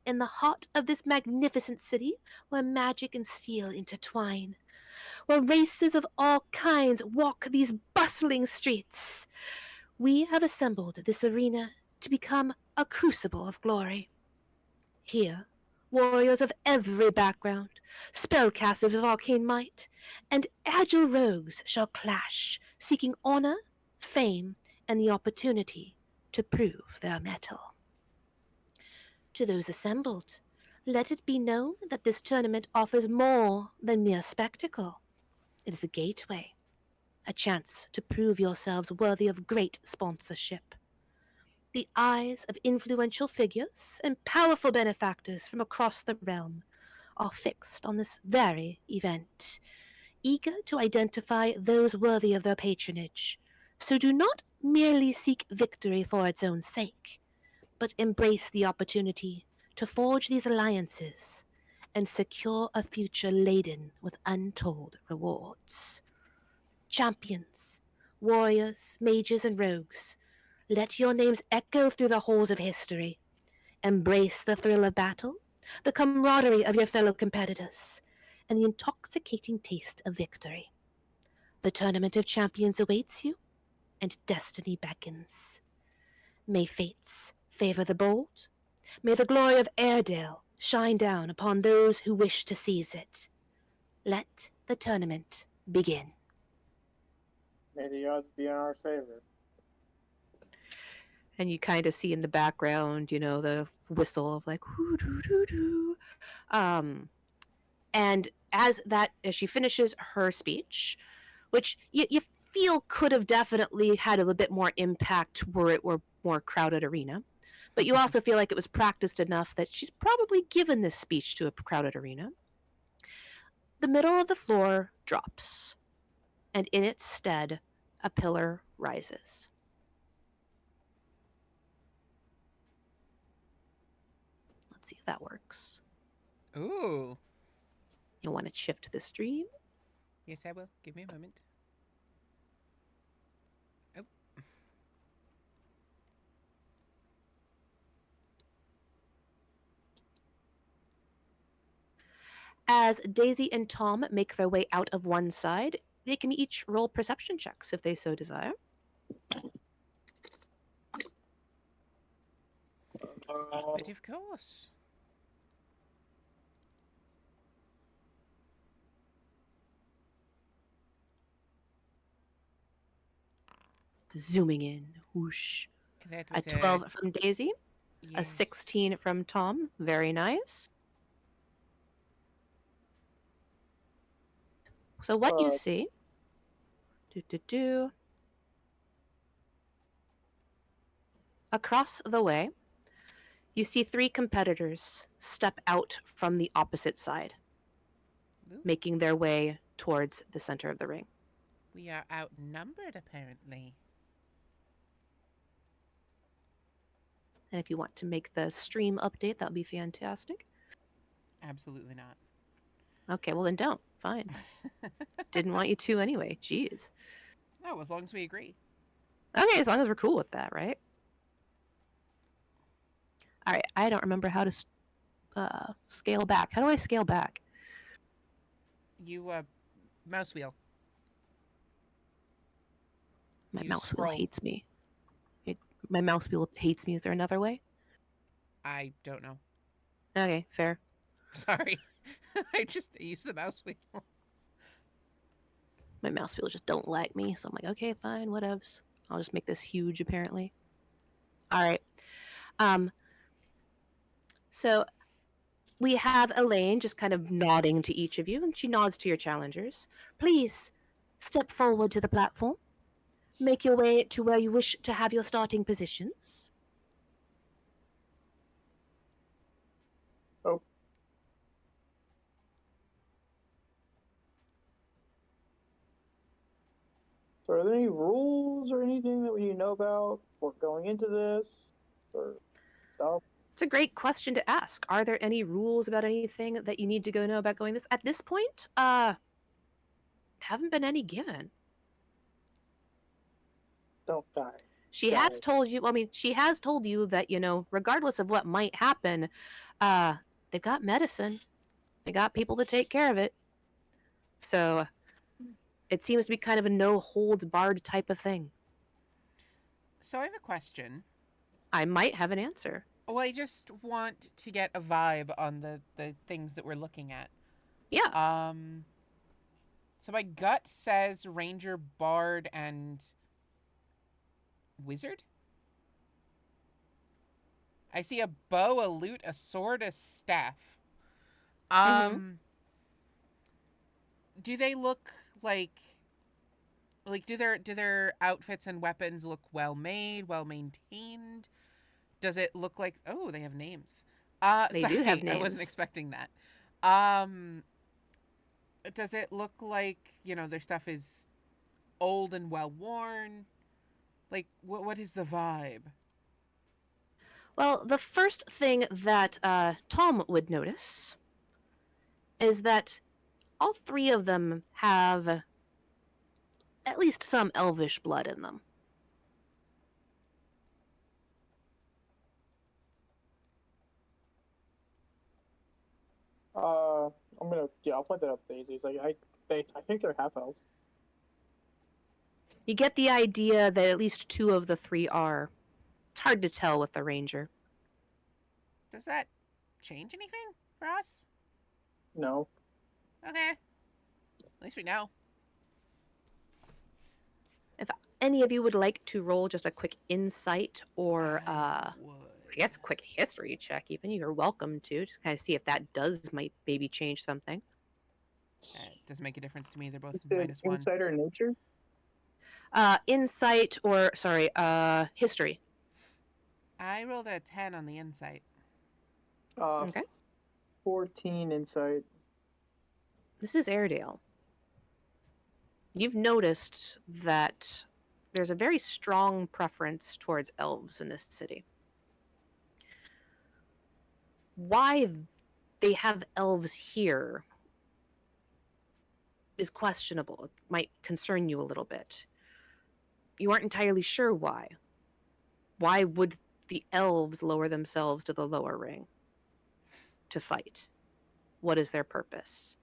In the heart of this magnificent city, where magic and steel intertwine, where races of all kinds walk these bustling streets, we have assembled this arena to become a crucible of glory. Here, warriors of every background, spellcasters of arcane might, and agile rogues shall clash, seeking honor, fame, and the opportunity to prove their mettle. To those assembled, let it be known that this tournament offers more than mere spectacle. It is a gateway, a chance to prove yourselves worthy of great sponsorship. The eyes of influential figures and powerful benefactors from across the realm are fixed on this very event, eager to identify those worthy of their patronage. So do not merely seek victory for its own sake, but embrace the opportunity to forge these alliances and secure a future laden with untold rewards. Champions, warriors, mages, and rogues, let your names echo through the halls of history. Embrace the thrill of battle, the camaraderie of your fellow competitors, and the intoxicating taste of victory. The Tournament of Champions awaits you, and destiny beckons. May fates favor the bold. May the glory of Airedale shine down upon those who wish to seize it. Let the tournament begin. May the odds be in our favor. And you kind of see in the background, the whistle of like whoo doo doo doo. And as she finishes her speech, which you feel could have definitely had a little bit more impact were it were more crowded arena, but you also feel like it was practiced enough that she's probably given this speech to a crowded arena. The middle of the floor drops, and in its stead, a pillar rises. Let's see if that works. Ooh. You'll want to shift the stream. Yes, I will. Give me a moment. Oh. As Daisy and Tom make their way out of one side, they can each roll perception checks if they so desire. But of course. Zooming in, whoosh. That A was 12 from Daisy, a yes. 16 from Tom. Very nice. So what you see, across the way, you see 3 competitors step out from the opposite side, Ooh. making their way towards the center of the ring. We are outnumbered, apparently. And if you want to make the stream update, that would be fantastic. Absolutely not. Okay, well then don't. Fine. Didn't want you to anyway. Jeez. No, as long as we agree. Okay, as long as we're cool with that, right? All right, I don't remember how to scale back. How do I scale back? You, mouse wheel. My You mouse scroll. wheel hates me. My mouse wheel hates me. Is there another way? I don't know. Okay, fair. Sorry. I just used the mouse wheel. My mouse wheel just don't like me, so I'm like, okay, fine, whatevs. I'll just make this huge, apparently. All right. So we have Elaine just kind of nodding to each of you, and she nods to your challengers. Please step forward to the platform. Make your way to where you wish to have your starting positions. Oh. So are there any rules or anything that we need to know about before going into this? Or stuff? It's a great question to ask. Are there any rules about anything that you need to go know about going this? At this point, haven't been any given. Don't die. She Got has it. told you, she has told you that, regardless of what might happen, they got medicine. They got people to take care of it. So it seems to be kind of a no holds barred type of thing. So I have a question. I might have an answer. Well, I just want to get a vibe on the things that we're looking at. Yeah. So my gut says ranger, bard, and wizard. I see a bow, a lute, a sword, a staff. Do they look like do their outfits and weapons look well made, well maintained? Does it look like they have names? They sorry, do have I wasn't names. expecting that. Does it look like, their stuff is old and well worn? Like what is the vibe? Well, the first thing that Tom would notice is that all 3 of them have at least some elvish blood in them. I'll point that out to Daisy. It's like I think they're half elves. You get the idea that at least 2 of the 3 are. It's hard to tell with the ranger. Does that change anything for us? No. Okay. At least we know. any of you would like to roll just a quick insight or I I would. guess quick history check, even you're welcome to kind of see if that does might maybe change something. It doesn't make a difference to me. They're both Just an -1. insider in nature. Insight or sorry, history. I rolled a 10 on the insight. Okay. 14 insight. This is Airedale. You've noticed that there's a very strong preference towards elves in this city. Why they have elves here is questionable. It might concern you a little bit. You aren't entirely sure why. Why would the elves lower themselves to the lower ring to fight? What is their purpose?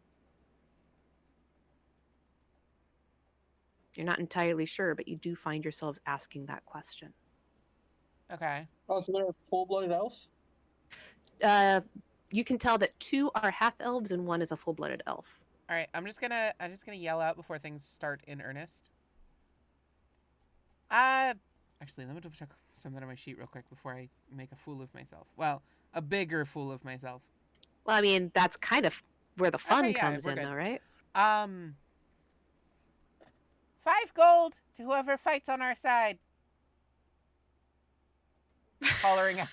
You're not entirely sure, but you do find yourselves asking that question. Okay. Oh, so they're full-blooded elves? You can tell that 2 are half elves and 1 is a full-blooded elf. All right. I'm just gonna yell out before things start in earnest. Actually, let me double check something on my sheet real quick before I make a fool of myself. Well, a bigger fool of myself. Well, I mean, that's kind of where the fun Okay, yeah, comes we're in, good. though, right? 5 gold to whoever fights on our side. Hollering out.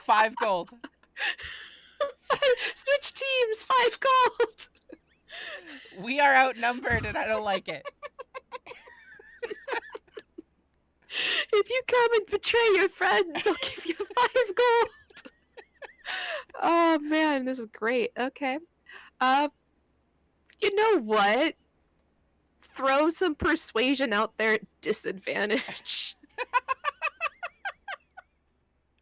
5 gold. Switch teams, 5 gold. We are outnumbered, and I don't like it. If you come and betray your friends, I'll give you 5 gold. Oh man, this is great. Okay. You know what? Throw some persuasion out there at disadvantage.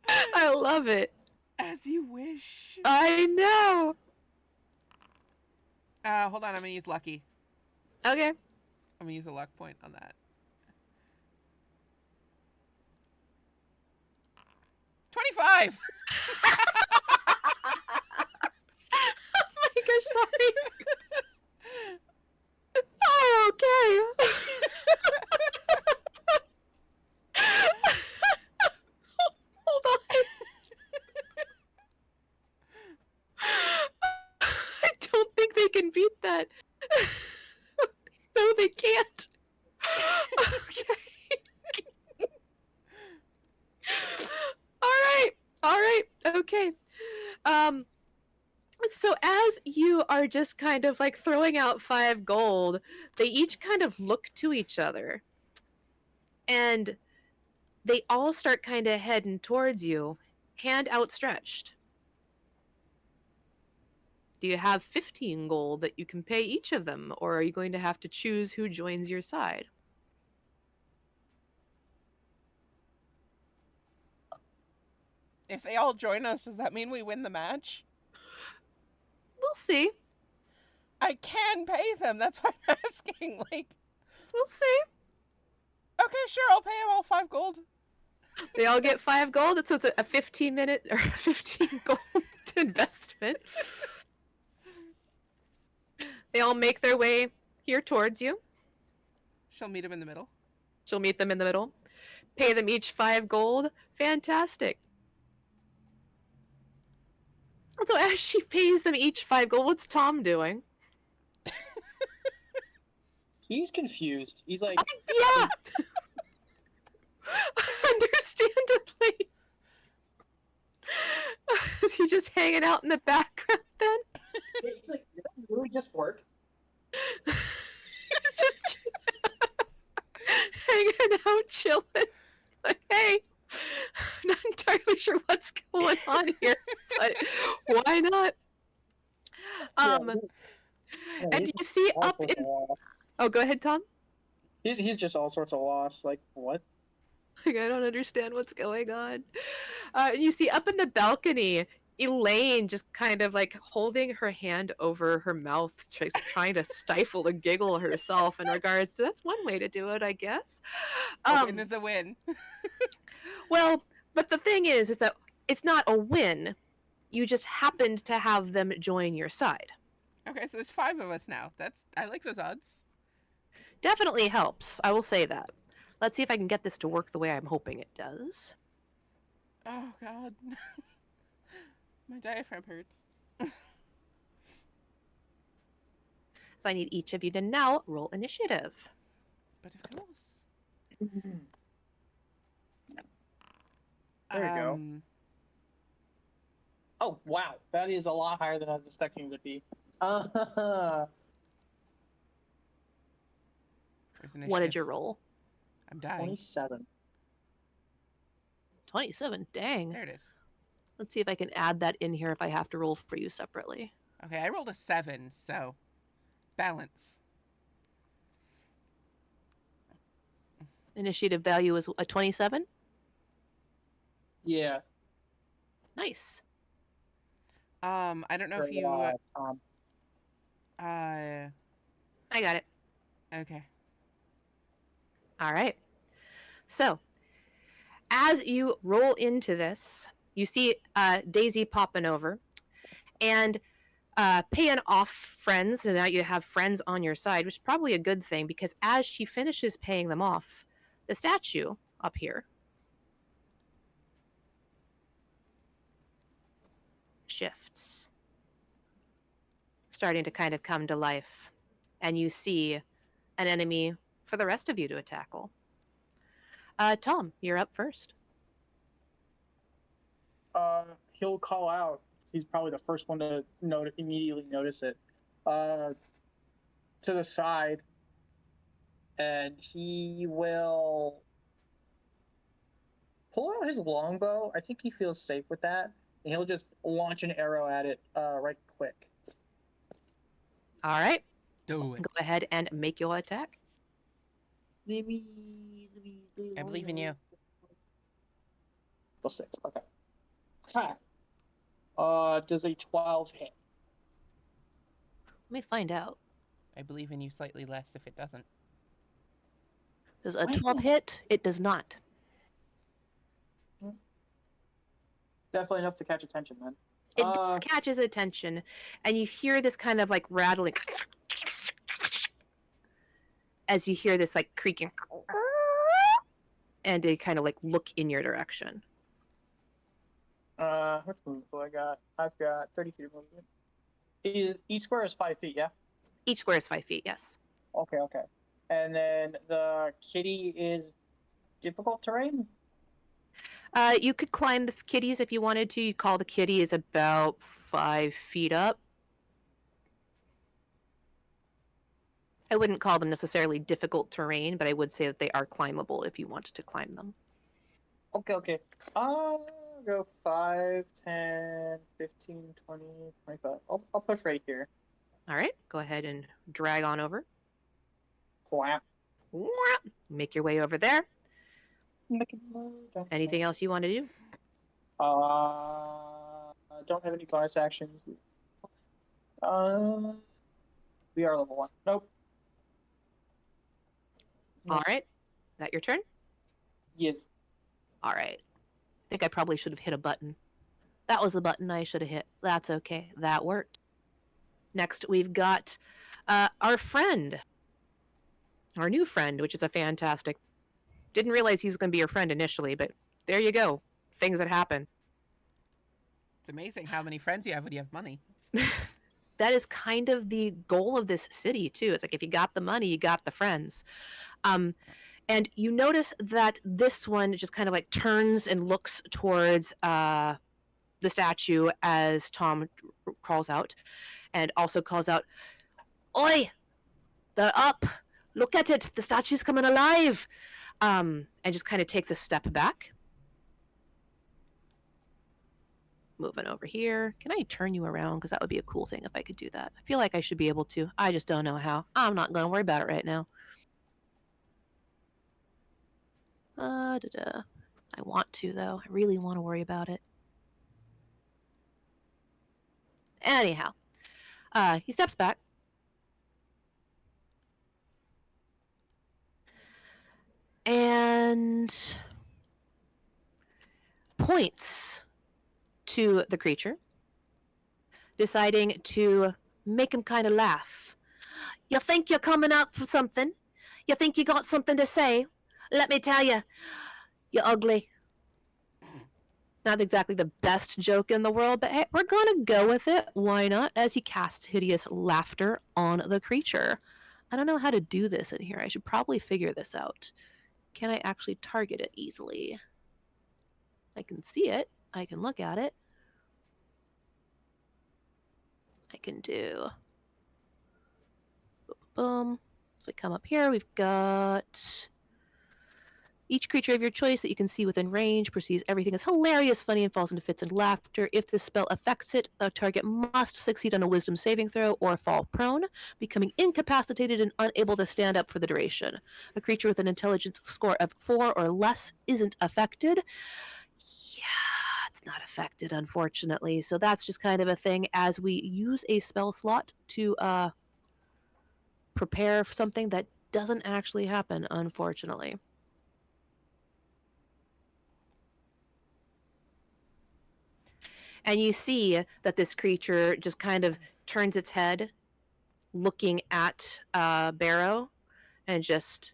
I love it. As you wish. I know. Hold on, I'm gonna use lucky. Okay. I'm gonna use a luck point on that. 25! Oh my gosh, sorry. Oh, okay. Hold on. I don't think they can beat that. No, they can't. Okay. All right, okay. So as you are just kind of like throwing out 5 gold, they each kind of look to each other. And they all start kind of heading towards you, hand outstretched. Do you have 15 gold that you can pay each of them, or are you going to have to choose who joins your side? If they all join us, does that mean we win the match? We'll see. I can pay them. That's why I'm asking. Like, We'll see. okay, sure, I'll pay them all 5 gold. They all get 5 gold, so it's a 15-minute or 15 gold investment. They all make their way here towards you. She'll meet him in the middle. She'll meet them in the middle. Pay them each 5 gold. Fantastic. So as she pays them each 5 gold, what's Tom doing? He's confused. He's like, Yeah! Understandably. Is he just hanging out in the background then? he's like, did that really just work? He's just hanging out, chilling. Like, hey, I'm not entirely sure what's going on here, but why not? And you see up in. Oh, go ahead, Tom. He's just all sorts of lost. Like, what? Like, I don't understand what's going on. You see up in the balcony, Elaine just kind of like holding her hand over her mouth, trying to stifle a giggle herself in regards to that's one way to do it, I guess. A win is a win. Well, but the thing is that it's not a win. You just happened to have them join your side. Okay, so there's 5 of us now. I like those odds. Definitely helps. I will say that. Let's see if I can get this to work the way I'm hoping it does. Oh God, my diaphragm hurts. So I need each of you to now roll initiative. But of course. There you go. Oh wow, that is a lot higher than I was expecting it would be. Where's initiative? What did you roll? I'm dying. 27. 27. Dang. There it is. Let's see if I can add that in here if I have to roll for you separately. Okay, I rolled a 7, so balance. Initiative value is a 27. Yeah. Nice. I don't know if you. Tom. I got it. Okay. All right. So, as you roll into this, you see Daisy popping over and paying off friends. So now you have friends on your side, which is probably a good thing because as she finishes paying them off, the statue up here shifts, starting to kind of come to life. And you see an enemy for the rest of you to tackle. Tom, you're up first. He'll call out. He's probably the first one to immediately notice it. To the side, and he will pull out his longbow. I think he feels safe with that, and he'll just launch an arrow at it right quick. All right. Do it. Go ahead and make your attack. I believe in you. Plus 6. Okay. Hi. Does a 12 hit? Let me find out. I believe in you slightly less if it doesn't. Does a 12 hit? It does not. Definitely enough to catch attention, then. It does catch his attention, and you hear this kind of like rattling as you hear this like creaking, and they kind of like look in your direction. Which movement do I got? I've got 30 feet of movement. Each square is 5 feet, yeah? Each square is 5 feet, yes. Okay. And then the kitty is difficult terrain? You could climb the kitties if you wanted to. You'd call the kitty is about 5 feet up. I wouldn't call them necessarily difficult terrain, but I would say that they are climbable if you wanted to climb them. Okay. I'll go 5, 10, 15, 20, 25. I'll push right here. All right, go ahead and drag on over. Whap. Make your way over there. Anything else you want to do? I don't have any bonus actions. We are level 1. Nope. All right. Is that your turn? Yes. All right. I think I probably should have hit a button. That was the button I should have hit. That's okay. That worked. Next, we've got our friend. Our new friend, which is a fantastic. Didn't realize he was going to be your friend initially, but there you go. Things that happen. It's amazing how many friends you have when you have money. That is kind of the goal of this city, too. It's like if you got the money, you got the friends. And you notice that this one just kind of like turns and looks towards the statue as Tom calls out, and also calls out, "Oi! They're up! Look at it! The statue's coming alive!" And just kind of takes a step back. Moving over here. Can I turn you around? Because that would be a cool thing if I could do that. I feel like I should be able to. I just don't know how. I'm not going to worry about it right now. I want to, though. I really want to worry about it. Anyhow, he steps back. And points to the creature, deciding to make him kind of laugh. "You think you're coming out for something? You think you got something to say? Let me tell you, you're ugly. Not exactly the best joke in the world, but hey, we're gonna go with it. Why not? As he casts hideous laughter on the creature. I don't know how to do this in here. I should probably figure this out. Can I actually target it easily? I can see it. I can look at it. I can do boom. So we come up here. We've got each creature of your choice that you can see within range perceives everything as hilarious, funny, and falls into fits and laughter. If this spell affects it, the target must succeed on a wisdom saving throw or fall prone, becoming incapacitated and unable to stand up for the duration. A creature with an intelligence score of 4 or less isn't affected. Yeah, it's not affected, unfortunately. So that's just kind of a thing as we use a spell slot to prepare for something that doesn't actually happen, unfortunately. And you see that this creature just kind of turns its head, looking at Barrow, and just.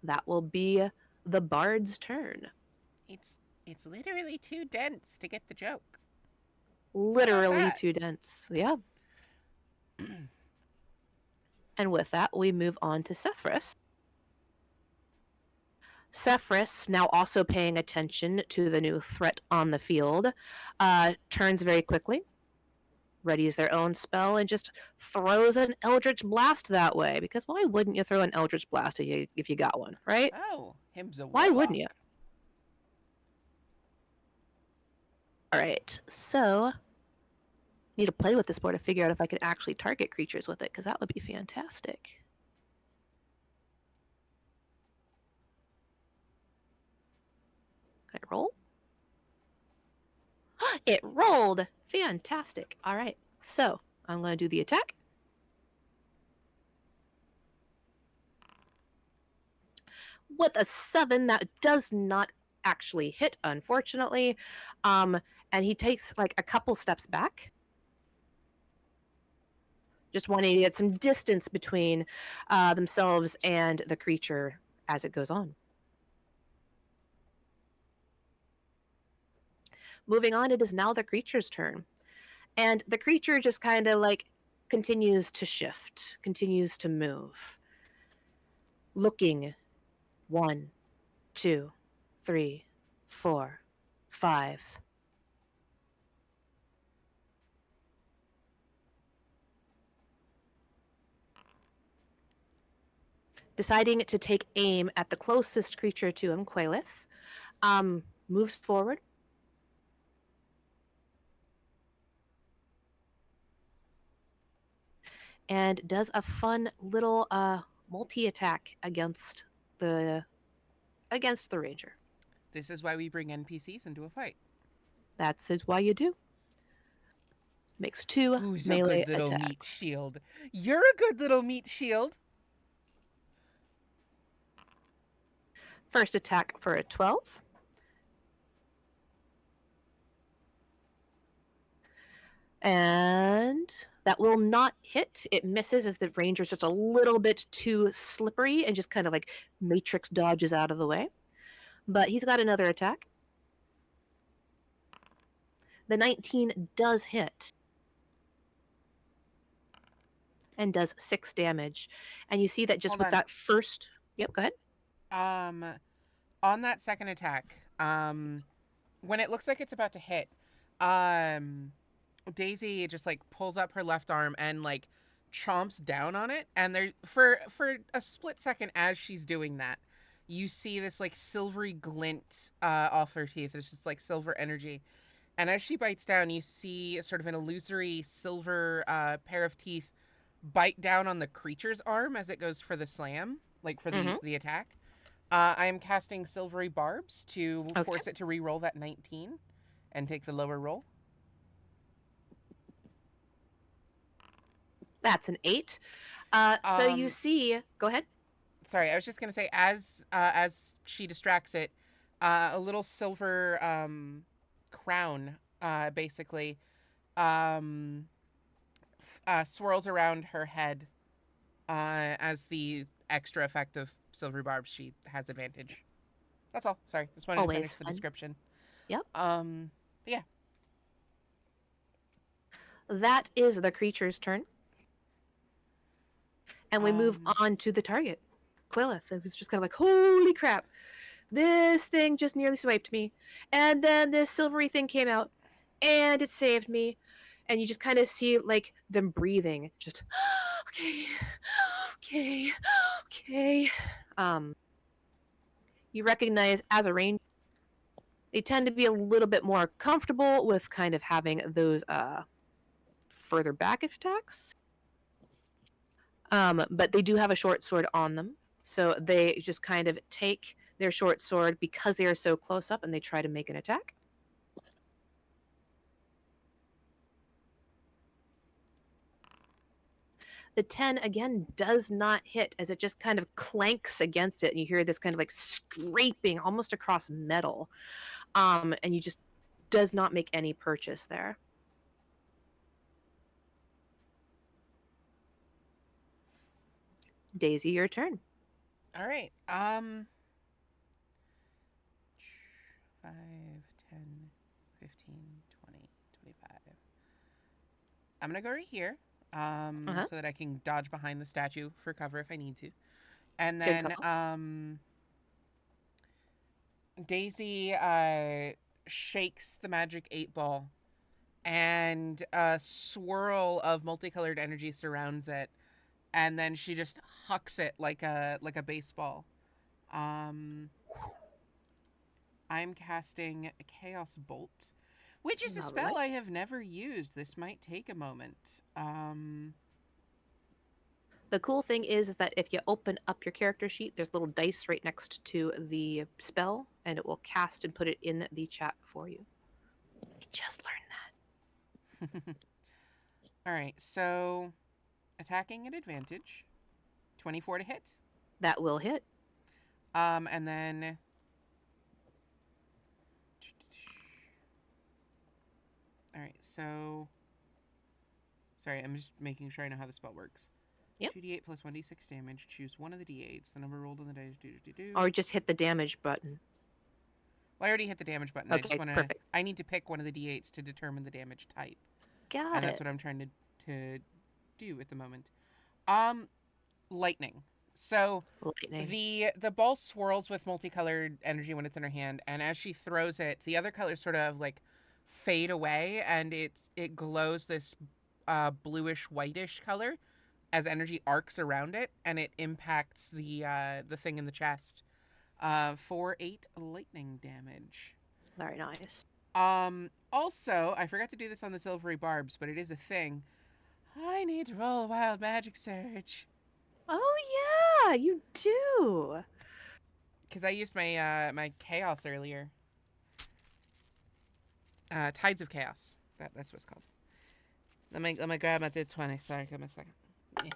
That will be the bard's turn. It's literally too dense to get the joke. Literally that? too dense. Yeah. And with that, we move on to Cephras. Cephras, now also paying attention to the new threat on the field, turns very quickly, readies their own spell, and just throws an Eldritch Blast that way. Because why wouldn't you throw an Eldritch Blast if you got one, right? Oh, him's a Why warlock. wouldn't you? All right, so need to play with this board to figure out if I can actually target creatures with it, because that would be fantastic. Can I roll? It rolled! Fantastic. All right, so I'm going to do the attack. With a 7, that does not actually hit, unfortunately. And he takes like a couple steps back. Just wanting to get some distance between themselves and the creature as it goes on. Moving on, it is now the creature's turn. And the creature just kind of like continues to shift, continues to move. Looking 1, 2, 3, 4, 5. Deciding to take aim at the closest creature to him, Quailith, moves forward. And does a fun little multi-attack against the ranger. This is why we bring NPCs into a fight. That's why you do. Makes 2 Who's melee a good little attacks. meat shield? You're a good little meat shield. First attack for a 12. And that will not hit. It misses as the ranger's just a little bit too slippery and just kind of like matrix dodges out of the way. But he's got another attack. The 19 does hit. And does 6 damage. And you see that just Hold with on. that first. Yep, go ahead. On that second attack, when it looks like it's about to hit, Daisy just like pulls up her left arm and like chomps down on it, and there for a split second as she's doing that, you see this like silvery glint off her teeth. It's just like silver energy. And as she bites down, you see sort of an illusory silver pair of teeth bite down on the creature's arm as it goes for the slam, like for the attack. I am casting Silvery Barbs to force it to re-roll that 19 and take the lower roll. That's an 8. So you see, go ahead. Sorry, I was just gonna say as she distracts it, a little silver crown, basically, swirls around her head. As the extra effect of silvery barbs, she has advantage. That's all. Sorry, just wanted to Always finish the fun. description. Yep. Yeah. That is the creature's turn. And we move on to the target. Quillith. It was just kind of like, holy crap. This thing just nearly swiped me. And then this silvery thing came out and it saved me. And you just kind of see like them breathing. Just okay. Okay. Okay. You recognize as a ranger, they tend to be a little bit more comfortable with kind of having those further back attacks. But they do have a short sword on them. So they just kind of take their short sword because they are so close up and they try to make an attack. The 10 again does not hit as it just kind of clanks against it and you hear this kind of like scraping almost across metal. And you just does not make any purchase there. Daisy, your turn. All right. 5, 10, 15, 20, 25. I'm gonna go right here. So that I can dodge behind the statue for cover if I need to. And then Daisy shakes the magic 8-ball and a swirl of multicolored energy surrounds it, and then she just hucks it like a baseball. I'm casting a Chaos Bolt, which is a spell I have never used. This might take a moment. The cool thing is that if you open up your character sheet, there's little dice right next to the spell, and it will cast and put it in the chat for you. I just learned that. All right, so attacking at advantage, 24 to hit. That will hit. And then all right, so sorry, I'm just making sure I know how the spell works. Yep. 2d8 plus 1d6 damage. Choose one of the d8s. The number rolled on the dice. Or just hit the damage button. Well, I already hit the damage button. Okay, I just want to. perfect. I need to pick one of the d8s to determine the damage type. Got and it. That's what I'm trying to do at the moment. Lightning. So Lightning. the ball swirls with multicolored energy when it's in her hand, and as she throws it, the other colors sort of like fade away, and it glows this bluish whitish color as energy arcs around it, and it impacts the thing in the chest for 8 lightning damage. Very nice. Also, I forgot to do this on the silvery barbs, but it is a thing. I need to roll a wild magic surge. Oh yeah, you do. Because I used my my chaos earlier. Tides of Chaos. That's what it's called. Let me grab my D20. Sorry, give me a second. Yeah.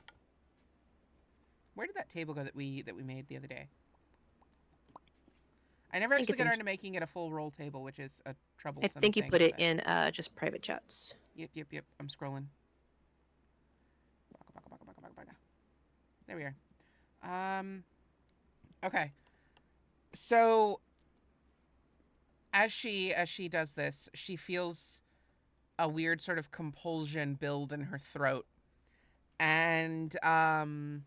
Where did that table go that we made the other day? I never actually got around to making it a full roll table, which is a troublesome thing. I think you put it in just private chats. Yep. I'm scrolling. There we are. Okay. So as she does this, she feels a weird sort of compulsion build in her throat. And I'm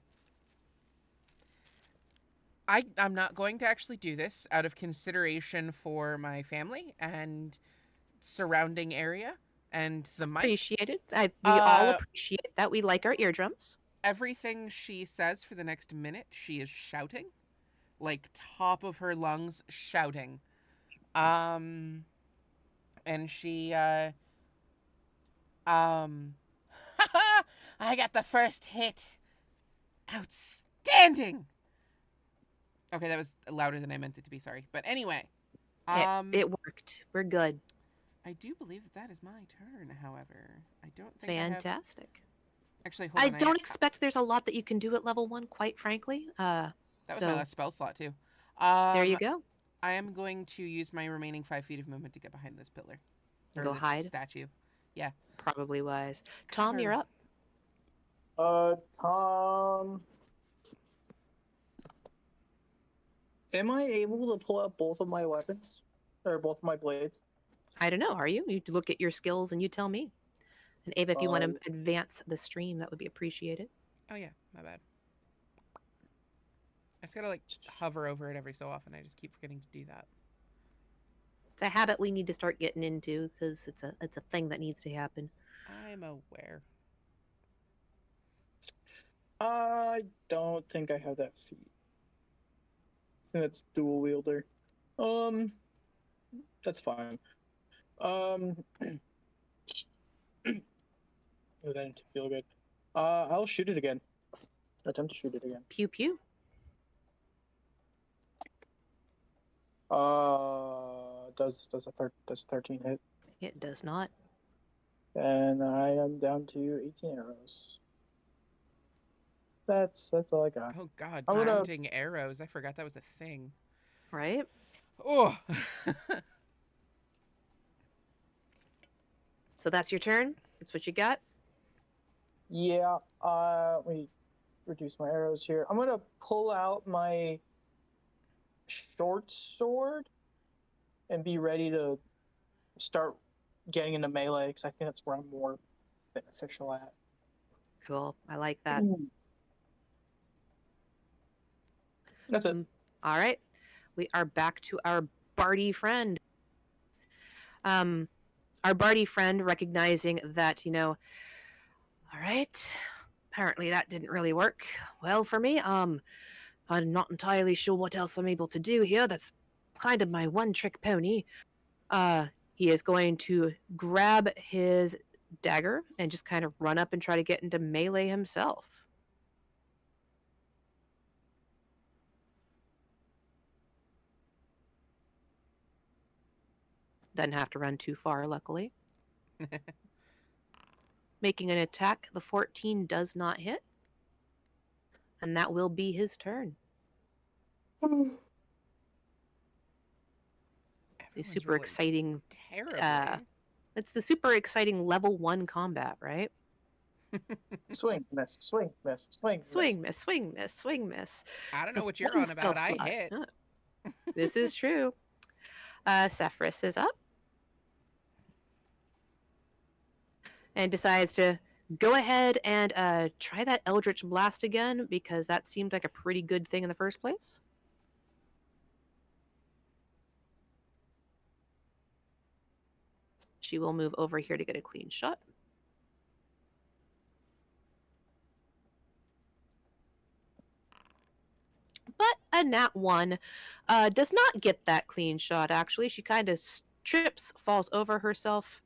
not going to actually do this out of consideration for my family and surrounding area and the mic. Appreciated. We all appreciate that. We like our eardrums. Everything she says for the next minute, she is shouting, like top of her lungs, shouting. And she I got the first hit. Outstanding. Okay, that was louder than I meant it to be, sorry. But anyway. It worked. We're good. I do believe that is my turn, however. I don't think Fantastic. Actually, hold on. I don't expect there's a lot that you can do at level 1, quite frankly. That was my last spell slot, too. There you go. I am going to use my remaining 5 feet of movement to get behind this pillar. Go hide? Statue. Yeah. Probably wise. Tom, you're up. Tom, am I able to pull out both of my weapons or both of my blades? I don't know. Are you? You look at your skills and you tell me. And Ava, if you want Uh, to advance the stream, that would be appreciated. Oh yeah, my bad. I just gotta like hover over it every so often. I just keep forgetting to do that. It's a habit we need to start getting into because it's a thing that needs to happen. I'm aware. I don't think I have that feat. I think that's dual wielder. That's fine. Oh, that didn't feel good. I'll shoot it again. Attempt to shoot it again. Pew pew. Does 13 hit? It does not. And I am down to 18 arrows. That's all I got. Oh god, I'm gonna. counting arrows. I forgot that was a thing. Right? Oh. So that's your turn? That's what you got? Yeah. Let me reduce my arrows here. I'm gonna pull out my short sword and be ready to start getting into melee because I think that's where I'm more beneficial at. Cool. I like that. That's it. All right. We are back to our Barty friend. Our Barty friend recognizing that, all right, apparently that didn't really work well for me. I'm not entirely sure what else I'm able to do here. That's kind of my one trick pony. He is going to grab his dagger and just kind of run up and try to get into melee himself. Doesn't have to run too far, luckily. Making an attack, the 14 does not hit. And that will be his turn. The super exciting. Terribly. It's the super exciting level 1 combat, right? Swing, miss, swing, miss, swing, Swing, miss, swing, miss, swing, miss. I don't know The what you're one on about. spell I slot. hit. This is true. Cephris is up. And decides to go ahead and try that Eldritch Blast again because that seemed like a pretty good thing in the first place. She will move over here to get a clean shot. But a nat 1 does not get that clean shot, actually. She kind of trips, falls over herself.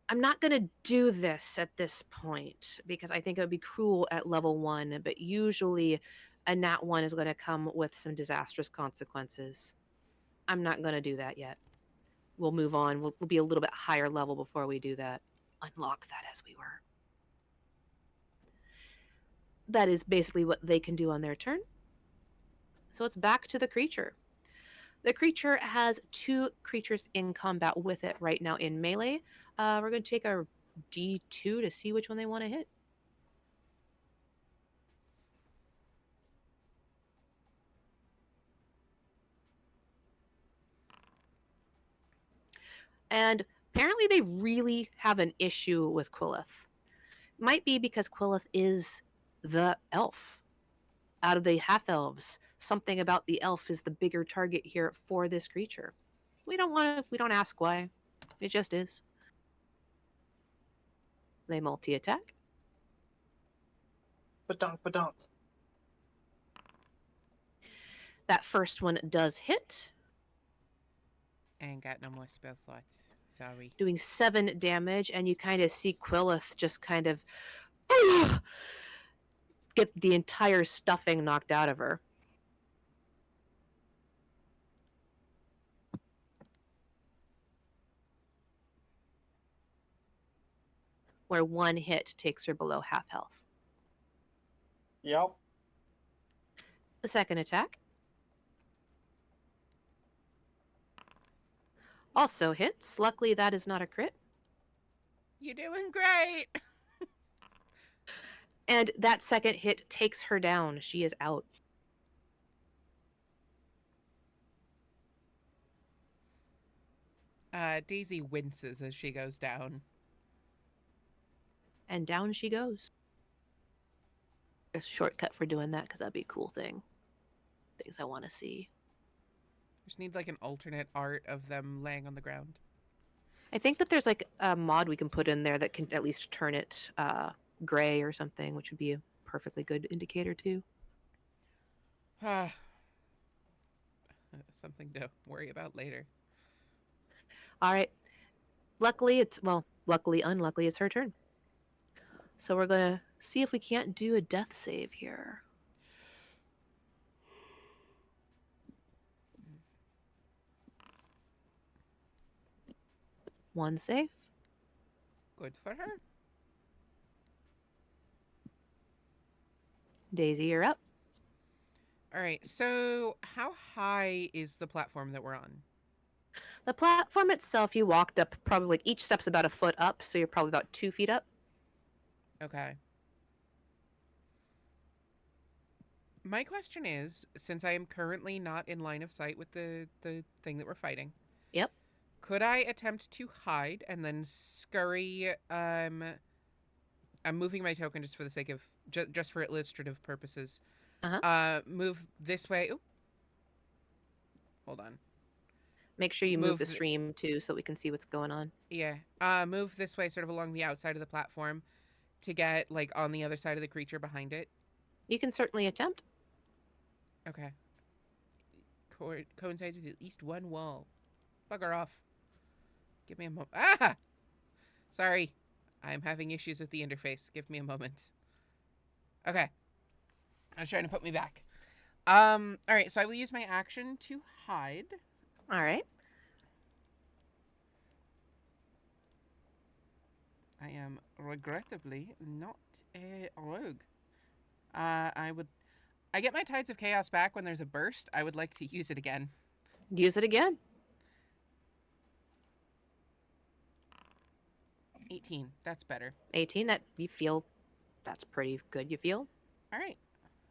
I'm not going to do this at this point because I think it would be cruel at level 1, but usually a nat 1 is going to come with some disastrous consequences. I'm not going to do that yet. We'll move on. We'll be a little bit higher level before we do that. Unlock that as we were. That is basically what they can do on their turn. So it's back to the creature. The creature has 2 creatures in combat with it right now in melee. We're going to take a D2 to see which one they want to hit. And apparently they really have an issue with Quillith. Might be because Quillith is the elf. Out of the half-elves, something about the elf is the bigger target here for this creature. We don't ask why. It just is. They multi-attack. Ba-dunk. That first one does hit, Ain't got no more spell slots. Sorry. doing 7 damage, and you kind of see Quillith just kind of get the entire stuffing knocked out of her. Where 1 hit takes her below half health. Yep. The second attack also hits. Luckily, that is not a crit. You're doing great. And that second hit takes her down. She is out. Daisy winces as she goes down. And down she goes. A shortcut for doing that because that'd be a cool thing. Things I want to see. Just need like an alternate art of them laying on the ground. I think that there's like a mod we can put in there that can at least turn it gray or something, which would be a perfectly good indicator too. Something to worry about later. All right. Luckily, unluckily, it's her turn. So we're gonna see if we can't do a death save here. One save. Good for her. Daisy, you're up. All right. So, how high is the platform that we're on? The platform itself, you walked up probably like each step's about a foot up, so you're probably about 2 feet up. Okay. My question is, since I am currently not in line of sight with the thing that we're fighting. Yep. Could I attempt to hide and then scurry? I'm moving my token just for the sake of just for illustrative purposes. Move this way. Oop. Hold on. Make sure you move the stream too, so we can see what's going on. Yeah. Move this way, sort of along the outside of the platform, to get like on the other side of the creature behind it. You can certainly attempt. Okay. Coincides with at least one wall. Bugger off. Give me a moment. Ah! Sorry. I'm having issues with the interface. Give me a moment. Okay. I was trying to put me back. Alright, so I will use my action to hide. Alright. I am regrettably not a rogue. I get my Tides of Chaos back when there's a burst. I would like to use it again. Use it again. 18. That's better. 18. That you feel. That's pretty good. You feel. All right.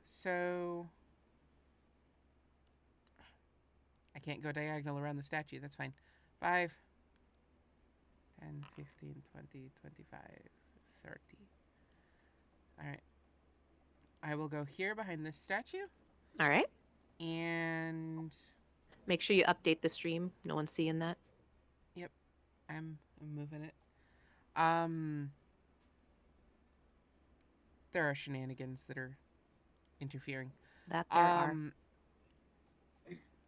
So I can't go diagonal around the statue. That's fine. 5, 10, 15, 20, 25, 30. All right. I will go here behind this statue. All right. And make sure you update the stream. No one's seeing that. Yep. I'm moving it. There are shenanigans that are interfering. That there are.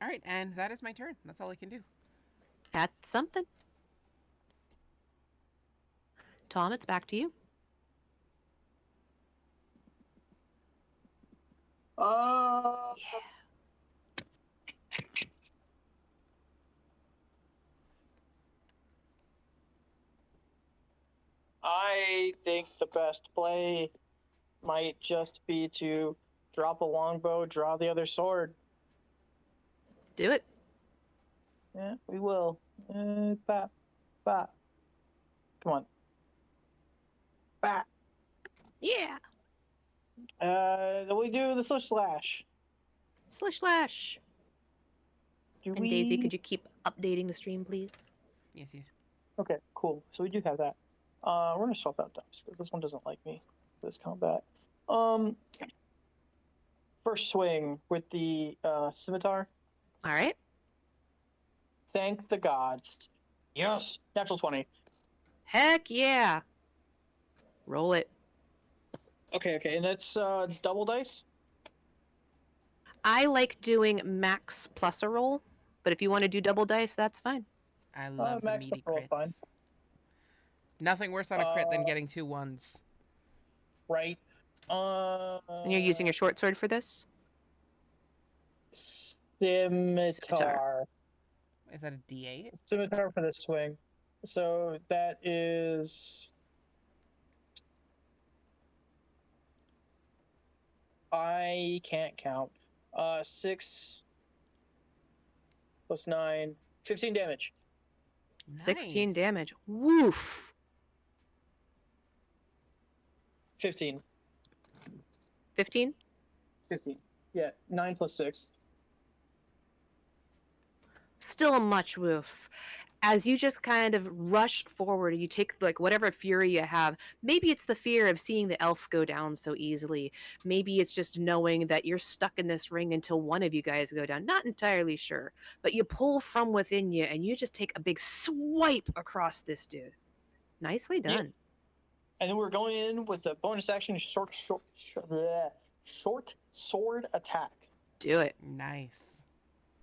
All right, and that is my turn. That's all I can do. That's something. Tom, it's back to you. Yeah. I think the best play might just be to drop a longbow, draw the other sword. Do it. Yeah, we will. Bap, bap. Come on. Bap. Yeah. Then we do the Slish Slash. Slish Slash. And Daisy, could you keep updating the stream, please? Yes, yes. Okay, cool. So we do have that. We're gonna swap out dice because this one doesn't like me for this combat. First swing with the scimitar. All right. Thank the gods. Yes, natural 20. Heck yeah. Roll it. Okay, and that's double dice. I like doing max plus a roll, but if you want to do double dice, that's fine. I love the max meaty roll, crits. fine. Nothing worse on a crit than getting 2 1s. Right. And you're using a short sword for this? Scimitar. Is that a D8? Scimitar for the swing. So that is... I can't count. 6 plus 9, 15 damage. Nice. 16 damage. Woof. 15. 15? 15. Yeah, 9 plus 6. Still a much woof. As you just kind of rush forward, you take like whatever fury you have. Maybe it's the fear of seeing the elf go down so easily. Maybe it's just knowing that you're stuck in this ring until one of you guys go down. Not entirely sure. But you pull from within you and you just take a big swipe across this dude. Nicely Yeah. done. And then we're going in with the bonus action short sword attack. Do it. Nice.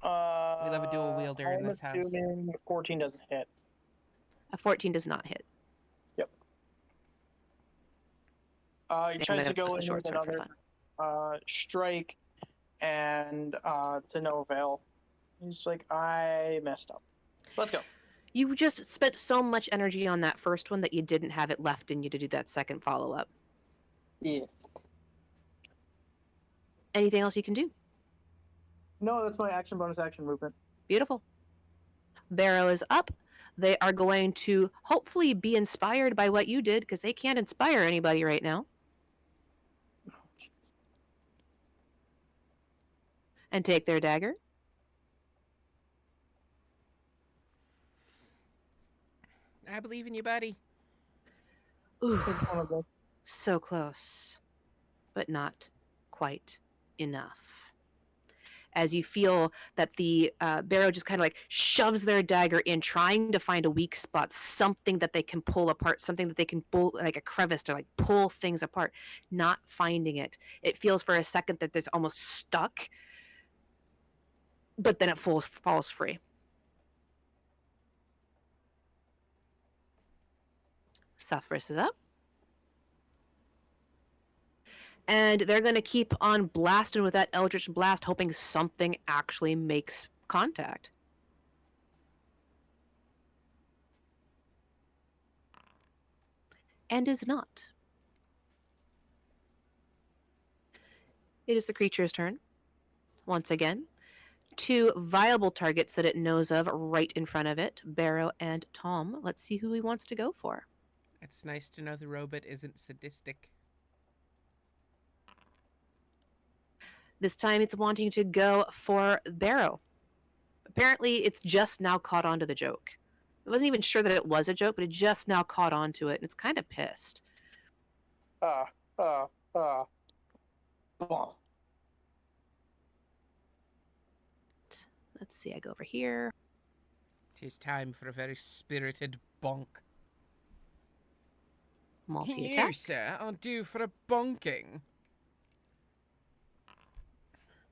We love a dual wielder in this house. I'm assuming 14 doesn't hit. A 14 does not hit. Yep. He And tries then to go it's the in short with sword for another strike, and to no avail. He's like, I messed up. Let's go. You just spent so much energy on that first one that you didn't have it left in you to do that second follow-up. Yeah. Anything else you can do? No, that's my bonus action movement. Beautiful. Barrow is up. They are going to hopefully be inspired by what you did because they can't inspire anybody right now. Oh, jeez. And take their dagger. I believe in you, buddy. Ooh, It's one of those. so close, but not quite enough. As you feel that the Barrow just kind of like shoves their dagger in, trying to find a weak spot, something that they can pull apart, something that they can pull, like a crevice to like pull things apart, not finding it. It feels for a second that there's almost stuck, but then it falls free. Suffrus is up. And they're going to keep on blasting with that Eldritch Blast, hoping something actually makes contact. And is not. It is the creature's turn. Once again, 2 viable targets that it knows of right in front of it, Barrow and Tom. Let's see who he wants to go for. It's nice to know the robot isn't sadistic. This time it's wanting to go for Barrow. Apparently it's just now caught on to the joke. It wasn't even sure that it was a joke, but it just now caught on to it, and it's kind of pissed. Blah. Let's see, I go over here. 'Tis time for a very spirited bonk. Multi-attack. You, sir, are due for a bonking.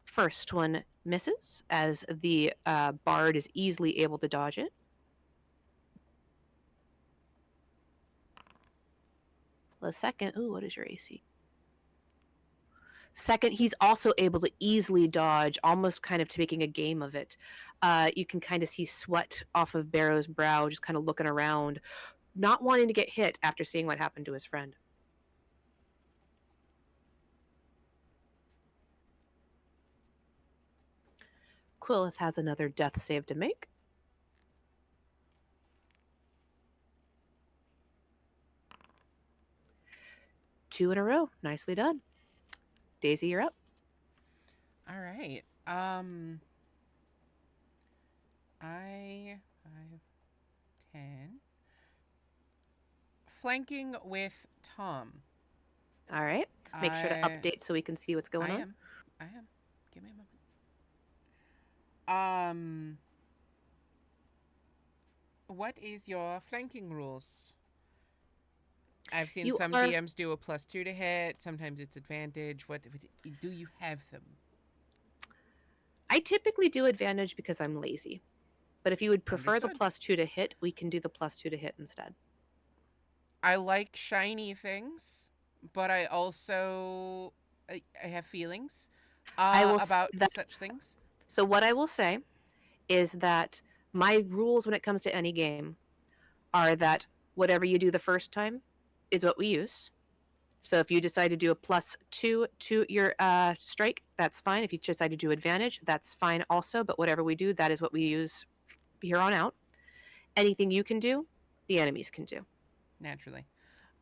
First one misses, as the bard is easily able to dodge it. The second, ooh, what is your AC? Second, he's also able to easily dodge, almost kind of making a game of it. You can kind of see sweat off of Barrow's brow, just kind of looking around, not wanting to get hit after seeing what happened to his friend. Quillith has another death save to make. Two in a row. Nicely done. Daisy, you're up. All right. I 5, 10. Flanking with Tom. All right. Make sure to update so we can see what's going on. I am. Give me a moment. What is your flanking rules? I've seen some DMs do a +2 to hit. Sometimes it's advantage. What do you have them? I typically do advantage because I'm lazy. But if you would prefer the +2 to hit, we can do the +2 to hit instead. I like shiny things, but I also I have feelings about such things. So what I will say is that my rules when it comes to any game are that whatever you do the first time is what we use. So if you decide to do a +2 to your strike, that's fine. If you decide to do advantage, that's fine also. But whatever we do, that is what we use here on out. Anything you can do, the enemies can do. Naturally.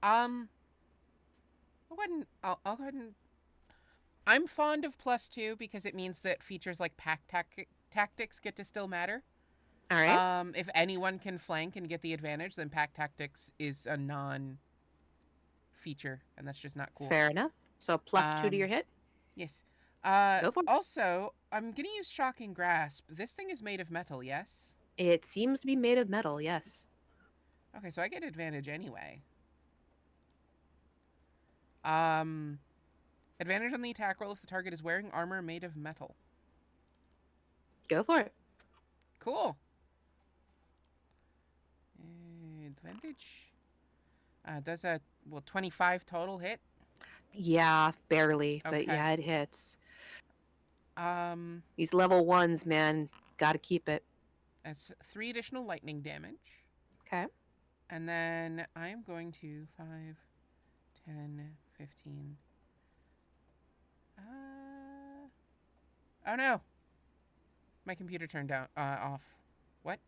I'll go ahead and I'm fond of +2 because it means that features like tactics get to still matter. All right. If anyone can flank and get the advantage, then pack tactics is a non feature, and that's just not cool. Fair enough. So +2 to your hit. Yes. Go for it. Also, I'm gonna use Shocking Grasp. This thing is made of metal, yes? It seems to be made of metal, yes. Okay, so I get advantage anyway. Um, Advantage on the attack roll if the target is wearing armor made of metal. Go for it. Cool. Advantage. Does a 25 total hit? Yeah, barely, but Okay. yeah, it hits. Um, These level 1s, man, gotta keep it. that's 3 additional lightning damage. Okay. And then I'm going to 5, 10, 15. Oh no! My computer turned off. What?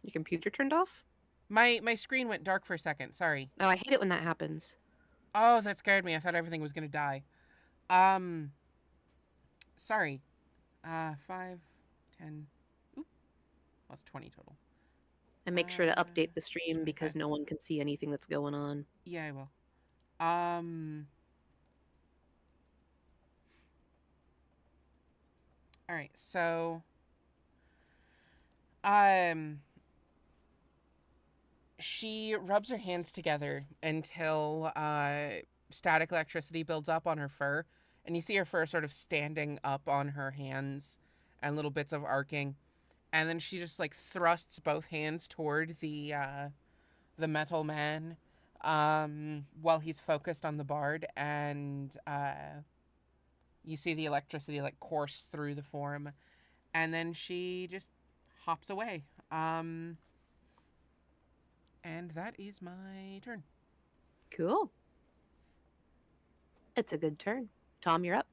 Your computer turned off? My screen went dark for a second. Sorry. Oh, I hate it when that happens. Oh, that scared me. I thought everything was gonna die. Sorry. 5, 10. Oop. Well, it's 20 total. And make sure to update the stream 25. because no one can see anything that's going on. Yeah, I will. All right. So, she rubs her hands together until static electricity builds up on her fur, and you see her fur sort of standing up on her hands and little bits of arcing, and then she just like thrusts both hands toward the metal man while he's focused on the bard, and you see the electricity like course through the form, and then she just hops away. And that is my turn. Cool. It's a good turn. Tom, you're up.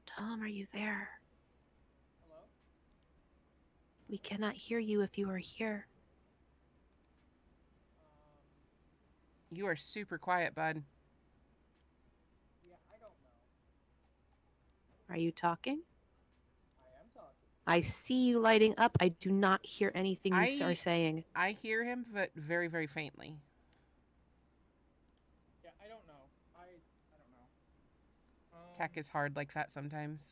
Tom, are you there? Hello? We cannot hear you if you are here. You are super quiet, bud. Yeah, I don't know. Are you talking? I am talking. I see you lighting up. I do not hear anything you are I saying. I hear him, but very, very faintly. Yeah, I don't know. I don't know. Tech is hard like that sometimes.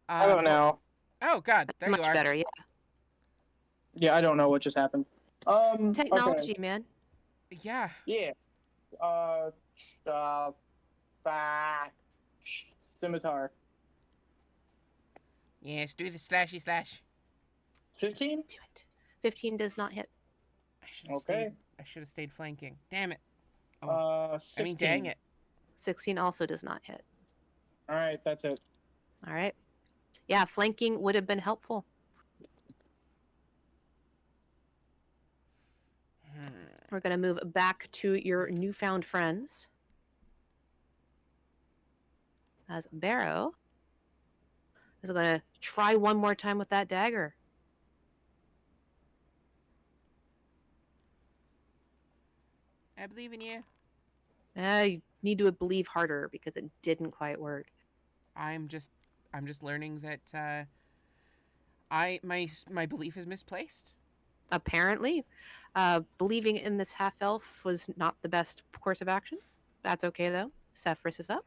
I don't know. Oh God, That's there you much are. better, yeah. Yeah, I don't know what just happened. Okay. Technology, man. Yeah. Yeah. Uh, uh, bah, scimitar. Yes, do the slashy slash. 15? Do it. 15 does not hit. I should have Okay. stayed. I should have stayed flanking. Damn it. I 16. mean, dang it. 16 also does not hit. All right, that's it. All right. Yeah, flanking would have been helpful. We're going to move back to your newfound friends. As Barrow is going to try one more time with that dagger. I believe in you. You need to believe harder because it didn't quite work. I'm just learning that my belief is misplaced. Apparently, believing in this half elf was not the best course of action. That's okay though. Cephras is up.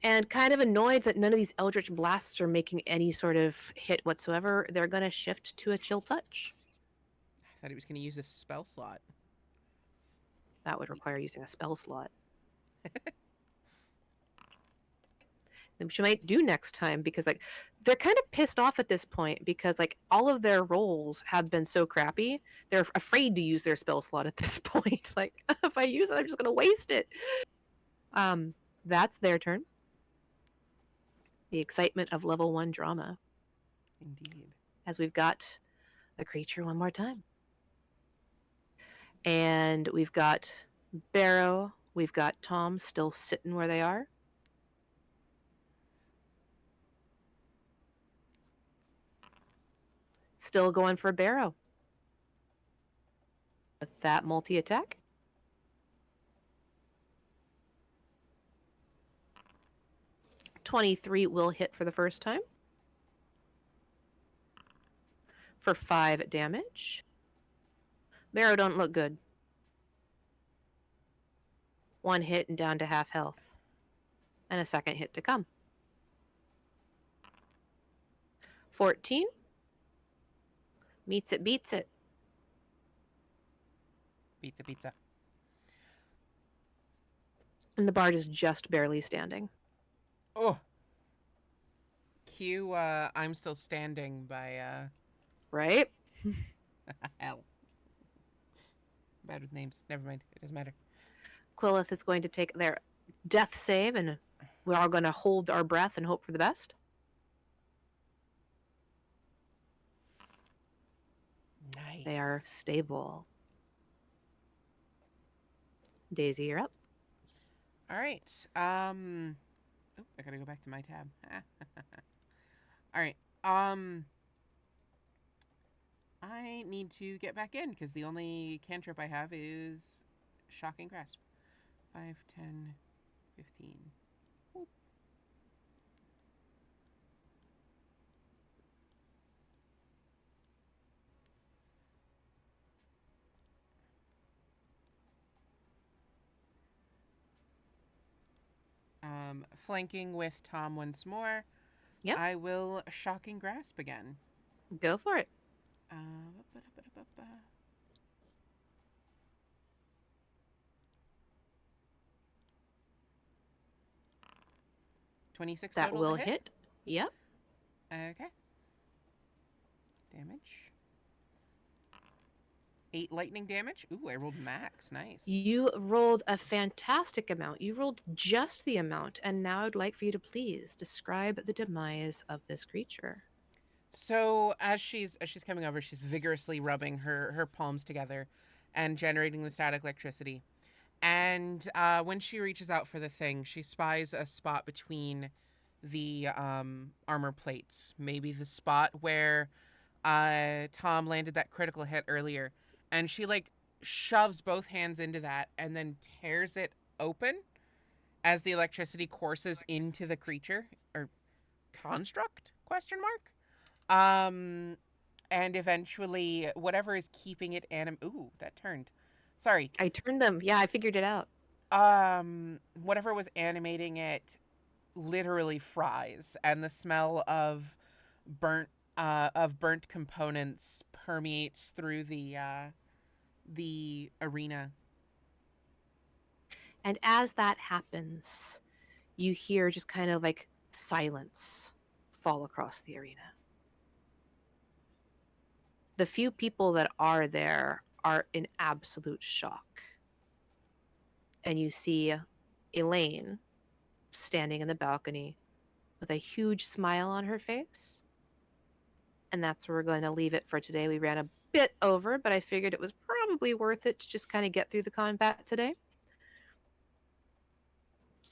And kind of annoyed that none of these Eldritch Blasts are making any sort of hit whatsoever, they're going to shift to a Chill Touch. I thought he was going to use a spell slot. That would require using a spell slot. Which I might do next time because like they're kind of pissed off at this point because like all of their rolls have been so crappy. They're afraid to use their spell slot at this point. Like if I use it, I'm just going to waste it. That's their turn. The excitement of level 1 drama. Indeed. As we've got the creature one more time. And we've got Barrow. We've got Tom still sitting where they are. Still going for Barrow. With that multi-attack. .23 will hit for the first time. For 5 damage. Barrow don't look good. 1 hit and down to half health. And a second hit to come. 14. Meets it, beats it. Pizza, pizza. And the bard is just barely standing. Oh. Cue, I'm still standing by, Right? hell. Bad with names. Never mind. It doesn't matter. Quillith is going to take their death save, and we're all going to hold our breath and hope for the best. Nice. They are stable. Daisy, you're up. All right. I gotta go back to my tab. All right. I need to get back in because the only cantrip I have is Shocking Grasp. 5, 10, 15. Whoop. Flanking with Tom once more. Yep. I will Shocking Grasp again. Go for it. Uh, 26 That total will to hit. Yep. Okay. Damage. 8 lightning damage. Ooh, I rolled max. Nice. You rolled a fantastic amount. You rolled just the amount, and now I'd like for you to please describe the demise of this creature. So as she's coming over, she's vigorously rubbing her palms together and generating the static electricity. And when she reaches out for the thing, she spies a spot between the armor plates, maybe the spot where Tom landed that critical hit earlier, and she like shoves both hands into that and then tears it open as the electricity courses into the creature or construct question mark. And eventually whatever is keeping it ooh, that turned. Sorry. I turned them. Yeah, I figured it out. Whatever was animating it literally fries, and the smell of burnt components permeates through the arena. And as that happens, you hear just kind of like silence fall across the arena. The few people that are there are in absolute shock. And you see Elaine standing in the balcony with a huge smile on her face. And that's where we're going to leave it for today. We ran a bit over, but I figured it was probably worth it to just kind of get through the combat today.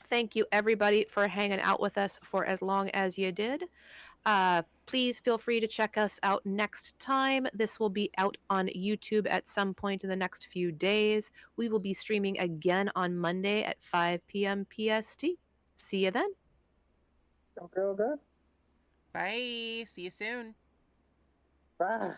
Thank you, everybody, for hanging out with us for as long as you did. Please feel free to check us out next time. This will be out on YouTube at some point in the next few days. We will be streaming again on Monday at 5 p.m. PST. See you then. Okay, okay. Bye. See you soon. Bye.